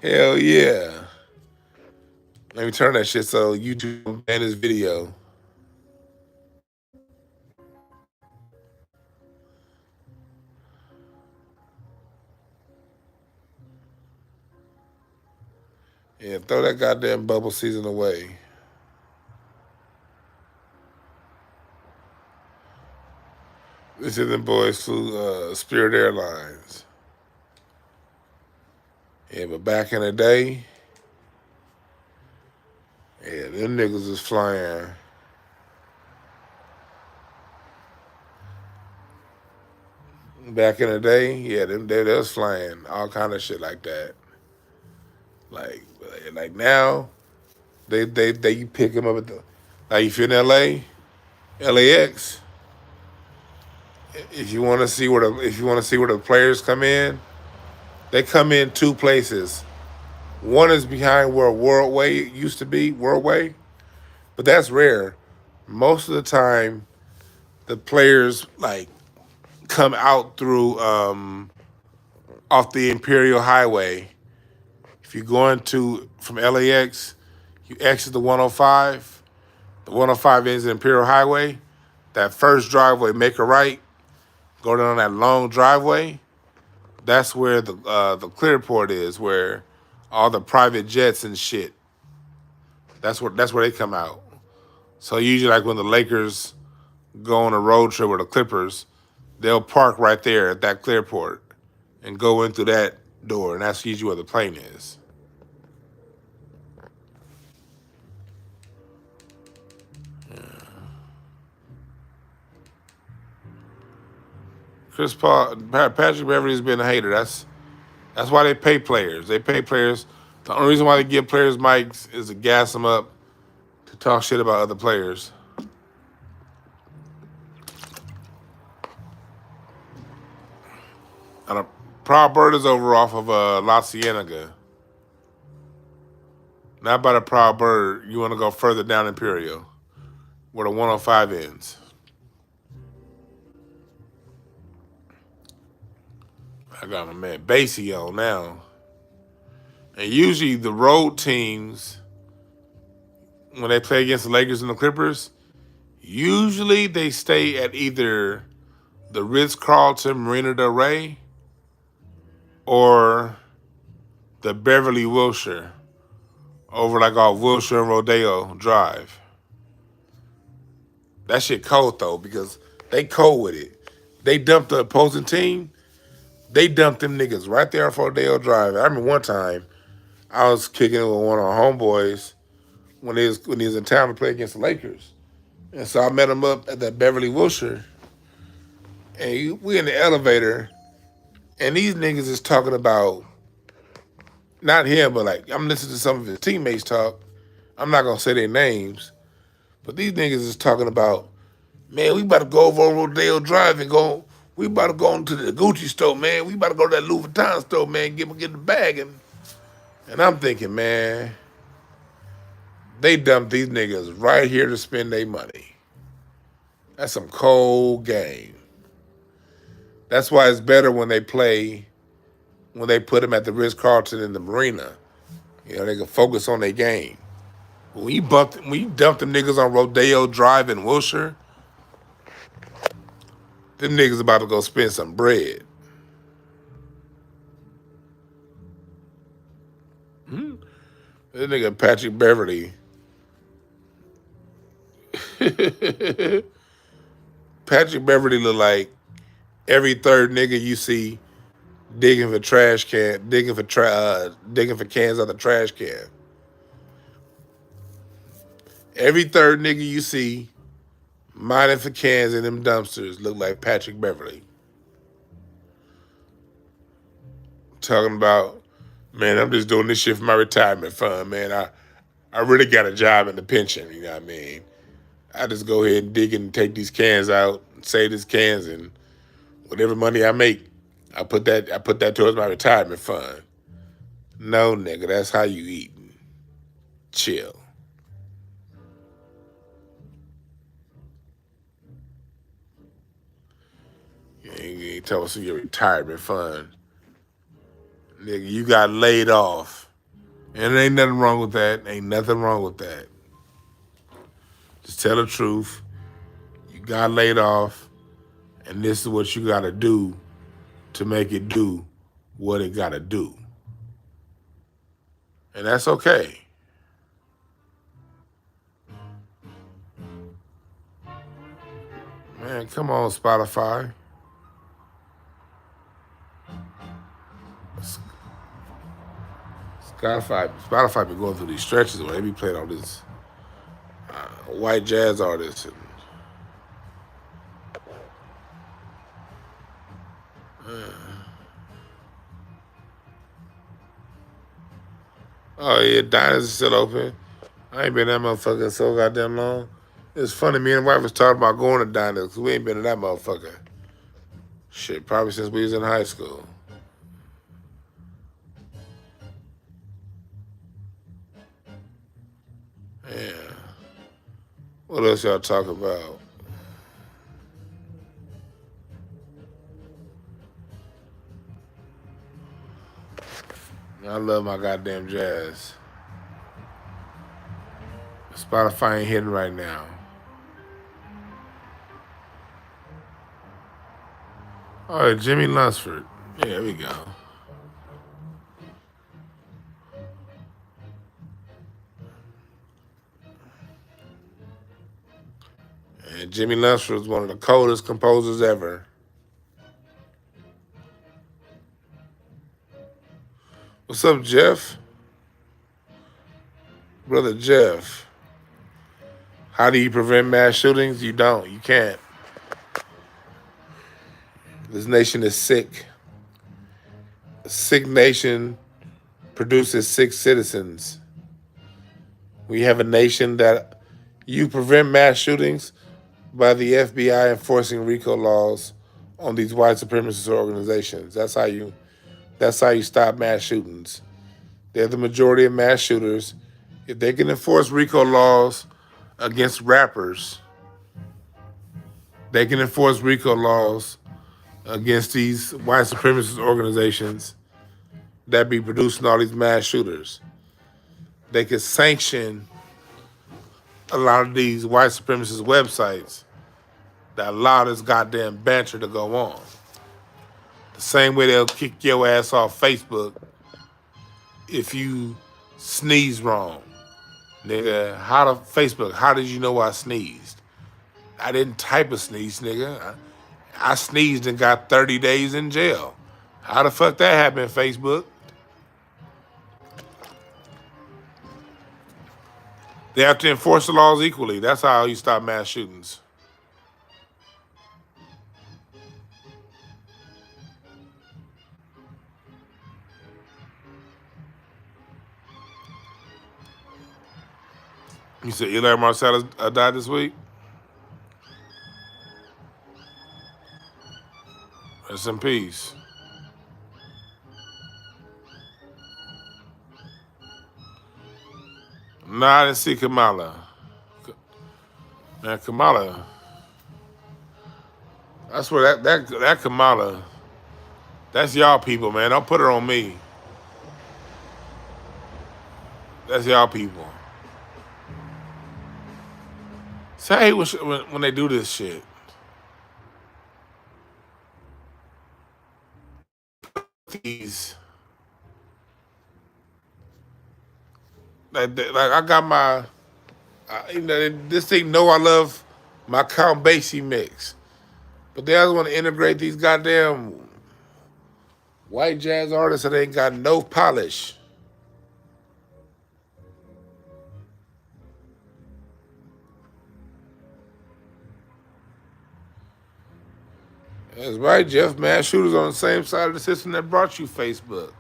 Hell yeah. Let me turn that shit so YouTube can ban this video. Yeah, throw that goddamn bubble season away. This is them boys flew Spirit Airlines. Yeah, but back in the day, yeah, them niggas was flying. Back in the day, yeah, they was flying all kind of shit like that. Like now, they you pick them up at Like if you're in LA, LAX, if you want to see where the players come in, they come in two places. One is behind where Worldway used to be, Worldway, but that's rare. Most of the time, the players like come out through off the Imperial Highway. If you're going to from LAX, you exit the 105. The 105 ends at Imperial Highway. That first driveway, make a right, go down that long driveway. That's where the clearport is, where all the private jets and shit. That's where they come out. So usually, like when the Lakers go on a road trip with the Clippers, they'll park right there at that clearport and go in through that door, and that's usually where the plane is. Chris Paul, Patrick Beverley's been a hater. That's why they pay players. They pay players. The only reason why they give players mics is to gas them up to talk shit about other players. And a Proud Bird is over off of La Cienega. Not by the Proud Bird. You want to go further down Imperial, where the 105 ends. I got my man Basie on now. And usually the road teams, when they play against the Lakers and the Clippers, usually they stay at either the Ritz-Carlton Marina del Rey or the Beverly Wilshire over like off Wilshire and Rodeo Drive. That shit cold though, because they cold with it. They dumped the opposing team. They dumped them niggas right there on Rodeo Drive. I remember one time I was kicking it with one of our homeboys when he was in town to play against the Lakers. And so I met him up at that Beverly Wilshire. And we in the elevator, and these niggas is talking about, not him, but like, I'm listening to some of his teammates talk. I'm not gonna say their names, but these niggas is talking about, man, we about to go over on Rodeo Drive and we about to go into the Gucci store, man. We about to go to that Louis Vuitton store, man, get the bag. And I'm thinking, man, they dumped these niggas right here to spend their money. That's some cold game. That's why it's better when they put them at the Ritz-Carlton in the Marina. You know, they can focus on their game. When you dump them niggas on Rodeo Drive in Wilshire, them niggas about to go spend some bread. This nigga Patrick Beverley. Patrick Beverley look like every third nigga you see digging for cans out the trash can. Every third nigga you see mining for cans in them dumpsters look like Patrick Beverley. Talking about, man, I'm just doing this shit for my retirement fund, man. I really got a job in the pension, you know what I mean? I just go ahead and dig and take these cans out, save these cans, and whatever money I make, I put that towards my retirement fund. No, nigga, that's how you eat. Chill. You ain't talking about your retirement fund. Nigga, you got laid off. And there ain't nothing wrong with that. Ain't nothing wrong with that. Just tell the truth. You got laid off, and this is what you gotta do to make it do what it gotta do. And that's okay. Man, come on, Spotify. Spotify be going through these stretches where they be playing all this white jazz artists. Oh yeah, Diners is still open. I ain't been that motherfucker so goddamn long. It's funny, me and the wife was talking about going to diners because we ain't been to that motherfucker. Shit, probably since we was in high school. Yeah. What else y'all talk about? I love my goddamn jazz. Spotify ain't hitting right now. Oh, Jimmy Lunsford. Yeah, there we go. And Jimmy Lunsford was one of the coldest composers ever. What's up, Jeff? Brother Jeff. How do you prevent mass shootings? You don't. You can't. This nation is sick. A sick nation produces sick citizens. We have a nation that you prevent mass shootings by the FBI enforcing RICO laws on these white supremacist organizations. That's how you stop mass shootings. They're the majority of mass shooters. If they can enforce RICO laws against rappers, they can enforce RICO laws against these white supremacist organizations that be producing all these mass shooters. They could sanction a lot of these white supremacist websites that allow this goddamn banter to go on. The same way they'll kick your ass off Facebook if you sneeze wrong. Nigga, how did you know I sneezed? I didn't type a sneeze, nigga. I sneezed and got 30 days in jail. How the fuck that happened, Facebook? They have to enforce the laws equally. That's how you stop mass shootings. You said Eli Marcellus died this week? Rest in peace. No, I didn't see Kamala. Man, Kamala. That's where that Kamala. That's y'all people, man. Don't put her on me. That's y'all people. So I hate when they do this shit. These, like I got my, this thing. Know I love my Count Basie mix, but they always want to integrate these goddamn white jazz artists that ain't got no polish. That's right, Jeff. Mass shooters on the same side of the system that brought you Facebook.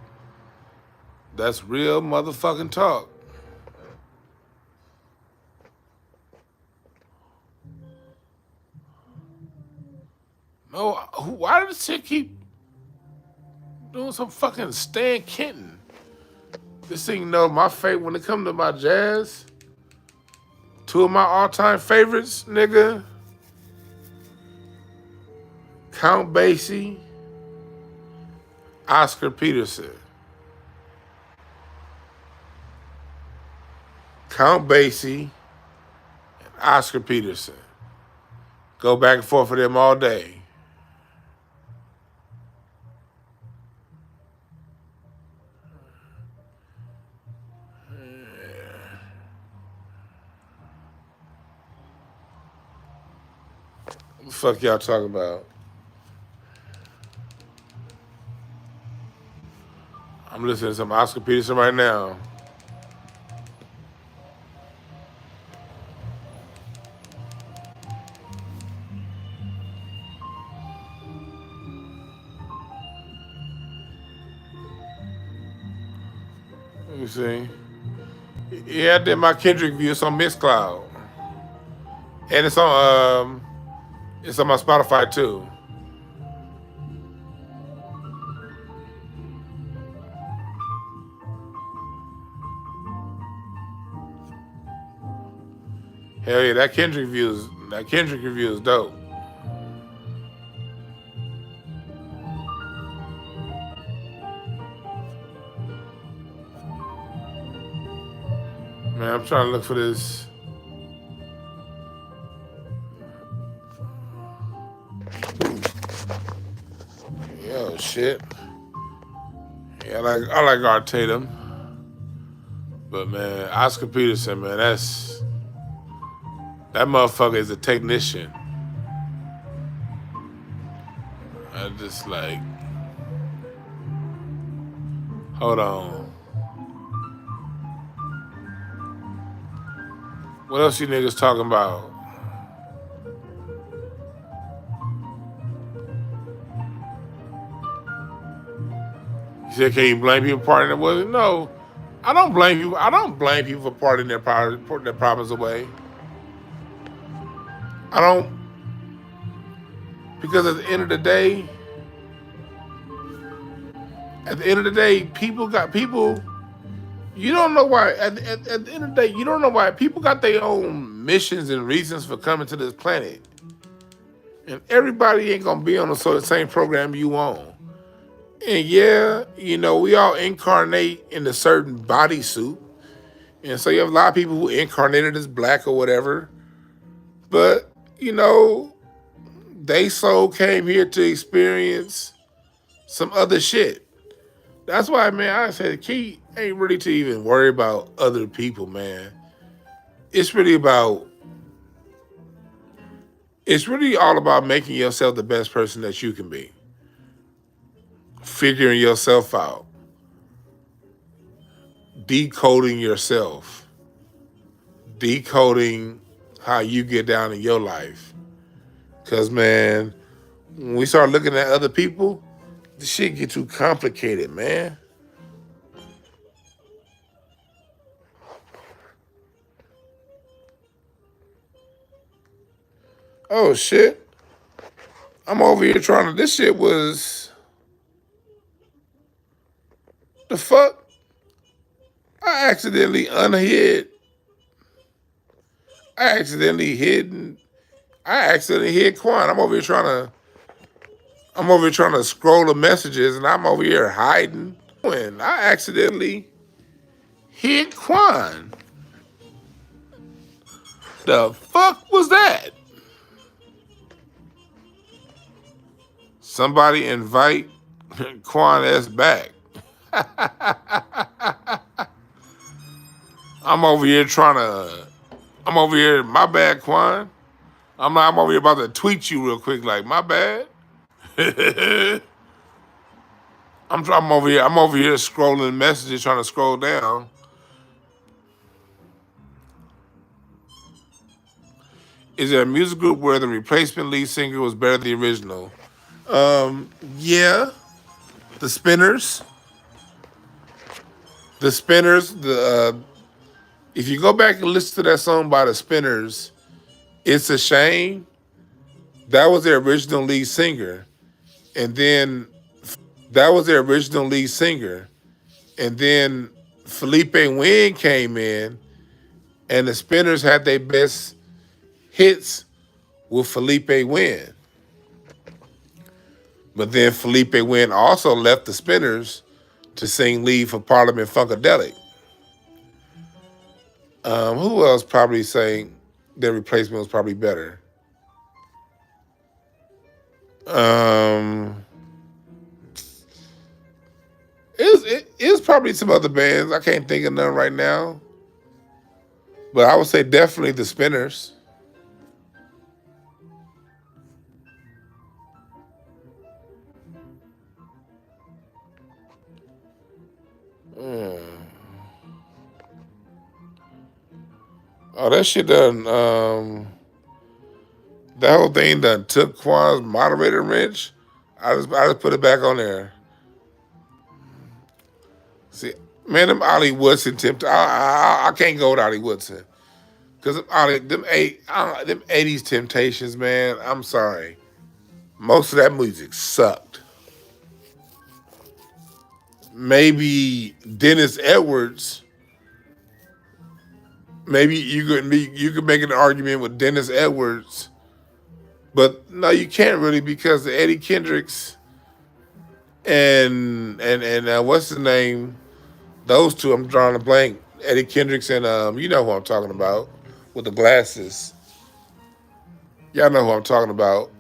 That's real motherfucking talk. No, why does this shit keep doing some fucking Stan Kenton? This thing, my favorite, when it comes to my jazz, two of my all-time favorites, nigga, Count Basie, Oscar Peterson. Count Basie and Oscar Peterson. Go back and forth for them all day. What the fuck y'all talking about? I'm listening to some Oscar Peterson right now. Let me see. Yeah, I did my Kendrick views on Mixcloud. And it's on my Spotify too. Hell yeah, that Kendrick review is dope. Man, I'm trying to look for this. Yo, shit. Yeah, I like Art Tatum. But man, Oscar Peterson, man, that motherfucker is a technician. I just like, hold on. What else you niggas talking about? You said, can you blame people for partying with it? No, I don't blame people. I don't blame people for putting their problems away. I don't, because at the end of the day, people got people. You don't know why. At the end of the day, you don't know why people got their own missions and reasons for coming to this planet, and everybody ain't gonna be on the same program you on. And yeah, you know, we all incarnate in a certain bodysuit. And so you have a lot of people who incarnated as black or whatever. But, you know, they soul came here to experience some other shit. That's why, man, I said the key ain't really to even worry about other people, man. It's really all about making yourself the best person that you can be. Figuring yourself out. Decoding yourself. Decoding how you get down in your life. Because, man, when we start looking at other people, the shit get too complicated, man. Oh, shit. I'm over here trying to... This shit was... The fuck? I accidentally unhid. I accidentally hid Quan. I'm over here trying to scroll the messages and I'm over here hiding. When I accidentally hid Quan. The fuck was that? Somebody invite Quan S back. I'm over here, my bad, Quan. I'm over here about to tweet you real quick, like, my bad. I'm over here scrolling messages, trying to scroll down. Is there a music group where the replacement lead singer was better than the original? Yeah. The Spinners. If you go back and listen to that song by the Spinners, It's a Shame. That was their original lead singer. And then Felipe Wynn came in and the Spinners had their best hits with Felipe Wynn. But then Felipe Wynn also left the Spinners to sing lead for Parliament Funkadelic. Who else probably saying their replacement was probably better? It was probably some other bands. I can't think of none right now. But I would say definitely the Spinners. Oh, that shit done, that whole thing done took Quan's moderator wrench. I just put it back on there. See, man, them Ollie Woodson I can't go with Ollie Woodson. Cause them 80s Temptations, man. I'm sorry. Most of that music sucked. Maybe Dennis Edwards. Maybe you could make an argument with Dennis Edwards, but no, you can't really because the Eddie Kendricks and what's his name? Those two, I'm drawing a blank. Eddie Kendricks and you know who I'm talking about with the glasses. Y'all know who I'm talking about.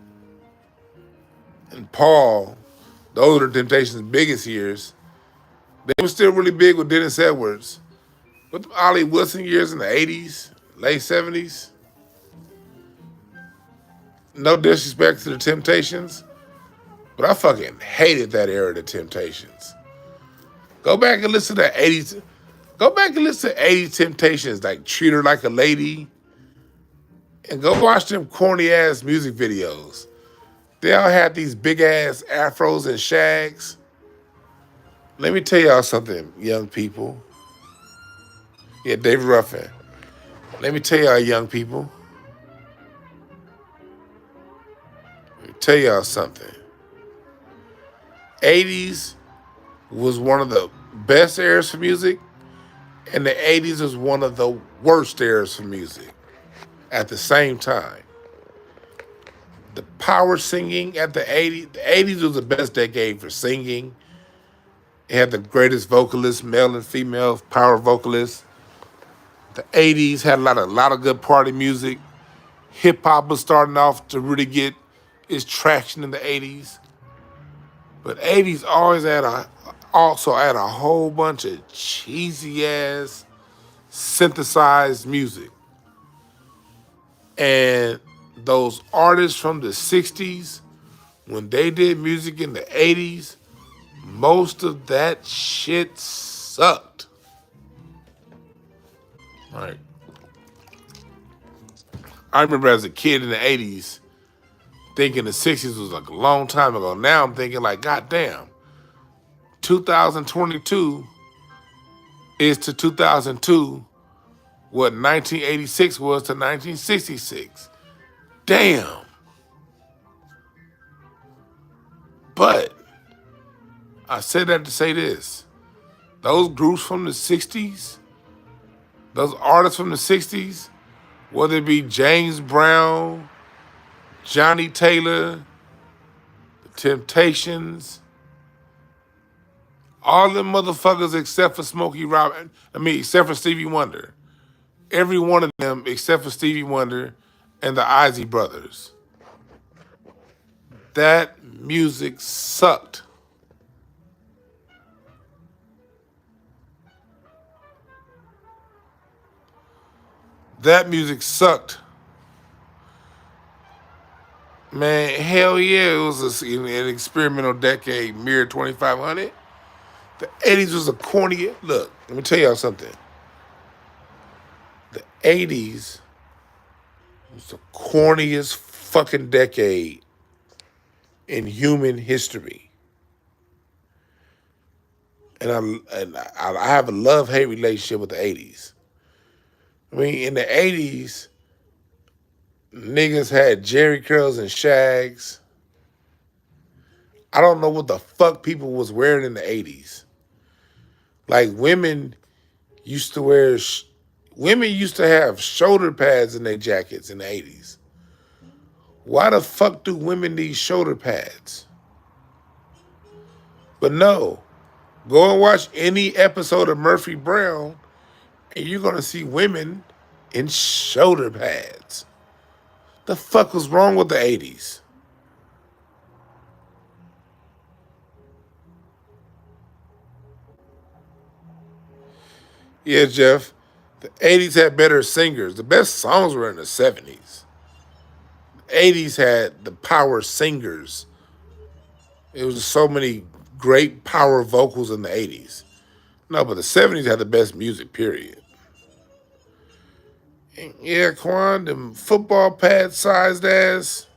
And Paul, those are the Temptations' biggest years. They were still really big with Dennis Edwards. With the Ollie Wilson years in the 80s, late 70s. No disrespect to the Temptations, but I fucking hated that era of the Temptations. Go back and listen to 80s. Go back and listen to 80s Temptations, like Treat Her Like a Lady, and go watch them corny ass music videos. They all had these big ass afros and shags. Let me tell y'all something, young people. Yeah, David Ruffin. Let me tell y'all, young people. Let me tell y'all something. 80s was one of the best eras for music, and the 80s was one of the worst eras for music at the same time. The power singing at the 80s was the best decade for singing. It had the greatest vocalists, male and female power vocalists. The 80s had a lot of good party music. Hip hop was starting off to really get its traction in the 80s. But 80s also had a whole bunch of cheesy ass synthesized music. And those artists from the 60s, when they did music in the 80s, most of that shit sucked. Like, I remember as a kid in the 80s thinking the 60s was like a long time ago. Now I'm thinking like, goddamn, 2022 is to 2002 what 1986 was to 1966. Damn. But I said that to say this. Those groups from the 60s, those artists from the 60s, whether it be James Brown, Johnny Taylor, the Temptations, all them motherfuckers except for except for Stevie Wonder. Every one of them except for Stevie Wonder and the Isley Brothers. That music sucked. That music sucked. Man, hell yeah, it was an experimental decade, Mirror 2500. The 80s was a corny. Look, let me tell y'all something. The 80s was the corniest fucking decade in human history. And I have a love-hate relationship with the 80s. I mean, in the 80s, niggas had Jerry curls and shags. I don't know what the fuck people was wearing in the 80s. Like women used to have shoulder pads in their jackets in the 80s. Why the fuck do women need shoulder pads? But no, go and watch any episode of Murphy Brown and you're gonna see women in shoulder pads. The fuck was wrong with the 80s? Yeah, Jeff. The 80s had better singers. The best songs were in the 70s. The 80s had the power singers. It was so many great power vocals in the 80s. No, but the 70s had the best music, period. And yeah, Quan, them football pad sized ass.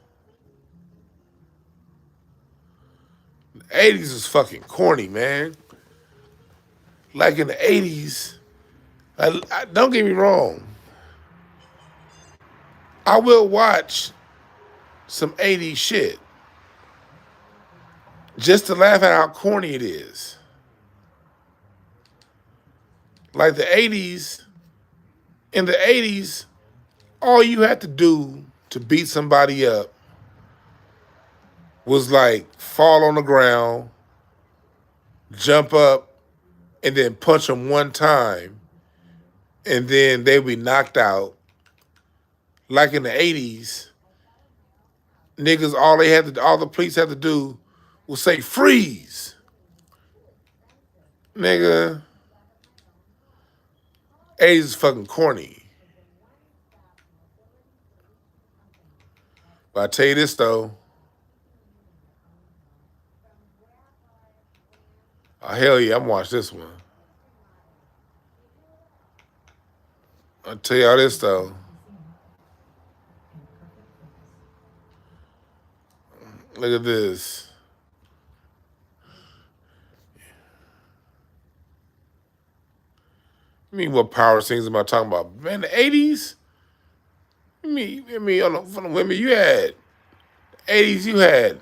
The 80s was fucking corny, man. Like in the 80s, don't get me wrong. I will watch some 80s shit just to laugh at how corny it is. Like in the 80s, all you had to do to beat somebody up was like fall on the ground, jump up, and then punch them one time, and then they'd be knocked out. Like in the 80s, niggas, all the police had to do was say freeze. Nigga, 80s is fucking corny. But I tell you this though, oh, hell yeah, I'm watching this one. I tell y'all this though. Look at this. I mean, what power scenes am I talking about? Man, the 80s? For the women, you had 80s, you had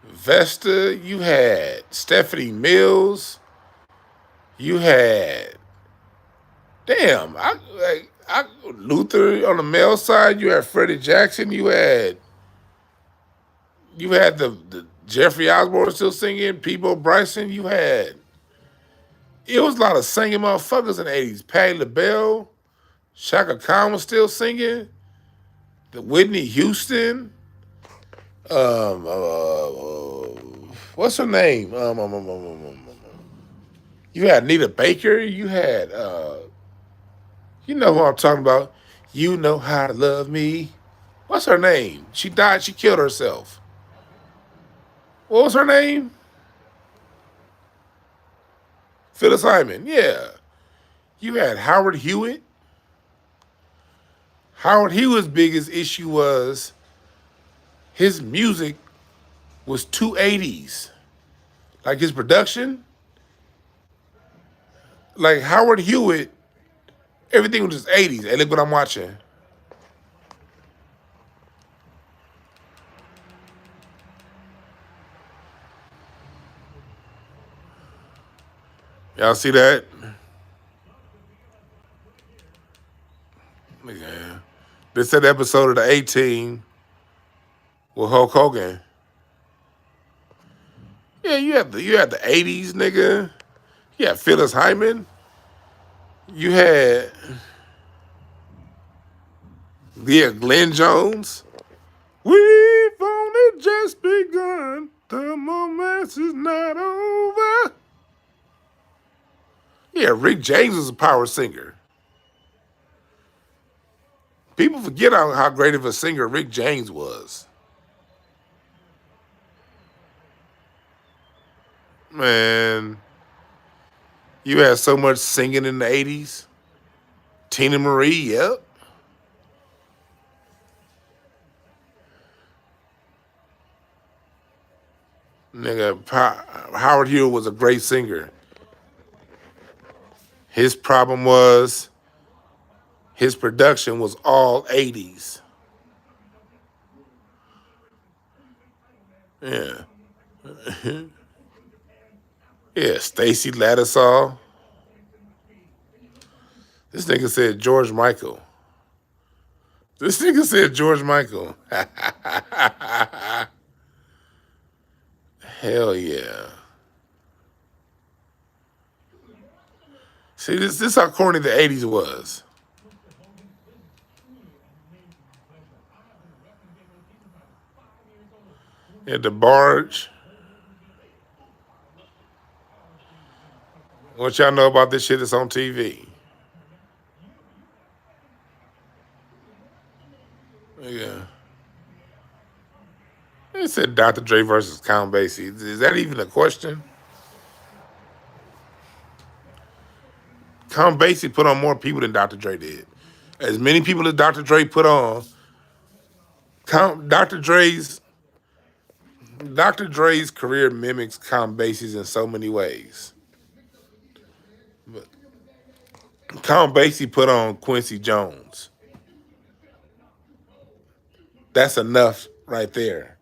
Vesta, you had Stephanie Mills, you had Luther on the male side, you had Freddie Jackson, you had the Jeffrey Osborne still singing, Peebo Bryson, it was a lot of singing motherfuckers in the 80s. Patti LaBelle, Shaka Khan was still singing, the Whitney Houston, what's her name? You had Nita Baker. You had, you know who I'm talking about. You Know How to Love Me. What's her name? She died. She killed herself. What was her name? Phyllis Hyman. Yeah. You had Howard Hewitt. Howard Hewitt's biggest issue was his music was too 80s. Like his production. Like Howard Hewitt, everything was just 80s. Hey, look what I'm watching. Y'all see that? Yeah. This is that episode of the A-Team with Hulk Hogan. Yeah, you had the 80s, nigga. You had Phyllis Hyman. You had Glenn Jones. We've only just begun. The romance is not over. Yeah, Rick James was a power singer. People forget how great of a singer Rick James was. Man, you had so much singing in the 80s. Tina Marie, yep. Nigga, Howard Hewitt was a great singer. His problem was his production was all 80s. Yeah. Yeah, Stacy Lattisaw. This nigga said George Michael. This nigga said George Michael. Hell yeah. See, this is how corny the 80s was. Yeah, the barge. What y'all know about this shit that's on TV? Yeah. They said Dr. Dre versus Count Basie. Is that even a question? Count Basie put on more people than Dr. Dre did. As many people as Dr. Dre put on, Dr. Dre's career mimics Count Basie's in so many ways. But Count Basie put on Quincy Jones. That's enough right there.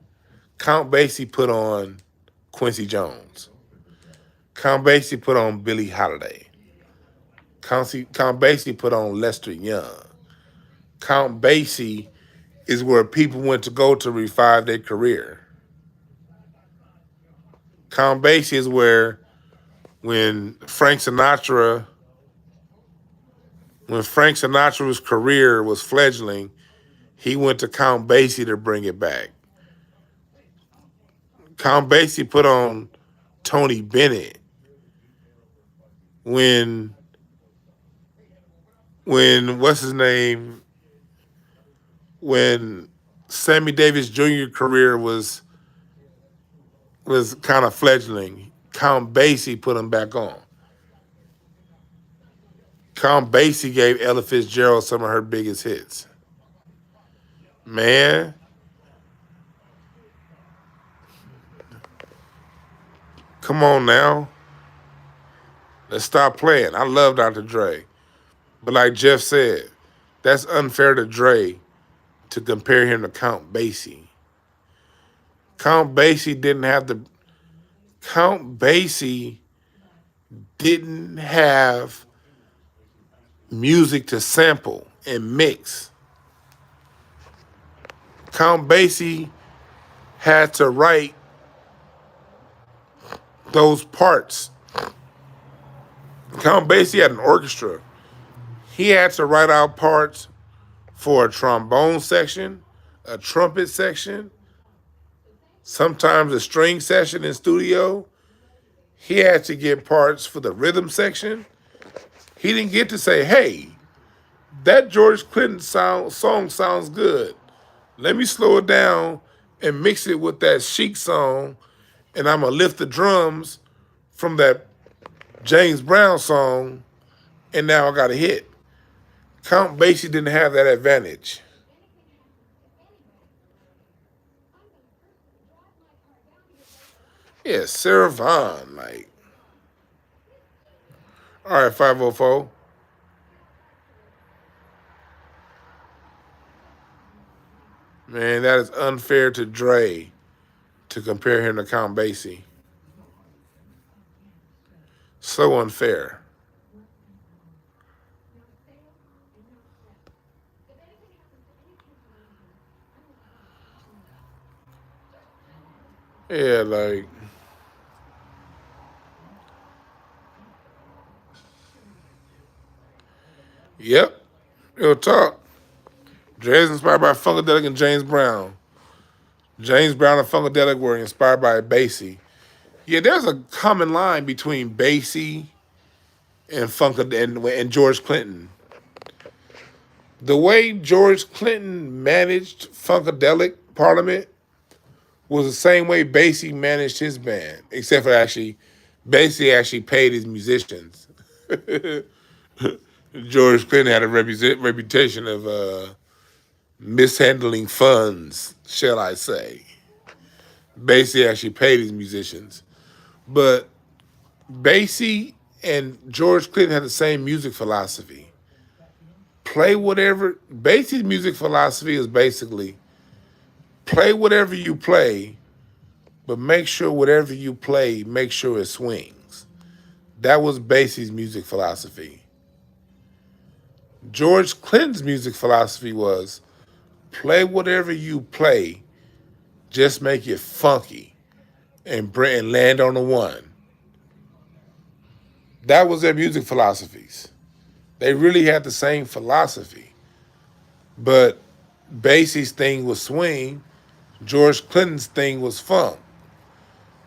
Count Basie put on Quincy Jones. Count Basie put on Billie Holiday. Count Basie put on Lester Young. Count Basie is where people went to go to revive their career. Count Basie is where when Frank Sinatra's career was fledgling, he went to Count Basie to bring it back. Count Basie put on Tony Bennett when what's his name, when Sammy Davis Jr. career was kind of fledgling. Count Basie put him back on. Count Basie gave Ella Fitzgerald some of her biggest hits. Man, come on now. Let's stop playing. I love Dr. Dre. But like Jeff said, that's unfair to Dre to compare him to Count Basie. Count Basie didn't have music to sample and mix. Count Basie had to write those parts. Count Basie had an orchestra. He had to write out parts for a trombone section, a trumpet section, sometimes a string section in studio. He had to get parts for the rhythm section. He didn't get to say, hey, that George Clinton song sounds good. Let me slow it down and mix it with that Chic song, and I'm going to lift the drums from that James Brown song, and now I got a hit. Count Basie didn't have that advantage. Yeah, Sarah Vaughan, like. All right, 504. Man, that is unfair to Dre to compare him to Count Basie. So unfair. Yeah, like. Yep. Real talk. Dre is inspired by Funkadelic and James Brown. James Brown and Funkadelic were inspired by Basie. Yeah, there's a common line between Basie and and George Clinton. The way George Clinton managed Funkadelic Parliament was the same way Basie managed his band, except for Basie actually paid his musicians. George Clinton had a reputation of mishandling funds, shall I say. Basie actually paid his musicians. But Basie and George Clinton had the same music philosophy. Basie's music philosophy is basically play whatever you play, but make sure whatever you play, make sure it swings. That was Basie's music philosophy. George Clinton's music philosophy was play whatever you play, just make it funky and land on the one. That was their music philosophies. They really had the same philosophy. But Basie's thing was swing, George Clinton's thing was funk.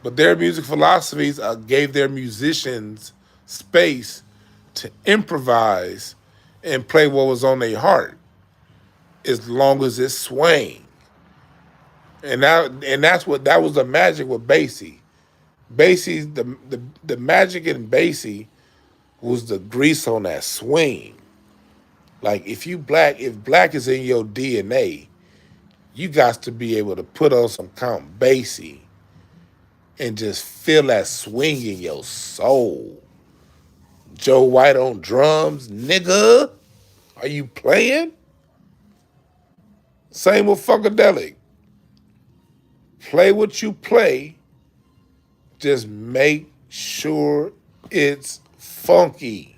But their music philosophies gave their musicians space to improvise and play what was on their heart, as long as it swang. And that was the magic with Basie. The magic in Basie was the grease on that swing. Like if black is in your DNA, you got to be able to put on some Count Basie and just feel that swing in your soul. Joe White on drums, nigga. Are you playing? Same with Funkadelic. Play what you play. Just make sure it's funky.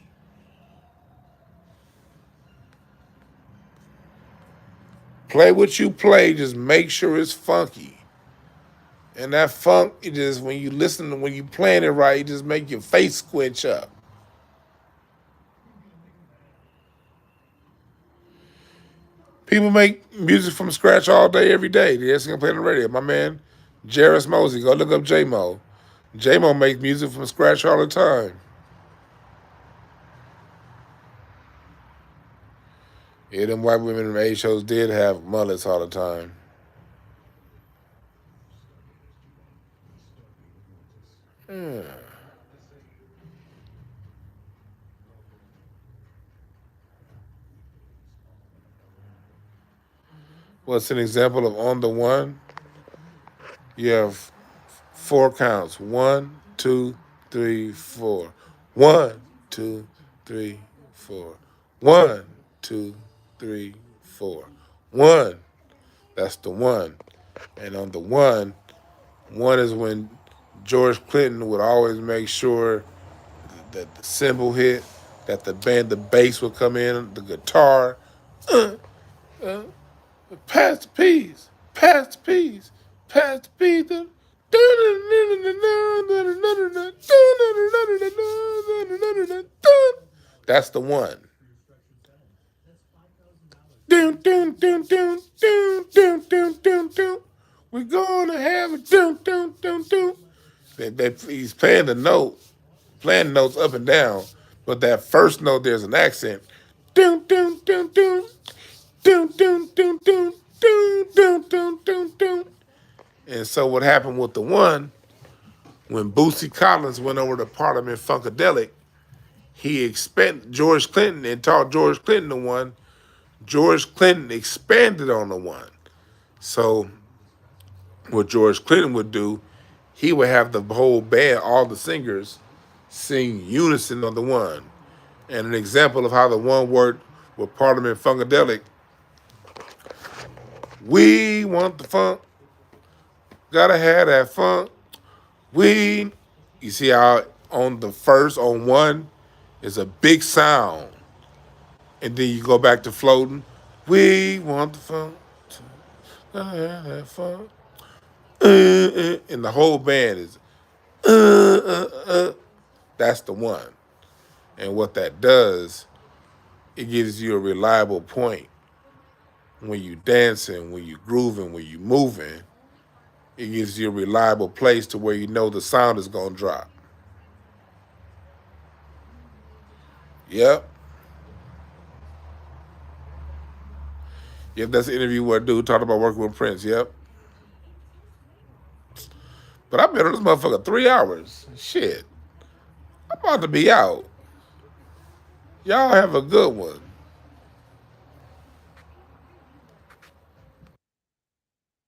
Play what you play. Just make sure it's funky. And that funk, it just when you listen to when you playing it right, it just make your face squinch up. People make music from scratch all day, every day. They just gonna play on the radio. My man, Jarris Mosey, go look up J-Mo. J-Mo makes music from scratch all the time. Yeah, them white women in the A shows did have mullets all the time. Yeah. What's an example of on the one? You have 4 counts. 1, 2, 3, 4. 1, 2, 3, 4. 1, 2, 3, 4. 1. That's the one. And on the one is when George Clinton would always make sure that the cymbal hit, that the bass would come in, the guitar. Uh, uh, pass the peas, pass the peas, pass the peas. That's the one. We're gonna have a he's playing the note, playing notes up and down, but that first note there's an accent. Doom doom doom doom doom doom doom doom doom doom doom doom doom. And so what happened with the one, when Bootsy Collins went over to Parliament Funkadelic, he expanded George Clinton and taught George Clinton the one. George Clinton expanded on the one. So what George Clinton would do, he would have the whole band, all the singers, sing unison on the one. And an example of how the one worked with Parliament Funkadelic, we want the funk, gotta have that funk. You see how on the first, on one, is a big sound. And then you go back to floating. We want the funk, gotta have that funk. And the whole band is, that's the one. And what that does, it gives you a reliable point when you dancing, when you grooving, when you moving. It gives you a reliable place to where you know the sound is gonna drop. Yep. Yep, that's the interview where a dude talked about working with Prince. Yep. But I've been on this motherfucker 3 hours. Shit. I'm about to be out. Y'all have a good one.